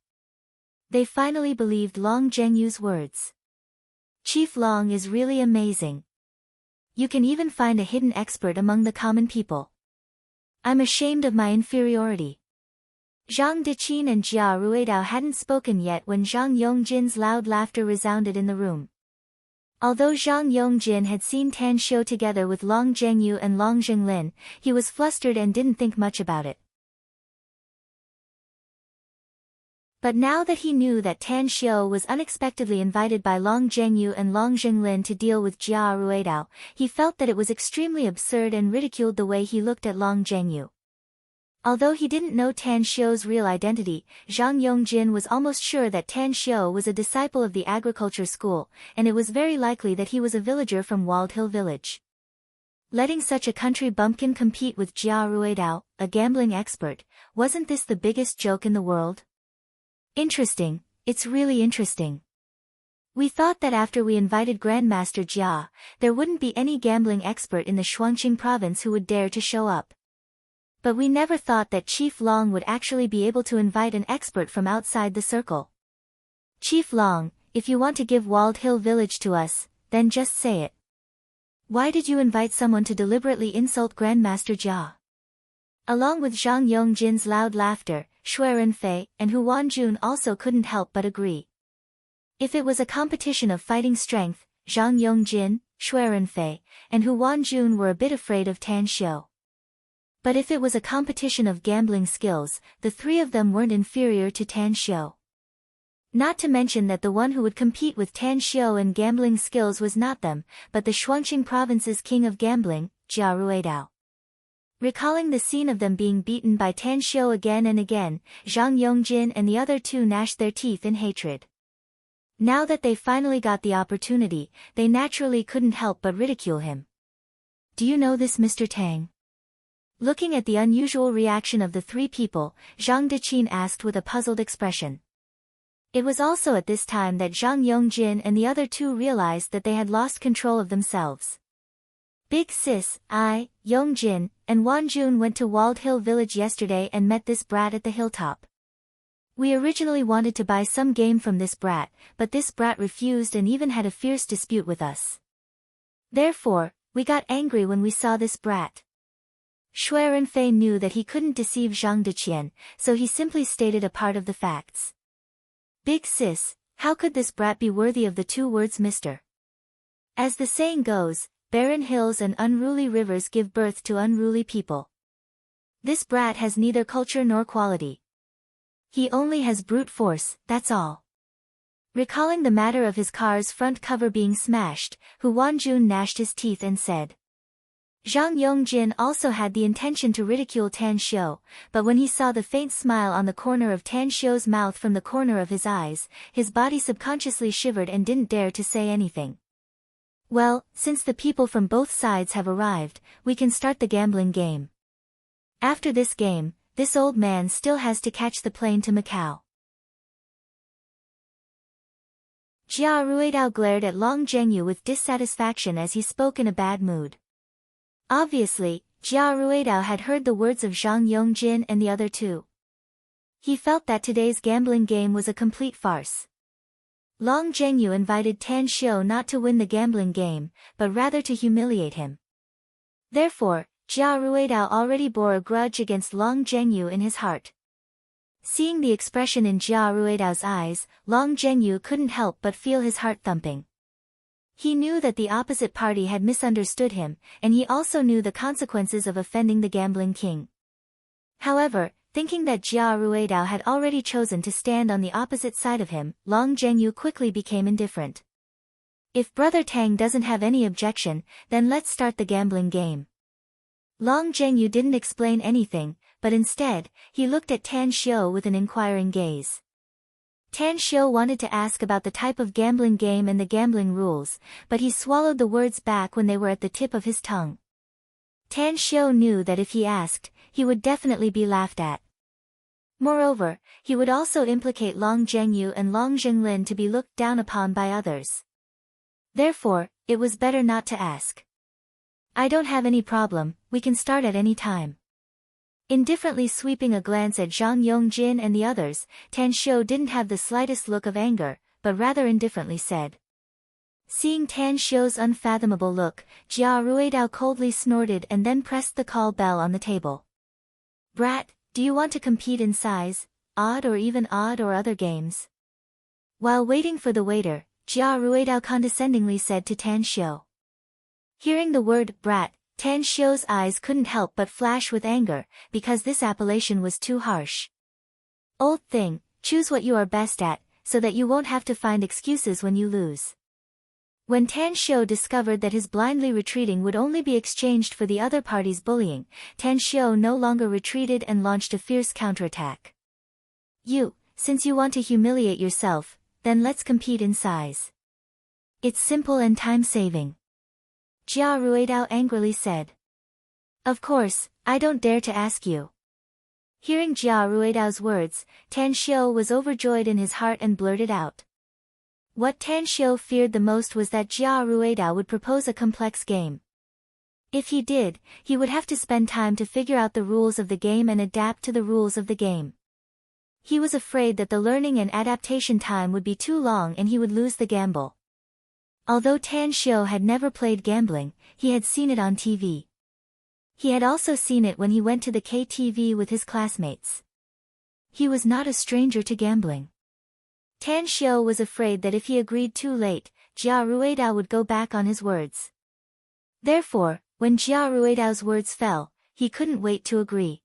They finally believed Long Zhengyu's words. Chief Long is really amazing. You can even find a hidden expert among the common people. I'm ashamed of my inferiority. Zhang Deqin and Jia Ruidao hadn't spoken yet when Zhang Yongjin's loud laughter resounded in the room. Although Zhang Yongjin had seen Tan Xiu together with Long Zhengyu and Long Jinglin, he was flustered and didn't think much about it. But now that he knew that Tan Xiu was unexpectedly invited by Long Zhengyu and Long Jinglin to deal with Jia Ruidao, he felt that it was extremely absurd and ridiculed the way he looked at Long Zhengyu. Although he didn't know Tan Xiu's real identity, Zhang Yongjin was almost sure that Tan Xiu was a disciple of the agriculture school, and it was very likely that he was a villager from Walled Hill Village. Letting such a country bumpkin compete with Jia Ruidao, a gambling expert, wasn't this the biggest joke in the world? Interesting, it's really interesting. We thought that after we invited Grandmaster Jia, there wouldn't be any gambling expert in the Shuangqing province who would dare to show up. But we never thought that Chief Long would actually be able to invite an expert from outside the circle. Chief Long, if you want to give Walled Hill Village to us, then just say it. Why did you invite someone to deliberately insult Grandmaster Jia? Along with Zhang Yongjin's loud laughter, Shui Renfei and Hu Wanjun also couldn't help but agree. If it was a competition of fighting strength, Zhang Yongjin, Shui Renfei, and Hu Wanjun were a bit afraid of Tan Xiu. But if it was a competition of gambling skills, the three of them weren't inferior to Tan Xiu. Not to mention that the one who would compete with Tan Xiu in gambling skills was not them, but the Shuangqing province's king of gambling, Jia Ruidao. Recalling the scene of them being beaten by Tan Xiu again and again, Zhang Yongjin and the other two gnashed their teeth in hatred. Now that they finally got the opportunity, they naturally couldn't help but ridicule him. Do you know this Mr. Tang? Looking at the unusual reaction of the three people, Zhang Deqin asked with a puzzled expression. It was also at this time that Zhang Yongjin and the other two realized that they had lost control of themselves. Big Sis, I, Yongjin, and Wanjun went to Walled Hill Village yesterday and met this brat at the hilltop. We originally wanted to buy some game from this brat, but this brat refused and even had a fierce dispute with us. Therefore, we got angry when we saw this brat. Shui Renfei knew that he couldn't deceive Zhang Deqian, so he simply stated a part of the facts. Big Sis, how could this brat be worthy of the two words Mr.? As the saying goes, barren hills and unruly rivers give birth to unruly people. This brat has neither culture nor quality. He only has brute force, that's all. Recalling the matter of his car's front cover being smashed, Hu Wanjun gnashed his teeth and said. Zhang Yongjin also had the intention to ridicule Tan Xiu, but when he saw the faint smile on the corner of Tan Xiu's mouth from the corner of his eyes, his body subconsciously shivered and didn't dare to say anything. Well, since the people from both sides have arrived, we can start the gambling game. After this game, this old man still has to catch the plane to Macau. Jia Ruidao glared at Long Zhengyu with dissatisfaction as he spoke in a bad mood. Obviously, Jia Ruidao had heard the words of Zhang Yongjin and the other two. He felt that today's gambling game was a complete farce. Long Zhengyu invited Tan Xiu not to win the gambling game, but rather to humiliate him. Therefore, Jia Ruidao already bore a grudge against Long Zhengyu in his heart. Seeing the expression in Jia Ruidao's eyes, Long Zhengyu couldn't help but feel his heart thumping. He knew that the opposite party had misunderstood him, and he also knew the consequences of offending the gambling king. However, thinking that Jia Ruidao had already chosen to stand on the opposite side of him, Long Zhengyu quickly became indifferent. If Brother Tang doesn't have any objection, then let's start the gambling game. Long Zhengyu didn't explain anything, but instead, he looked at Tan Xiu with an inquiring gaze. Tan Xiu wanted to ask about the type of gambling game and the gambling rules, but he swallowed the words back when they were at the tip of his tongue. Tan Xiu knew that if he asked, he would definitely be laughed at. Moreover, he would also implicate Long Zhengyu and Long Zhenglin to be looked down upon by others. Therefore, it was better not to ask. I don't have any problem, we can start at any time. Indifferently sweeping a glance at Zhang Yongjin and the others, Tan Xiu didn't have the slightest look of anger, but rather indifferently said. Seeing Tan Xiu's unfathomable look, Jia Ruidao coldly snorted and then pressed the call bell on the table. Brat, do you want to compete in size, odd or even odd or other games? While waiting for the waiter, Jia Ruidao condescendingly said to Tan Xiu. Hearing the word brat, Tan Xiu's eyes couldn't help but flash with anger, because this appellation was too harsh. Old thing, choose what you are best at, so that you won't have to find excuses when you lose. When Tan Xiu discovered that his blindly retreating would only be exchanged for the other party's bullying, Tan Xiu no longer retreated and launched a fierce counterattack. Since you want to humiliate yourself, then let's compete in size. It's simple and time-saving. Jia Ruidao angrily said. Of course, I don't dare to ask you. Hearing Jia Ruidao's words, Tan Xiu was overjoyed in his heart and blurted out. What Tan Xiu feared the most was that Jia Ruidao would propose a complex game. If he did, he would have to spend time to figure out the rules of the game and adapt to the rules of the game. He was afraid that the learning and adaptation time would be too long and he would lose the gamble. Although Tan Xiu had never played gambling, he had seen it on TV. He had also seen it when he went to the KTV with his classmates. He was not a stranger to gambling. Tan Xiu was afraid that if he agreed too late, Jia Ruidao would go back on his words. Therefore, when Jia Ruidao's words fell, he couldn't wait to agree.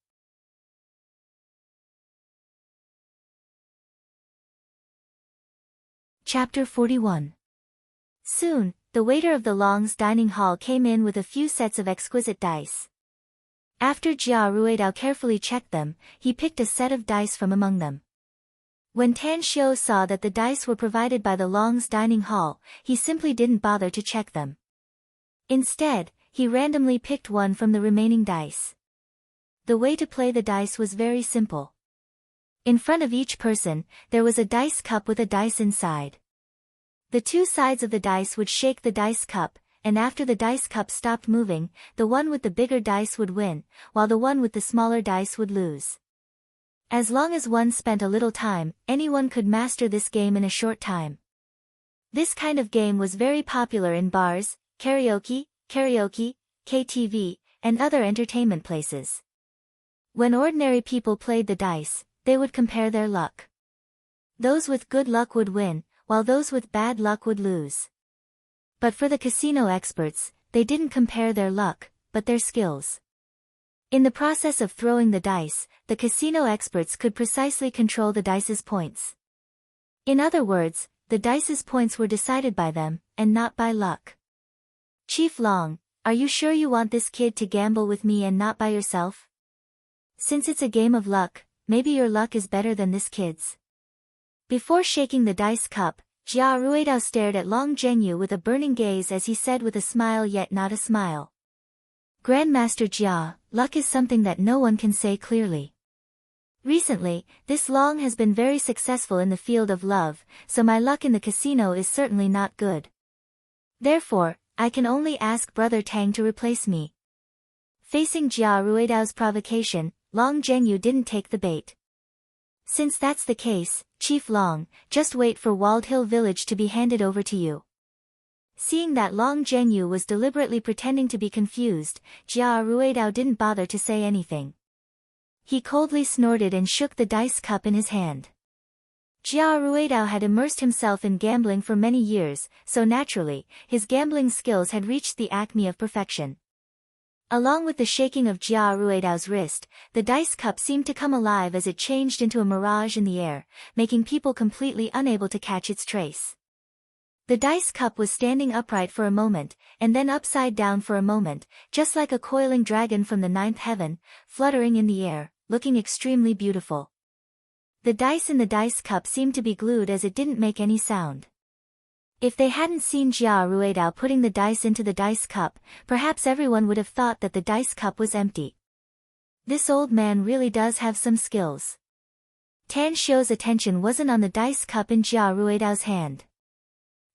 Chapter 41. Soon, the waiter of the Long's dining hall came in with a few sets of exquisite dice. After Jia Ruidao carefully checked them, he picked a set of dice from among them. When Tan Xiu saw that the dice were provided by the Long's dining hall, he simply didn't bother to check them. Instead, he randomly picked one from the remaining dice. The way to play the dice was very simple. In front of each person, there was a dice cup with a dice inside. The two sides of the dice would shake the dice cup, and after the dice cup stopped moving, the one with the bigger dice would win, while the one with the smaller dice would lose. As long as one spent a little time, anyone could master this game in a short time. This kind of game was very popular in bars, karaoke, KTV, and other entertainment places. When ordinary people played the dice, they would compare their luck. Those with good luck would win, while those with bad luck would lose. But for the casino experts, they didn't compare their luck, but their skills. In the process of throwing the dice, the casino experts could precisely control the dice's points. In other words, the dice's points were decided by them, and not by luck. Chief Long, are you sure you want this kid to gamble with me and not by yourself? Since it's a game of luck, maybe your luck is better than this kid's. Before shaking the dice cup, Jia Ruidao stared at Long Zhengyu with a burning gaze as he said with a smile yet not a smile. Grandmaster Jia, luck is something that no one can say clearly. Recently, this Long has been very successful in the field of love, so my luck in the casino is certainly not good. Therefore, I can only ask Brother Tang to replace me. Facing Jia Ruidao's provocation, Long Zhengyu didn't take the bait. Since that's the case, Chief Long, just wait for Walled Hill Village to be handed over to you. Seeing that Long Zhengyu was deliberately pretending to be confused, Jia Ruidao didn't bother to say anything. He coldly snorted and shook the dice cup in his hand. Jia Ruidao had immersed himself in gambling for many years, so naturally, his gambling skills had reached the acme of perfection. Along with the shaking of Jia Ruidao's wrist, the dice cup seemed to come alive as it changed into a mirage in the air, making people completely unable to catch its trace. The dice cup was standing upright for a moment, and then upside down for a moment, just like a coiling dragon from the ninth heaven, fluttering in the air, looking extremely beautiful. The dice in the dice cup seemed to be glued as it didn't make any sound. If they hadn't seen Jia Ruidao putting the dice into the dice cup, perhaps everyone would have thought that the dice cup was empty. This old man really does have some skills. Tan Xiu's attention wasn't on the dice cup in Jia Ruidao's hand.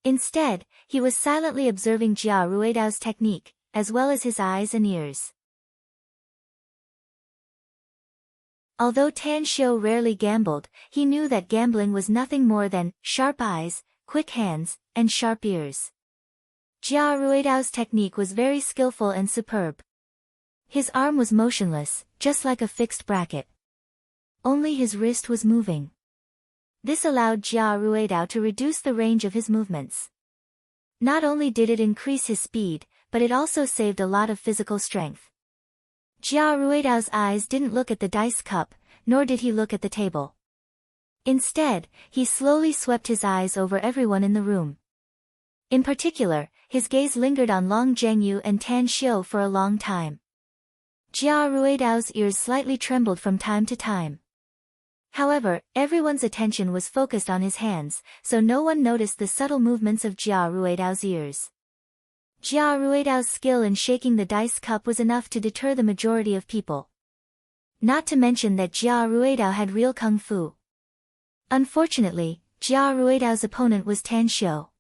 Instead, he was silently observing Jia Ruidao's technique, as well as his eyes and ears. Although Tan Xiu rarely gambled, he knew that gambling was nothing more than sharp eyes, quick hands, and sharp ears. Jia Ruidao's technique was very skillful and superb. His arm was motionless, just like a fixed bracket. Only his wrist was moving. This allowed Jia Ruidao to reduce the range of his movements. Not only did it increase his speed, but it also saved a lot of physical strength. Jia Ruidao's eyes didn't look at the dice cup, nor did he look at the table. Instead, he slowly swept his eyes over everyone in the room. In particular, his gaze lingered on Long Zhengyu and Tan Xiu for a long time. Jia Ruidao's ears slightly trembled from time to time. However, everyone's attention was focused on his hands, so no one noticed the subtle movements of Jia Ruidao's ears. Jia Ruidao's skill in shaking the dice cup was enough to deter the majority of people. Not to mention that Jia Ruidao had real kung fu. Unfortunately, Jia Ruidao's opponent was Tan Xiu.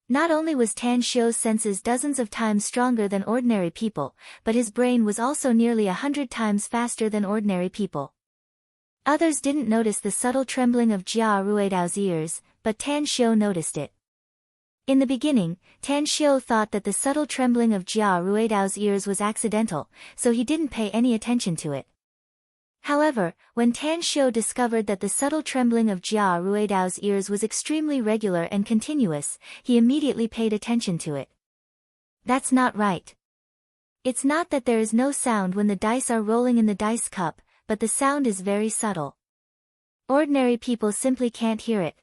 Not only was Tan Xiu's senses dozens of times stronger than ordinary people, but his brain was also nearly 100 times faster than ordinary people. Others didn't notice the subtle trembling of Jia Ruidao's ears, but Tan Xiu noticed it. In the beginning, Tan Xiu thought that the subtle trembling of Jia Ruidao's ears was accidental, so he didn't pay any attention to it. However, when Tan Xiu discovered that the subtle trembling of Jia Ruidao's ears was extremely regular and continuous, he immediately paid attention to it. That's not right. It's not that there is no sound when the dice are rolling in the dice cup, but the sound is very subtle. Ordinary people simply can't hear it.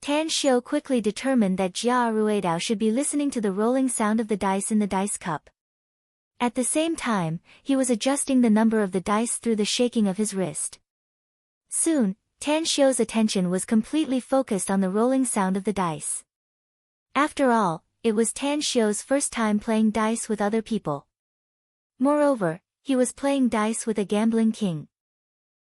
Tan Xiu quickly determined that Jia Ruidao should be listening to the rolling sound of the dice in the dice cup. At the same time, he was adjusting the number of the dice through the shaking of his wrist. Soon, Tan Xiu's attention was completely focused on the rolling sound of the dice. After all, it was Tan Xiu's first time playing dice with other people. Moreover, he was playing dice with a gambling king.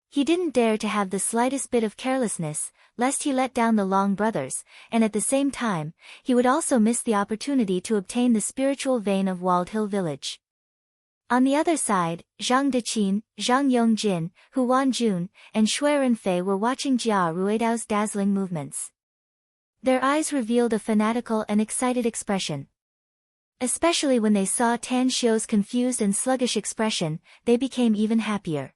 He didn't dare to have the slightest bit of carelessness, lest he let down the Long brothers, and at the same time, he would also miss the opportunity to obtain the spiritual vein of Walled Hill Village. On the other side, Zhang Deqin, Zhang Yongjin, Hu Wanjun, and Shui Renfei were watching Jia Ruidao's dazzling movements. Their eyes revealed a fanatical and excited expression. Especially when they saw Tan Xiu's confused and sluggish expression, they became even happier.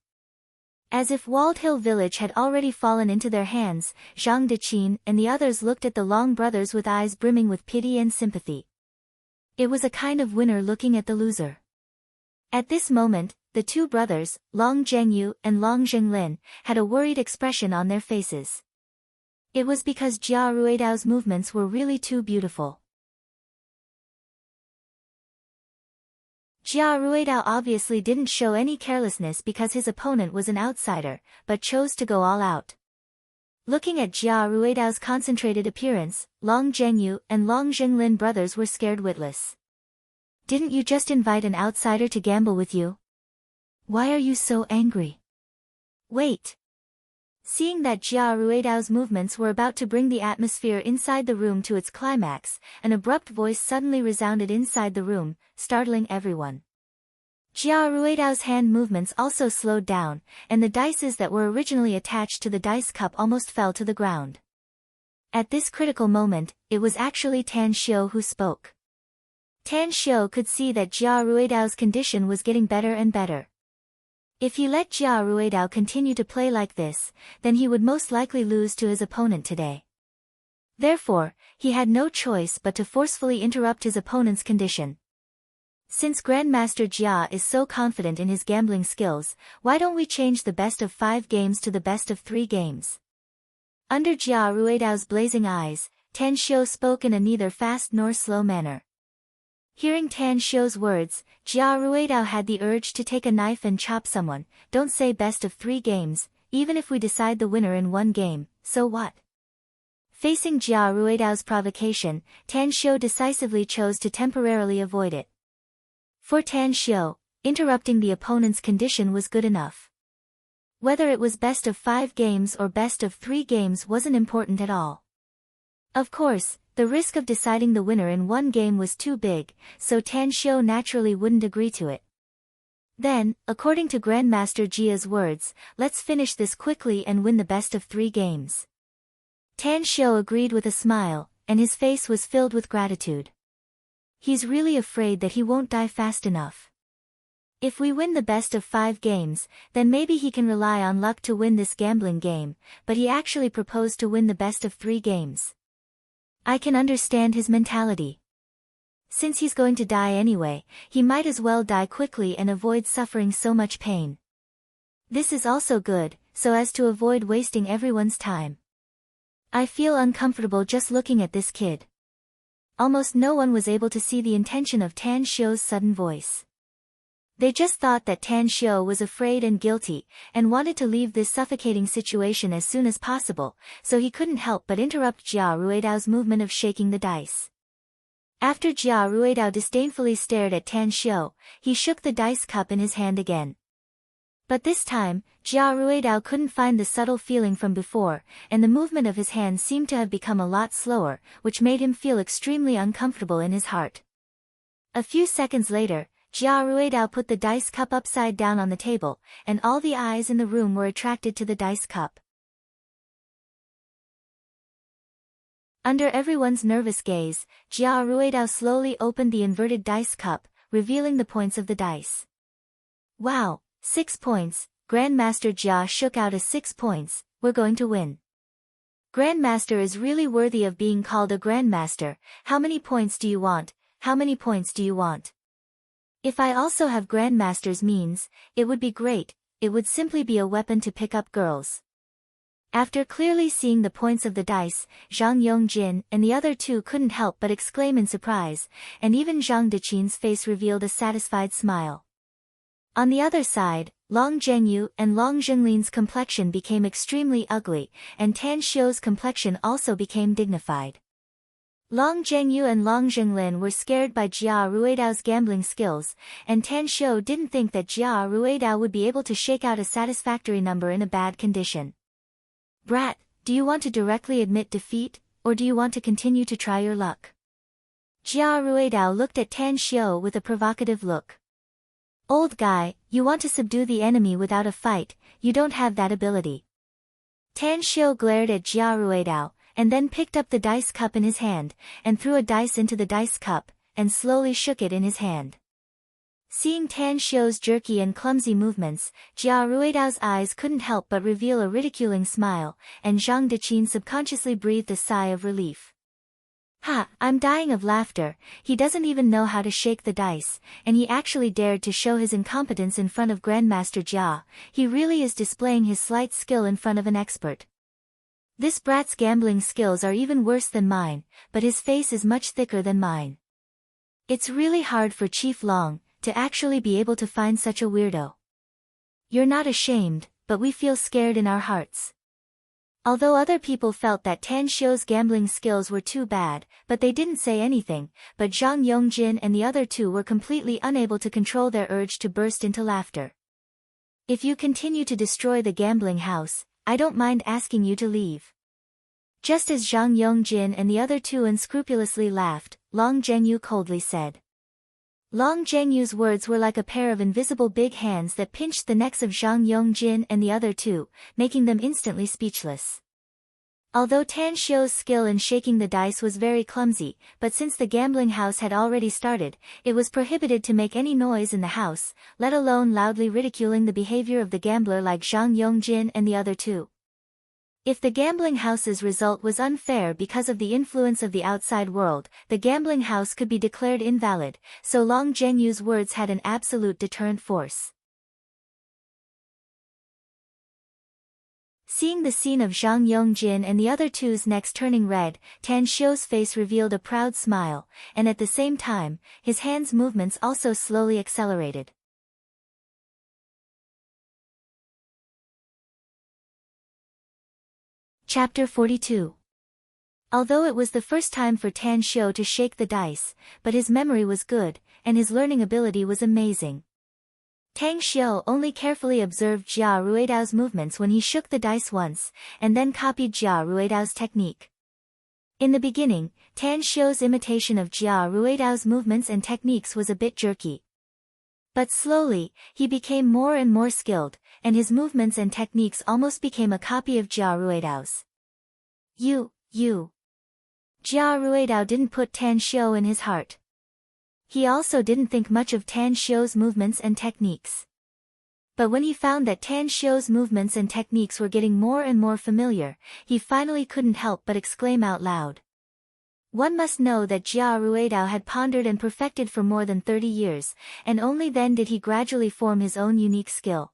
As if Walled Hill Village had already fallen into their hands, Zhang Deqin and the others looked at the Long brothers with eyes brimming with pity and sympathy. It was a kind of winner looking at the loser. At this moment, the two brothers, Long Zhengyu and Long Zhenglin, had a worried expression on their faces. It was because Jia Ruidao's movements were really too beautiful. Jia Ruidao obviously didn't show any carelessness because his opponent was an outsider, but chose to go all out. Looking at Jia Ruidao's concentrated appearance, Long Zhengyu and Long Zhenglin brothers were scared witless. Didn't you just invite an outsider to gamble with you? Why are you so angry? Wait. Seeing that Jia Ruidao's movements were about to bring the atmosphere inside the room to its climax, an abrupt voice suddenly resounded inside the room, startling everyone. Jia Ruidao's hand movements also slowed down, and the dices that were originally attached to the dice cup almost fell to the ground. At this critical moment, it was actually Tan Xiu who spoke. Tan Xiu could see that Jia Ruidao's condition was getting better and better. If he let Jia Ruidao continue to play like this, then he would most likely lose to his opponent today. Therefore, he had no choice but to forcefully interrupt his opponent's condition. Since Grandmaster Jia is so confident in his gambling skills, why don't we change the best of 5 games to the best of 3 games? Under Jia Ruidao's blazing eyes, Tan Xiu spoke in a neither fast nor slow manner. Hearing Tan Xiu's words, Jia Ruidao had the urge to take a knife and chop someone. Don't say best of 3 games, even if we decide the winner in 1 game, so what? Facing Jia Ruidao's provocation, Tan Xiu decisively chose to temporarily avoid it. For Tan Xiu, interrupting the opponent's condition was good enough. Whether it was best of 5 games or best of 3 games wasn't important at all. Of course, the risk of deciding the winner in 1 game was too big, so Tan Xiu naturally wouldn't agree to it. Then, according to Grandmaster Jia's words, let's finish this quickly and win the best of 3 games. Tan Xiu agreed with a smile, and his face was filled with gratitude. He's really afraid that he won't die fast enough. If we win the best of 5 games, then maybe he can rely on luck to win this gambling game, but he actually proposed to win the best of 3 games. I can understand his mentality. Since he's going to die anyway, he might as well die quickly and avoid suffering so much pain. This is also good, so as to avoid wasting everyone's time. I feel uncomfortable just looking at this kid. Almost no one was able to see the intention of Tan Xiu's sudden voice. They just thought that Tan Xiu was afraid and guilty, and wanted to leave this suffocating situation as soon as possible, so he couldn't help but interrupt Jia Ruidao's movement of shaking the dice. After Jia Ruidao disdainfully stared at Tan Xiu, he shook the dice cup in his hand again. But this time, Jia Ruidao couldn't find the subtle feeling from before, and the movement of his hand seemed to have become a lot slower, which made him feel extremely uncomfortable in his heart. A few seconds later, Jia Ruidao put the dice cup upside down on the table, and all the eyes in the room were attracted to the dice cup. Under everyone's nervous gaze, Jia Ruidao slowly opened the inverted dice cup, revealing the points of the dice. Wow, 6 points, Grandmaster Jia shook out a 6 points, we're going to win. Grandmaster is really worthy of being called a Grandmaster. How many points do you want? How many points do you want? If I also have Grandmaster's means, it would be great, it would simply be a weapon to pick up girls. After clearly seeing the points of the dice, Zhang Yongjin and the other two couldn't help but exclaim in surprise, and even Zhang Deqin's face revealed a satisfied smile. On the other side, Long Zhengyu and Long Zhenglin's complexion became extremely ugly, and Tan Xiu's complexion also became dignified. Long Zhengyu and Long Zhenglin were scared by Jia Ruidao's gambling skills, and Tan Xiu didn't think that Jia Ruidao would be able to shake out a satisfactory number in a bad condition. Brat, do you want to directly admit defeat, or do you want to continue to try your luck? Jia Ruidao looked at Tan Xiu with a provocative look. Old guy, you want to subdue the enemy without a fight, you don't have that ability. Tan Xiu glared at Jia Ruidao, and then picked up the dice cup in his hand, and threw a dice into the dice cup, and slowly shook it in his hand. Seeing Tan Xiu's jerky and clumsy movements, Jia Ruidao's eyes couldn't help but reveal a ridiculing smile, and Zhang Deqin subconsciously breathed a sigh of relief. Ha, I'm dying of laughter, he doesn't even know how to shake the dice, and he actually dared to show his incompetence in front of Grandmaster Jia. He really is displaying his slight skill in front of an expert. This brat's gambling skills are even worse than mine, but his face is much thicker than mine. It's really hard for Chief Long to actually be able to find such a weirdo. You're not ashamed, but we feel scared in our hearts. Although other people felt that Tan Xiu's gambling skills were too bad, but they didn't say anything, but Zhang Yongjin and the other two were completely unable to control their urge to burst into laughter. If you continue to destroy the gambling house, I don't mind asking you to leave. Just as Zhang Yongjin and the other two unscrupulously laughed, Long Zhengyu coldly said. Long Zhengyu's words were like a pair of invisible big hands that pinched the necks of Zhang Yongjin and the other two, making them instantly speechless. Although Tan Xiu's skill in shaking the dice was very clumsy, but since the gambling house had already started, it was prohibited to make any noise in the house, let alone loudly ridiculing the behavior of the gambler like Zhang Yongjin and the other two. If the gambling house's result was unfair because of the influence of the outside world, the gambling house could be declared invalid, so Long Zhengyu's words had an absolute deterrent force. Seeing the scene of Zhang Yongjin and the other two's necks turning red, Tan Xiu's face revealed a proud smile, and at the same time, his hands' movements also slowly accelerated. Chapter 42. Although it was the first time for Tan Xiu to shake the dice, but his memory was good, and his learning ability was amazing. Tan Xiu only carefully observed Jia Ruidao's movements when he shook the dice once, and then copied Jia Ruidao's technique. In the beginning, Tan Xiu's imitation of Jia Ruidao's movements and techniques was a bit jerky. But slowly, he became more and more skilled, and his movements and techniques almost became a copy of Jia Ruidao's. You. Jia Ruidao didn't put Tan Xiu in his heart. He also didn't think much of Tan Xiu's movements and techniques. But when he found that Tan Xiu's movements and techniques were getting more and more familiar, he finally couldn't help but exclaim out loud. One must know that Jia Ruidao had pondered and perfected for more than 30 years, and only then did he gradually form his own unique skill.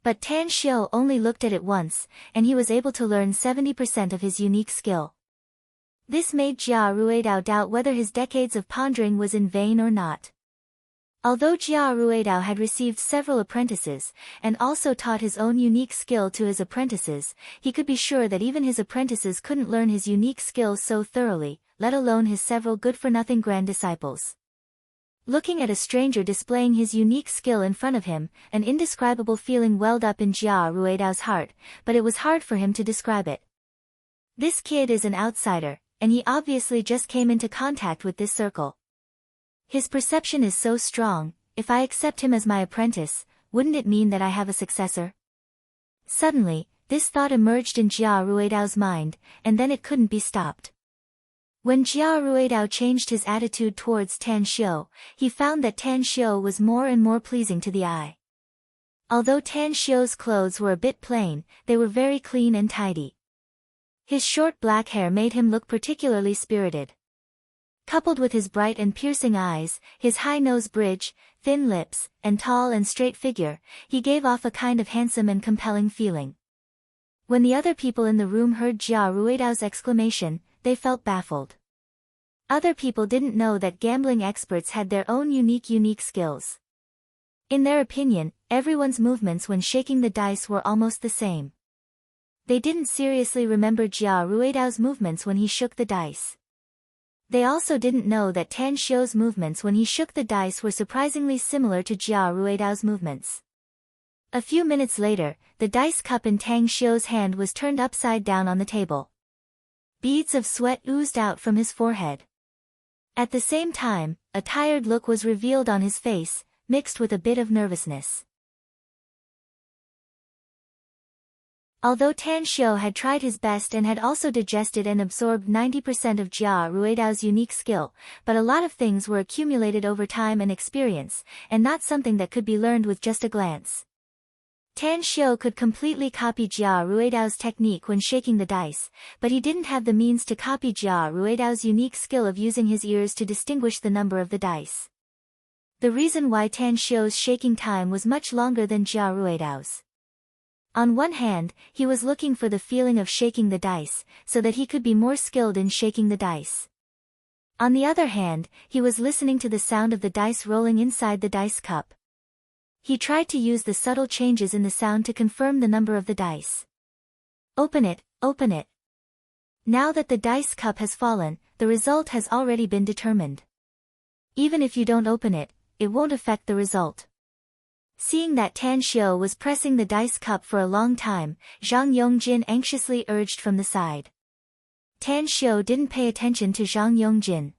But Tan Xiu only looked at it once, and he was able to learn 70% of his unique skill. This made Jia Ruidao doubt whether his decades of pondering was in vain or not. Although Jia Ruidao had received several apprentices, and also taught his own unique skill to his apprentices, he could be sure that even his apprentices couldn't learn his unique skills so thoroughly, let alone his several good-for-nothing grand disciples. Looking at a stranger displaying his unique skill in front of him, an indescribable feeling welled up in Jia Ruidao's heart, but it was hard for him to describe it. This kid is an outsider, and he obviously just came into contact with this circle. His perception is so strong. If I accept him as my apprentice, wouldn't it mean that I have a successor? Suddenly, this thought emerged in Jia Ruidao's mind, and then it couldn't be stopped. When Jia Ruidao changed his attitude towards Tan Xiu, he found that Tan Xiu was more and more pleasing to the eye. Although Tan Xiu's clothes were a bit plain, they were very clean and tidy. His short black hair made him look particularly spirited. Coupled with his bright and piercing eyes, his high nose bridge, thin lips, and tall and straight figure, he gave off a kind of handsome and compelling feeling. When the other people in the room heard Jia Ruidao's exclamation, they felt baffled. Other people didn't know that gambling experts had their own unique skills. In their opinion, everyone's movements when shaking the dice were almost the same. They didn't seriously remember Jia Ruidao's movements when he shook the dice. They also didn't know that Tan Xiu's movements when he shook the dice were surprisingly similar to Jia Ruidao's movements. A few minutes later, the dice cup in Tang Xiu's hand was turned upside down on the table. Beads of sweat oozed out from his forehead. At the same time, a tired look was revealed on his face, mixed with a bit of nervousness. Although Tan Xiu had tried his best and had also digested and absorbed 90% of Jia Ruidao's unique skill, but a lot of things were accumulated over time and experience, and not something that could be learned with just a glance. Tan Xiu could completely copy Jia Ruidao's technique when shaking the dice, but he didn't have the means to copy Jia Ruidao's unique skill of using his ears to distinguish the number of the dice. The reason why Tan Xiu's shaking time was much longer than Jia Ruidao's. On one hand, he was looking for the feeling of shaking the dice, so that he could be more skilled in shaking the dice. On the other hand, he was listening to the sound of the dice rolling inside the dice cup. He tried to use the subtle changes in the sound to confirm the number of the dice. Open it, open it. Now that the dice cup has fallen, the result has already been determined. Even if you don't open it, it won't affect the result. Seeing that Tan Xiu was pressing the dice cup for a long time, Zhang Yongjin anxiously urged from the side. Tan Xiu didn't pay attention to Zhang Yongjin.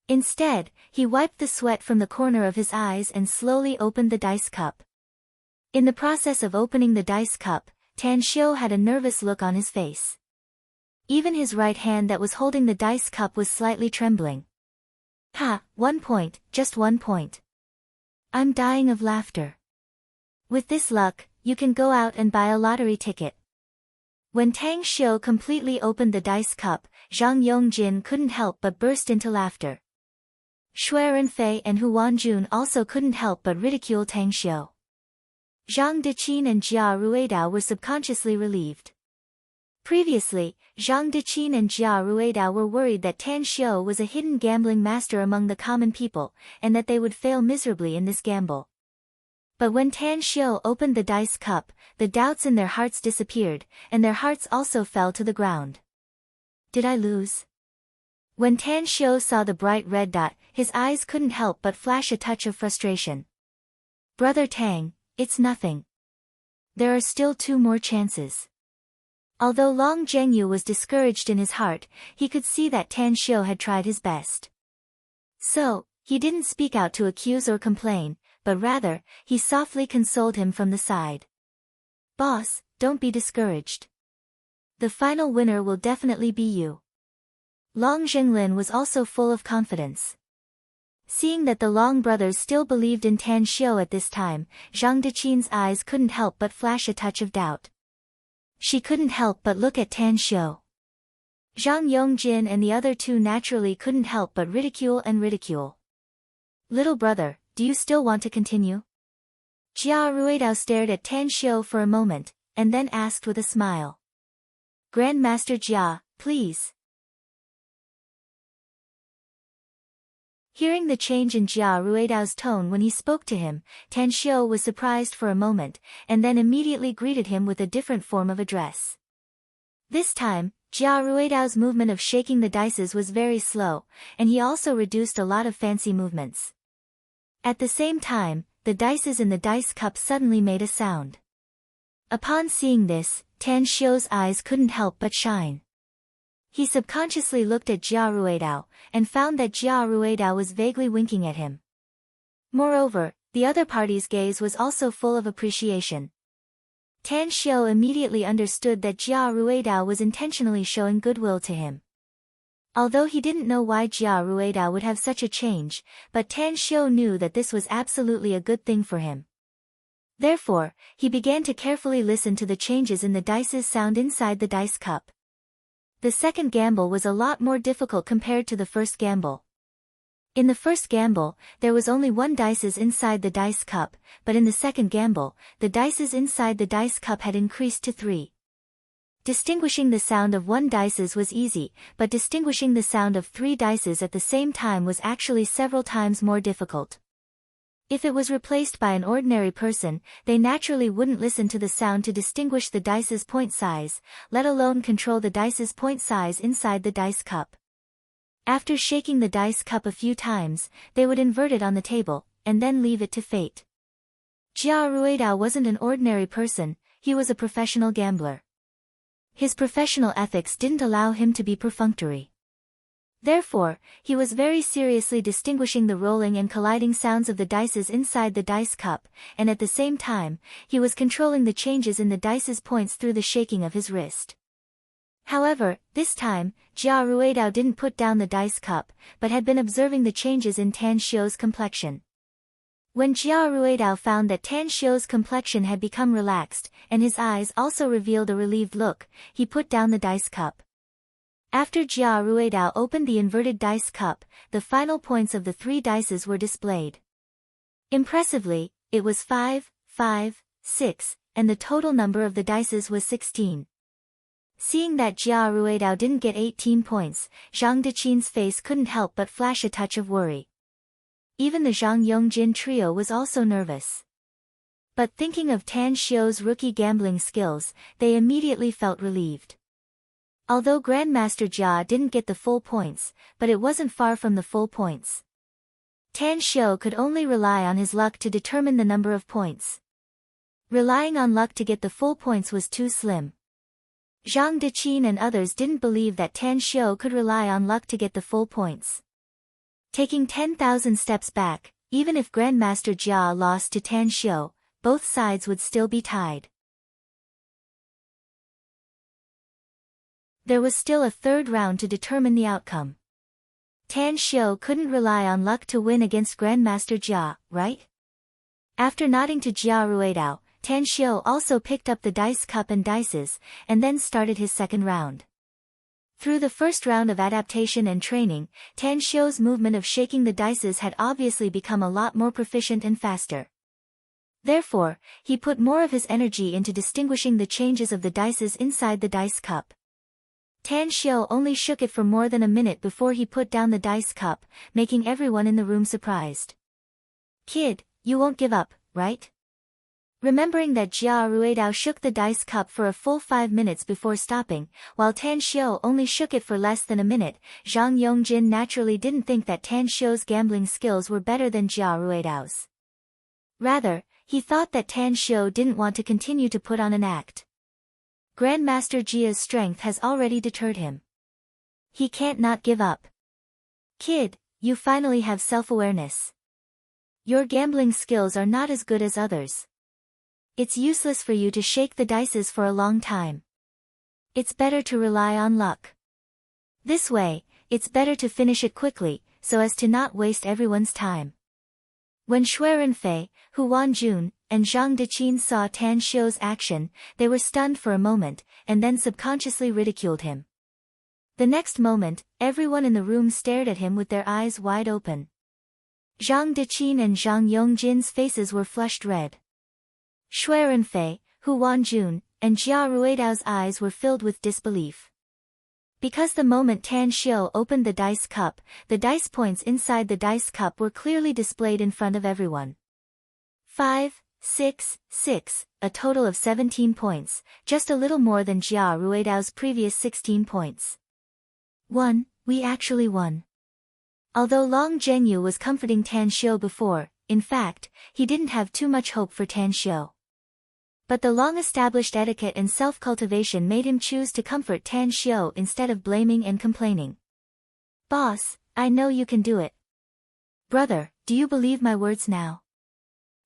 Instead, he wiped the sweat from the corner of his eyes and slowly opened the dice cup. In the process of opening the dice cup, Tan Xiu had a nervous look on his face. Even his right hand that was holding the dice cup was slightly trembling. Ha, 1 point, just 1 point. I'm dying of laughter. With this luck, you can go out and buy a lottery ticket. When Tang Xiu completely opened the dice cup, Zhang Yongjin couldn't help but burst into laughter. Shui Renfei and Hu Wanjun also couldn't help but ridicule Tang Xiu. Zhang Deqin and Jia Ruidao were subconsciously relieved. Previously, Zhang Deqin and Jia Ruidao were worried that Tan Xiu was a hidden gambling master among the common people, and that they would fail miserably in this gamble. But when Tan Xiu opened the dice cup, the doubts in their hearts disappeared, and their hearts also fell to the ground. Did I lose? When Tan Xiu saw the bright red dot, his eyes couldn't help but flash a touch of frustration. Brother Tang, it's nothing. There are still 2 more chances. Although Long Zhengyu was discouraged in his heart, he could see that Tan Xiu had tried his best. So, he didn't speak out to accuse or complain, but rather, he softly consoled him from the side. Boss, don't be discouraged. The final winner will definitely be you. Long Zhenglin was also full of confidence. Seeing that the Long brothers still believed in Tan Xiu at this time, Zhang Deqin's eyes couldn't help but flash a touch of doubt. She couldn't help but look at Tan Xiu. Zhang Yongjin and the other 2 naturally couldn't help but ridicule. Little brother, do you still want to continue? Jia Ruidao stared at Tan Xiu for a moment, and then asked with a smile. Grandmaster Jia, please. Hearing the change in Jia Ruidao's tone when he spoke to him, Tan Xiu was surprised for a moment, and then immediately greeted him with a different form of address. This time, Jia Ruidao's movement of shaking the dices was very slow, and he also reduced a lot of fancy movements. At the same time, the dices in the dice cup suddenly made a sound. Upon seeing this, Tan Xiu's eyes couldn't help but shine. He subconsciously looked at Jia Ruidao, and found that Jia Ruidao was vaguely winking at him. Moreover, the other party's gaze was also full of appreciation. Tan Xiu immediately understood that Jia Ruidao was intentionally showing goodwill to him. Although he didn't know why Jia Ruidao would have such a change, but Tan Xiu knew that this was absolutely a good thing for him. Therefore, he began to carefully listen to the changes in the dice's sound inside the dice cup. The second gamble was a lot more difficult compared to the first gamble. In the first gamble, there was only one dices inside the dice cup, but in the second gamble, the dices inside the dice cup had increased to 3. Distinguishing the sound of one dices was easy, but distinguishing the sound of 3 dices at the same time was actually several times more difficult. If it was replaced by an ordinary person, they naturally wouldn't listen to the sound to distinguish the dice's point size, let alone control the dice's point size inside the dice cup. After shaking the dice cup a few times, they would invert it on the table, and then leave it to fate. Jia Ruidao wasn't an ordinary person, he was a professional gambler. His professional ethics didn't allow him to be perfunctory. Therefore, he was very seriously distinguishing the rolling and colliding sounds of the dices inside the dice cup, and at the same time, he was controlling the changes in the dice's points through the shaking of his wrist. However, this time, Jia Ruidao didn't put down the dice cup, but had been observing the changes in Tan Xiu's complexion. When Jia Ruidao found that Tan Xiu's complexion had become relaxed, and his eyes also revealed a relieved look, he put down the dice cup. After Jia Ruidao opened the inverted dice cup, the final points of the 3 dices were displayed. Impressively, it was 5, 5, 6, and the total number of the dices was 16. Seeing that Jia Ruidao didn't get 18 points, Zhang Deqin's face couldn't help but flash a touch of worry. Even the Zhang Yongjin trio was also nervous. But thinking of Tan Xiu's rookie gambling skills, they immediately felt relieved. Although Grandmaster Jia didn't get the full points, but it wasn't far from the full points. Tan Xiu could only rely on his luck to determine the number of points. Relying on luck to get the full points was too slim. Zhang Deqin and others didn't believe that Tan Xiu could rely on luck to get the full points. Taking 10,000 steps back, even if Grandmaster Jia lost to Tan Xiu, both sides would still be tied. There was still a third round to determine the outcome. Tan Xiu couldn't rely on luck to win against Grandmaster Jia, right? After nodding to Jia Ruidao, Tan Xiu also picked up the dice cup and dices, and then started his second round. Through the first round of adaptation and training, Tan Xiu's movement of shaking the dices had obviously become a lot more proficient and faster. Therefore, he put more of his energy into distinguishing the changes of the dices inside the dice cup. Tan Xiu only shook it for more than a minute before he put down the dice cup, making everyone in the room surprised. "Kid, you won't give up, right?" Remembering that Jia Ruidao shook the dice cup for a full 5 minutes before stopping, while Tan Xiu only shook it for less than a minute, Zhang Yongjin naturally didn't think that Tan Xiu's gambling skills were better than Jia Ruidao's. Rather, he thought that Tan Xiu didn't want to continue to put on an act. Grandmaster Jia's strength has already deterred him. He can't not give up. "Kid, you finally have self-awareness. Your gambling skills are not as good as others. It's useless for you to shake the dices for a long time. It's better to rely on luck. This way, it's better to finish it quickly, so as to not waste everyone's time." When Shui Renfei, Hu Wanjun, and Zhang Deqin saw Tan Xiu's action, they were stunned for a moment, and then subconsciously ridiculed him. The next moment, everyone in the room stared at him with their eyes wide open. Zhang Deqin and Zhang Yongjin's faces were flushed red. Shui Renfei, Hu Wanjun, and Jia Ruidao's eyes were filled with disbelief. Because the moment Tan Xiu opened the dice cup, the dice points inside the dice cup were clearly displayed in front of everyone. 5, 6, 6, a total of 17 points, just a little more than Jia Ruidao's previous 16 points. "Won, we actually won." Although Long Zhengyu was comforting Tan Xiu before, in fact, he didn't have too much hope for Tan Xiu. But the long-established etiquette and self-cultivation made him choose to comfort Tan Xiu instead of blaming and complaining. "Boss, I know you can do it. Brother, do you believe my words now?"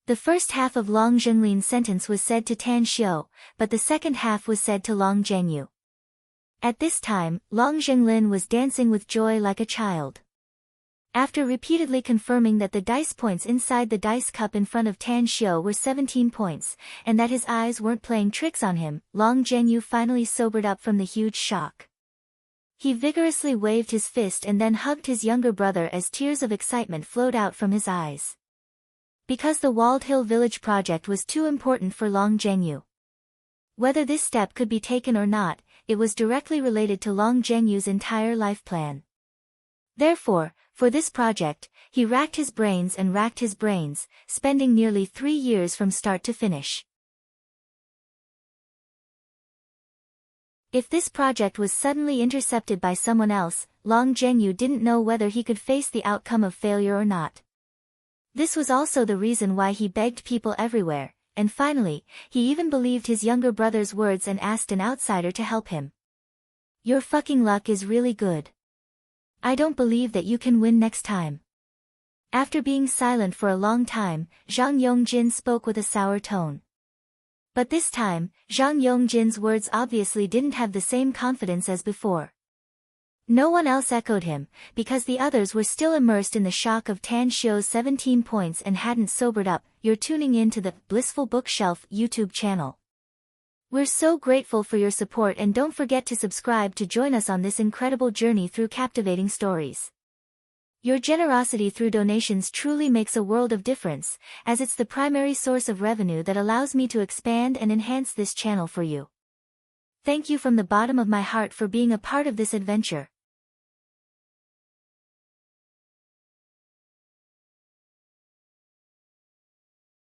The first half of Long Zhenglin's sentence was said to Tan Xiu, but the second half was said to Long Zhengyu. At this time, Long Zhenglin was dancing with joy like a child. After repeatedly confirming that the dice points inside the dice cup in front of Tan Xiu were 17 points, and that his eyes weren't playing tricks on him, Long Zhengyu finally sobered up from the huge shock. He vigorously waved his fist and then hugged his younger brother as tears of excitement flowed out from his eyes. Because the Walled Hill Village project was too important for Long Zhengyu. Whether this step could be taken or not, it was directly related to Long Zhengyu's entire life plan. Therefore, for this project, he racked his brains and racked his brains, spending nearly 3 years from start to finish. If this project was suddenly intercepted by someone else, Long Zhengyu didn't know whether he could face the outcome of failure or not. This was also the reason why he begged people everywhere, and finally, he even believed his younger brother's words and asked an outsider to help him. "Your fucking luck is really good. I don't believe that you can win next time." After being silent for a long time, Zhang Yongjin spoke with a sour tone. But this time, Zhang Yongjin's words obviously didn't have the same confidence as before. No one else echoed him, because the others were still immersed in the shock of Tan Xiu's 17 points and hadn't sobered up. You're tuning in to the Blissful Bookshelf YouTube channel. We're so grateful for your support, and don't forget to subscribe to join us on this incredible journey through captivating stories. Your generosity through donations truly makes a world of difference, as it's the primary source of revenue that allows me to expand and enhance this channel for you. Thank you from the bottom of my heart for being a part of this adventure.